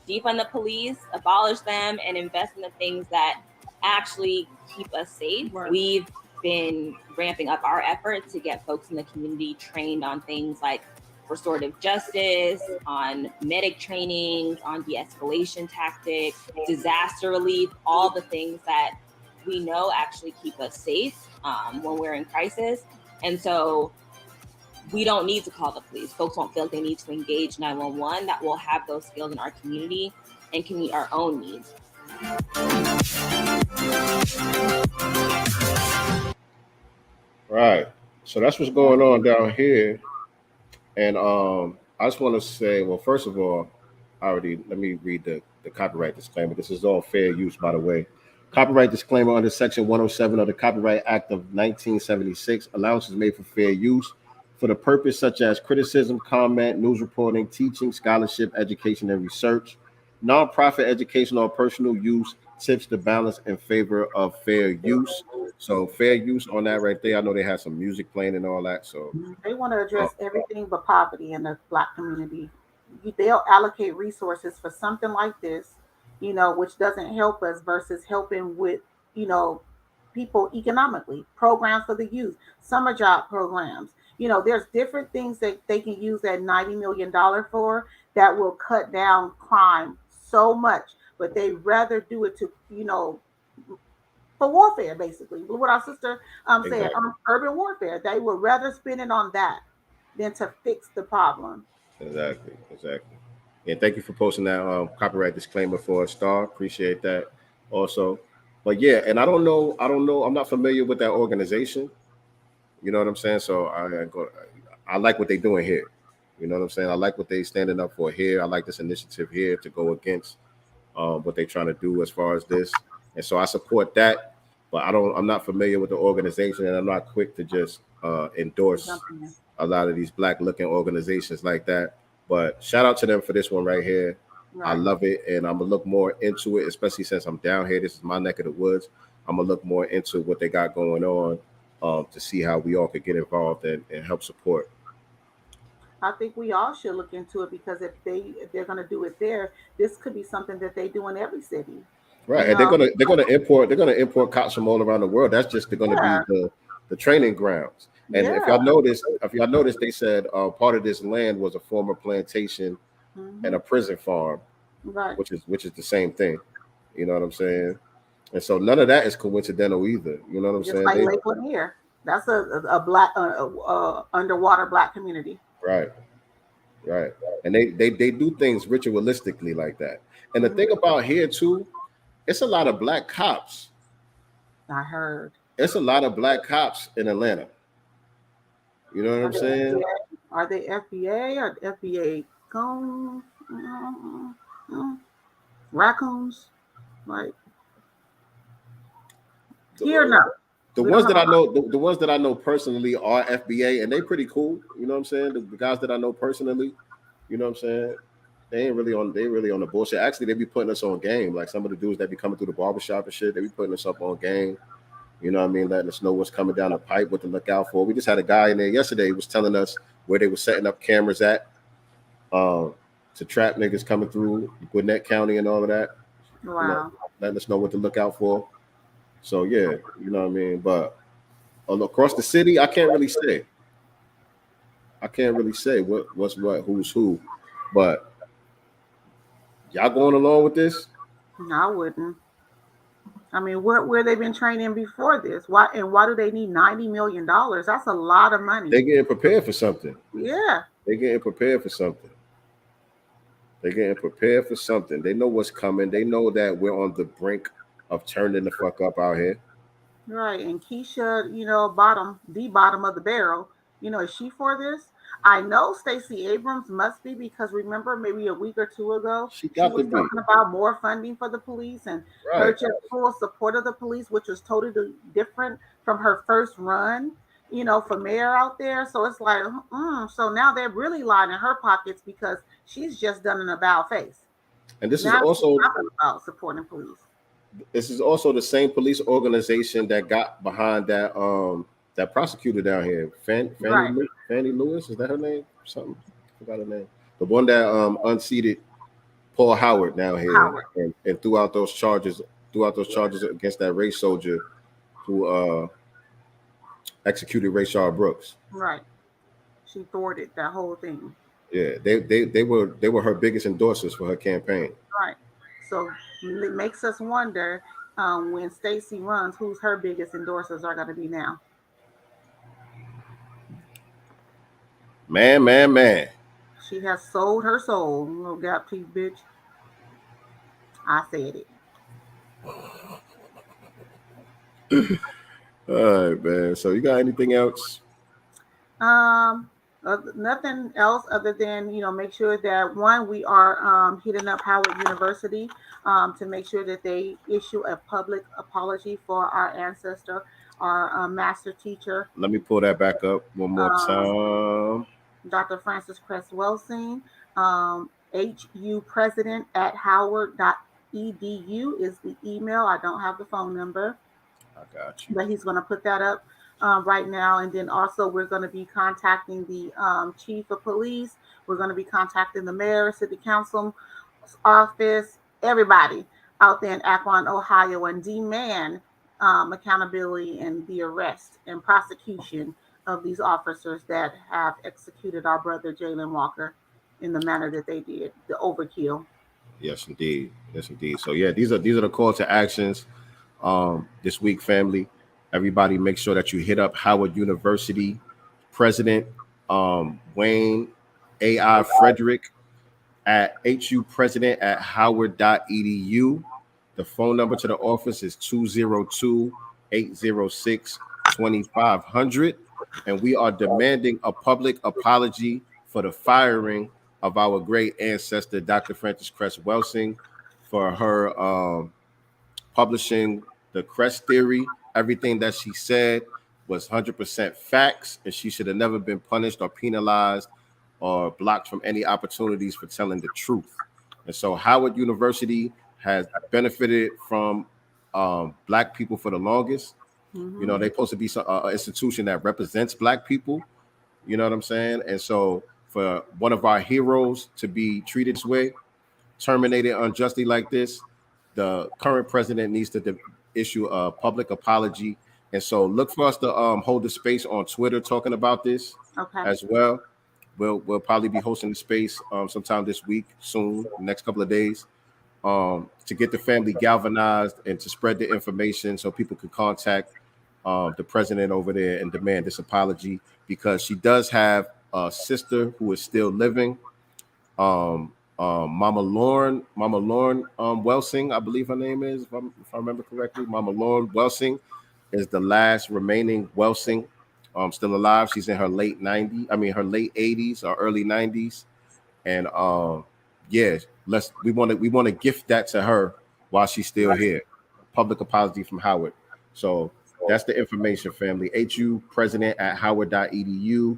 Defund the police, abolish them, and invest in the things that actually keep us safe. Right. We've been ramping up our efforts to get folks in the community trained on things like restorative justice, on medic trainings, on de-escalation tactics, disaster relief, all the things that we know actually keep us safe when we're in crisis. And so we don't need to call the police. Folks won't feel like they need to engage 911, that we'll have those skills in our community and can meet our own needs.
Right. So that's what's going on down here. And I just want to say, well, first of all, let me read the copyright disclaimer. This is all fair use, by the way. Copyright disclaimer under Section 107 of the Copyright Act of 1976. Allowances made for fair use for the purpose such as criticism, comment, news reporting, teaching, scholarship, education, and research. Nonprofit education or personal use tips the balance in favor of fair use. So fair use on that right there. I know they have some music playing and all that. So
they want to address everything but poverty in the Black community. They'll allocate resources for something like this, which doesn't help us versus helping with, people economically, programs for the youth, summer job programs. There's different things that they can use that $90 million for that will cut down crime so much, but they rather do it to, for warfare, basically. What our sister said, urban warfare. They would rather spend it on that than to fix the problem.
Exactly. And thank you for posting that copyright disclaimer for us, Star. Appreciate that also. But yeah, and I don't know. I'm not familiar with that organization. You know what I'm saying? So I like what they're doing here. You know what I'm saying? I like what they're standing up for here. I like this initiative here to go against what they're trying to do as far as this. And so I support that. But I'm not familiar with the organization, and I'm not quick to just endorse a lot of these Black-looking organizations like that. But shout out to them for this one right here. Right. I love it, and I'm gonna look more into it, especially since I'm down here. This is my neck of the woods. I'm gonna look more into what they got going on to see how we all could get involved and help support.
I think we all should look into it, because if they're going to do it there, this could be something that they do in every city.
Right, and they're gonna import cops from all around the world. That's just going to be the training grounds. And if y'all notice, they said part of this land was a former plantation and a prison farm,
right?
Which is the same thing. You know what I'm saying? And so none of that is coincidental either. You know what I'm saying?
Like Lake Lanier, that's a Black underwater Black community.
Right. And they do things ritualistically like that. And the thing about here too, it's a lot of Black cops.
I heard.
It's a lot of Black cops in Atlanta. You know what I'm saying?
Are they FBA or FBA raccoons? Like here now.
The ones that I know personally are FBA, and they pretty cool. You know what I'm saying? The guys that I know personally, you know what I'm saying? They really on the bullshit. Actually, they be putting us on game. Like some of the dudes that be coming through the barbershop and shit, they be putting us up on game. You know what I mean? Letting us know what's coming down the pipe, what to look out for. We just had a guy in there yesterday who was telling us where they were setting up cameras at to trap niggas coming through Gwinnett County and all of that.
Wow.
You know, letting us know what to look out for. So yeah, you know what I mean? But across the city, I can't really say. What's what, who's who. But y'all going along with this?
No, I wouldn't. I mean, where they been training before this? Why do they need $90 million? That's a lot of money.
They getting prepared for something.
Yeah.
They getting prepared for something. They know what's coming. They know that we're on the brink of turning the fuck up out here.
Right. And Keisha, the bottom of the barrel, is she for this? I know Stacey Abrams must be, because remember maybe a week or two ago, she was talking about more funding for the police and her just full support of the police, which was totally different from her first run, for mayor out there. So it's like, so now they're really lining her pockets because she's just done an about face.
And this is
Now she's
also
talking about supporting police.
this is also the same police organization that got behind that prosecutor down here,
Right.
Fannie Lewis, is that her name? Something, I forgot her name. The one that unseated Paul Howard down here
Howard.
and threw out those charges against that race soldier who executed Rayshard Brooks.
Right. She thwarted that whole thing.
Yeah, they were her biggest endorsers for her campaign.
Right. So it makes us wonder when Stacey runs, who's her biggest endorsers are going to be now.
Man.
She has sold her soul, little gap teeth bitch. I said it.
All right, man. So you got anything else?
Nothing else other than make sure that one, we are hitting up Howard University to make sure that they issue a public apology for our ancestor, our master teacher.
Let me pull that back up one more time.
Dr. Francis Cress Welsing, HU president at howard.edu is the email. I don't have the phone number.
I got you.
But he's going to put that up right now. And then also we're going to be contacting the chief of police. We're going to be contacting the mayor, city council office, everybody out there in Akron, Ohio, and demand accountability and the arrest and prosecution of these officers that have executed our brother Jalen Walker in the manner that they did, the overkill.
Yes, indeed. So yeah, these are the call to actions this week, family. Everybody make sure that you hit up Howard University President Wayne A.I. Frederick at HU President at howard.edu. The phone number to the office is 202-806-2500. And we are demanding a public apology for the firing of our great ancestor, Dr. Francis Cress Welsing, for her publishing the Cress theory. Everything that she said was 100% facts, and she should have never been punished or penalized or blocked from any opportunities for telling the truth. And so Howard University has benefited from Black people for the longest.
Mm-hmm.
They're supposed to be an institution that represents Black people. You know what I'm saying? And so for one of our heroes to be treated this way, terminated unjustly like this, the current president needs to issue a public apology. And so look for us to hold the space on Twitter talking about this as well. We'll probably be hosting the space sometime this week, soon, the next couple of days, to get the family galvanized and to spread the information so people can contact the president over there and demand this apology, because she does have a sister who is still living. Mama Lauren Welsing, I believe her name is, if I remember correctly. Mama Lauren Welsing is the last remaining Welsing still alive. She's in her late 80s or early 90s. And we want to gift that to her while she's still here. Public apology from Howard. So that's the information, family. HU President at howard.edu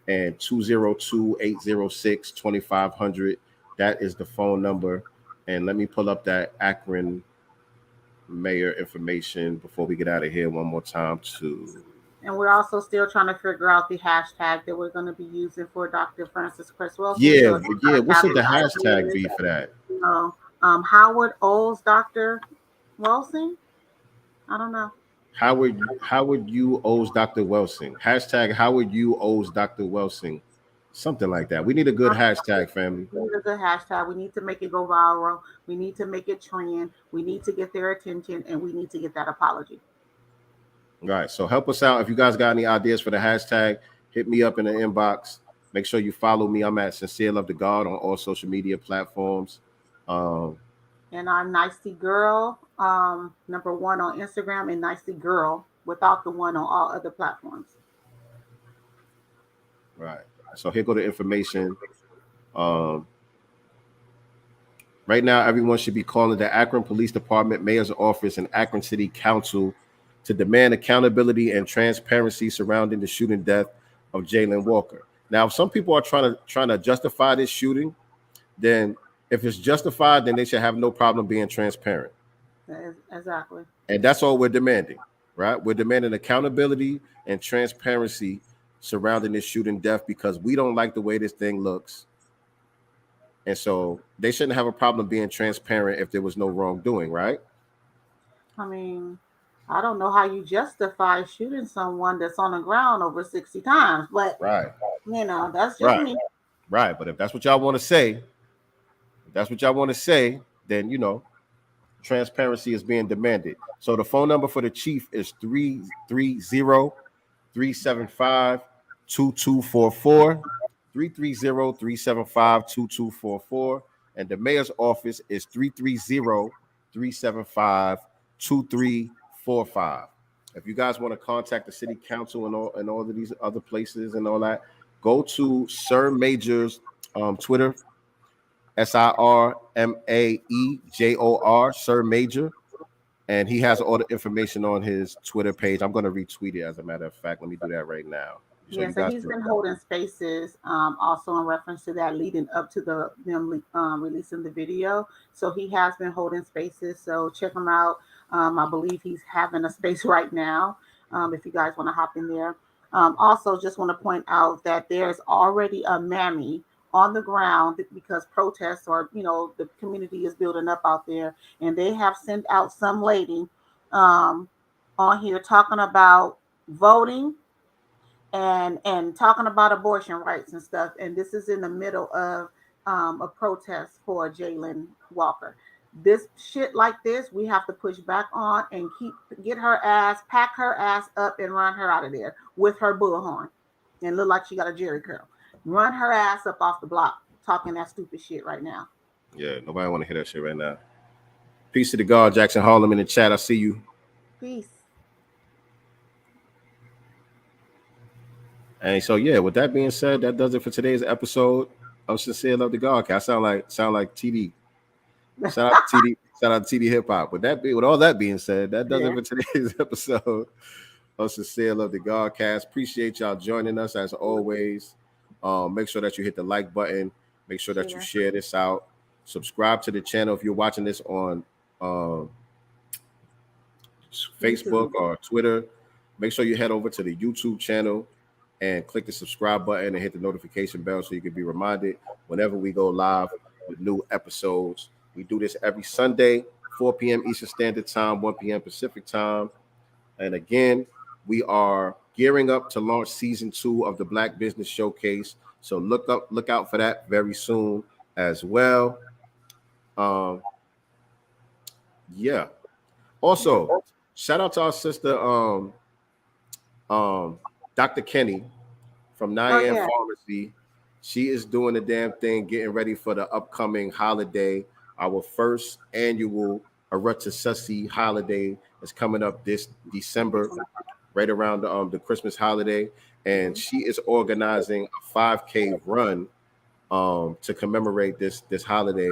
and 202-806-2500. That is the phone number. And let me pull up that Akron mayor information before we get out of here one more time too.
And we're also still trying to figure out the hashtag that we're going to be using for Dr. Francis Cress Welsing.
Yeah. What's the hashtag be for that?
Howard owes Dr. Welsing. I don't know.
Howard U owes Dr. Welsing. Hashtag Howard U owes Dr. Welsing. Something like that. We need a good hashtag, family.
We need a good hashtag. We need to make it go viral. We need to make it trend. We need to get their attention, and we need to get that apology.
All right. So help us out. If you guys got any ideas for the hashtag, hit me up in the inbox. Make sure you follow me. I'm at SincereluvdaGod on all social media platforms.
And I'm Nicely Girl, #1 on Instagram, and Nicely Girl without the one on all other platforms.
Right. So here go the information. Right now, everyone should be calling the Akron Police Department, Mayor's Office, and Akron City Council to demand accountability and transparency surrounding the shooting death of Jalen Walker. Now, if some people are trying to justify this shooting, then if it's justified, then they should have no problem being transparent.
Exactly.
And that's all we're demanding, right? We're demanding accountability and transparency surrounding this shooting death because we don't like the way this thing looks. And so they shouldn't have a problem being transparent if there was no wrongdoing, right?
I mean, I don't know how you justify shooting someone that's on the ground over 60 times, but
right.
You know, that's just me.
Right. But if that's what y'all want to say, then, you know, transparency is being demanded. So the phone number for the chief is 330-375-2244, 330-375-2244. And the mayor's office is 330-375-2345. If you guys want to contact the city council and all of these other places and all that, go to Sir Major's Twitter, SIRMAEJOR, Sir Major, and he has all the information on his Twitter page. I'm going to retweet it, as a matter of fact. Let me do that right now.
So he's been holding spaces also in reference to that leading up to them releasing the video. So he has been holding spaces. So check him out. I believe he's having a space right now if you guys want to hop in there. Also, just want to point out that there's already a mammy on the ground because protests or, you know, the community is building up out there. And they have sent out some lady on here talking about voting and talking about abortion rights and stuff. And this is in the middle of a protest for Jalen Walker. This shit like this, we have to push back on and pack her ass up and run her out of there with her bullhorn and look like she got a jerry curl. Run her ass up off the block talking that stupid shit right now.
Yeah, nobody want to hear that shit right now. Peace to the God, Jackson Harlem in the chat. I see you.
Peace.
And so, yeah, with that being said, that does it for today's episode of Sincere Love the God. I sound like TD. Shout out to TD Hip Hop. With all that being said, that does it for today's episode of Sincere Love the Godcast. Appreciate y'all joining us as always. Make sure that you hit the like button. Make sure that you share this out. Subscribe to the channel if you're watching this on Facebook or Twitter. Make sure you head over to the YouTube channel and click the subscribe button and hit the notification bell so you can be reminded whenever we go live with new episodes. We do this every Sunday, 4 p.m. Eastern Standard Time, 1 p.m. Pacific Time. And again, we are gearing up to launch season 2 of the Black Business Showcase. So look out for that very soon as well. Yeah. Also, shout out to our sister, Dr. Kenny from 9am Pharmacy. She is doing the damn thing, getting ready for the upcoming holiday. Our first annual Arutasasi holiday is coming up this December, right around the Christmas holiday. And she is organizing a 5K run to commemorate this holiday.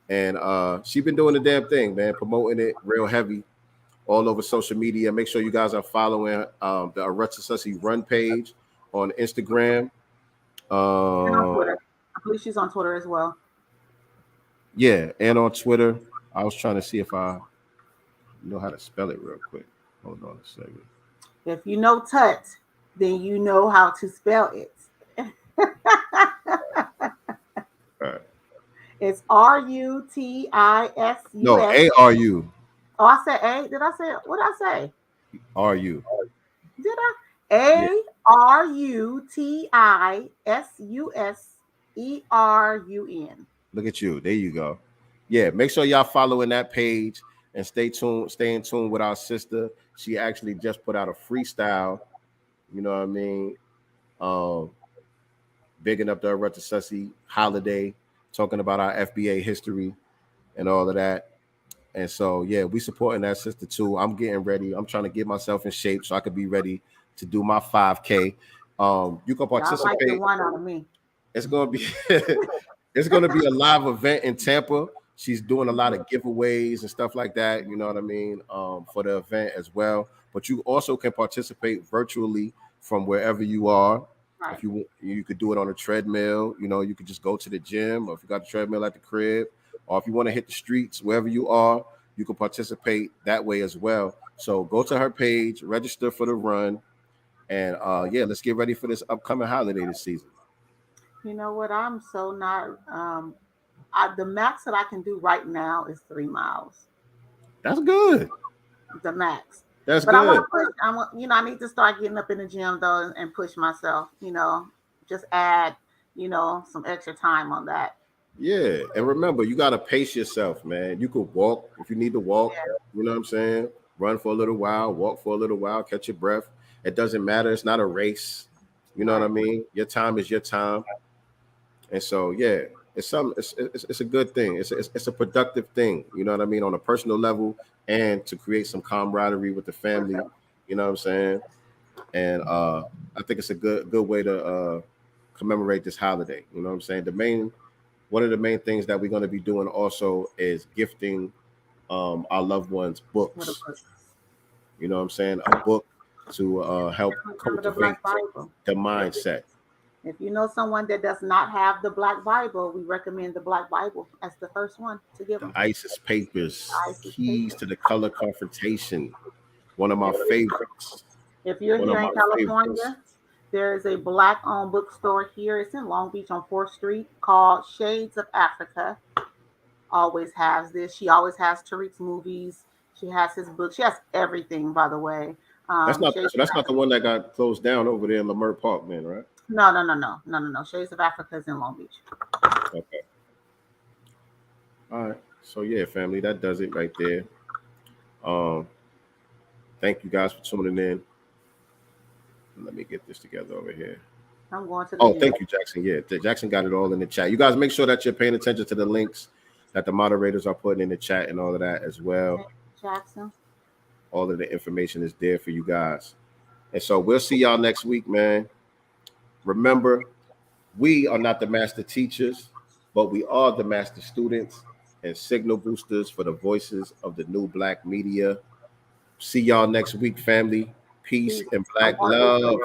And she's been doing the damn thing, man, promoting it real heavy all over social media. Make sure you guys are following the Arutasasi Run page on Instagram.
And on Twitter. I believe she's on Twitter as well.
Yeah, and on Twitter. I was trying to see if I know how to spell it real quick. Hold on a second.
If you know Tut, then you know how to spell it.
All right.
It's RUTISUS.
No, ARU.
Oh, I said A. Did I say it? What did I say?
RU.
Did I? ARUTISUSERUN.
Look at you. There you go. Yeah, make sure y'all following that page and stay in tune with our sister. She actually just put out a freestyle. You know what I mean? Bigging up the Arutasasi holiday, talking about our FBA history and all of that. And so, yeah, we supporting that sister too. I'm getting ready. I'm trying to get myself in shape so I could be ready to do my 5K. You can participate.
Like the one on me.
It's gonna be it's gonna be a live event in Tampa. She's doing a lot of giveaways and stuff like that. You know what I mean? For the event as well. but you also can participate virtually from wherever you are.
Right.
If you could do it on a treadmill, you could just go to the gym, or if you got the treadmill at the crib, or if you want to hit the streets, wherever you are, you can participate that way as well. So go to her page, register for the run, and let's get ready for this upcoming holiday this season.
You know what? I'm so not. The max that I can do right now is 3 miles.
That's good.
The max.
That's
but
good.
I want to push. I need to start getting up in the gym though and push myself. Just add, some extra time on that.
Yeah, and remember, you gotta pace yourself, man. You could walk if you need to walk. Yeah. You know what I'm saying? Run for a little while, walk for a little while, catch your breath. It doesn't matter. It's not a race. You know what I mean? Your time is your time. And so, yeah, it's a good thing. It's a productive thing. You know what I mean? On a personal level, and to create some camaraderie with the family. You know what I'm saying? And I think it's a good way to commemorate this holiday. You know what I'm saying? One of the main things that we're going to be doing also is gifting our loved ones books. You know what I'm saying? A book to help cultivate the mindset.
If you know someone that does not have the Black Bible, we recommend the Black Bible as the first one to give them.
ISIS Papers, Keys to the Color Confrontation, one of my favorites.
If you're here in California, there is a Black-owned bookstore here. It's in Long Beach on 4th Street called Shades of Africa. Always has this. She always has Tariq's movies. She has his books. She has everything, by the way.
That's not the one that got closed down over there in Leimert Park, man, right?
No. Shades of Africa is in Long Beach.
Okay. All right. So yeah, family, that does it right there. Thank you guys for tuning in. Let me get this together over here.
I'm going to the gym.
Thank you, Jackson. Yeah, Jackson got it all in the chat. You guys make sure that you're paying attention to the links that the moderators are putting in the chat and all of that as well.
Jackson.
All of the information is there for you guys. And so we'll see y'all next week, man. Remember, we are not the master teachers, but we are the master students and signal boosters for the voices of the new Black media. See y'all next week, family. Peace and Black love.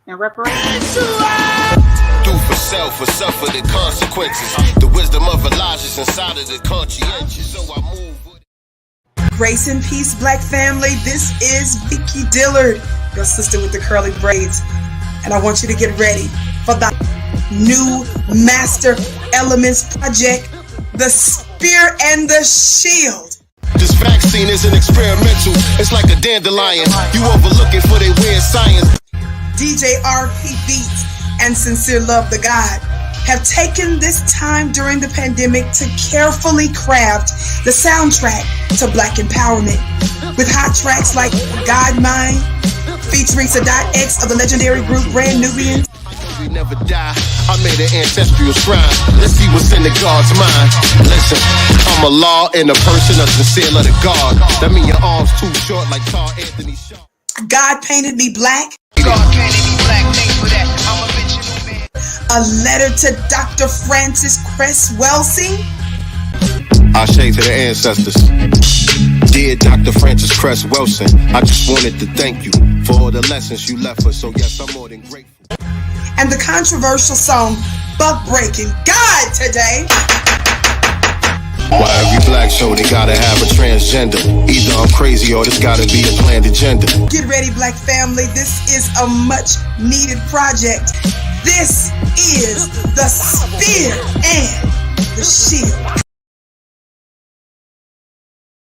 And reparations.
Do for self or suffer the consequences. The wisdom of Elijah's inside of the conscientious. So I move.
Grace and peace, Black family. This is Vicky Dillard, your sister with the curly braids. And I want you to get ready for the new Master Elements project, The Spear and the Shield.
This vaccine isn't experimental. It's like a dandelion. You overlooking for their weird science.
DJ RP Beats and Sincere Love the God have taken this time during the pandemic to carefully craft the soundtrack to Black empowerment with hot tracks like God Mind, featuring Sadat X of the legendary group Brand Nubians.
We never die. I made an ancestral shrine. Let's see what's in the God's mind. Listen, I'm a law in the person of Sincere Love the God. That mean your arms too short like Tar Anthony Shaw.
God painted me black.
God painted me black. Thanks for that. I'm a bitch man.
A letter to Dr. Francis Cress Welsing.
I say to the ancestors. Dear Dr. Francis Cress Wilson, I just wanted to thank you for all the lessons you left us. So yes, I'm more than grateful.
And the controversial song Buck Breaking God today.
Why every Black show they gotta have a transgender? Either I'm crazy or there's gotta be a planned agenda.
Get ready, Black family. This is a much needed project. This is The Spear and the Shield.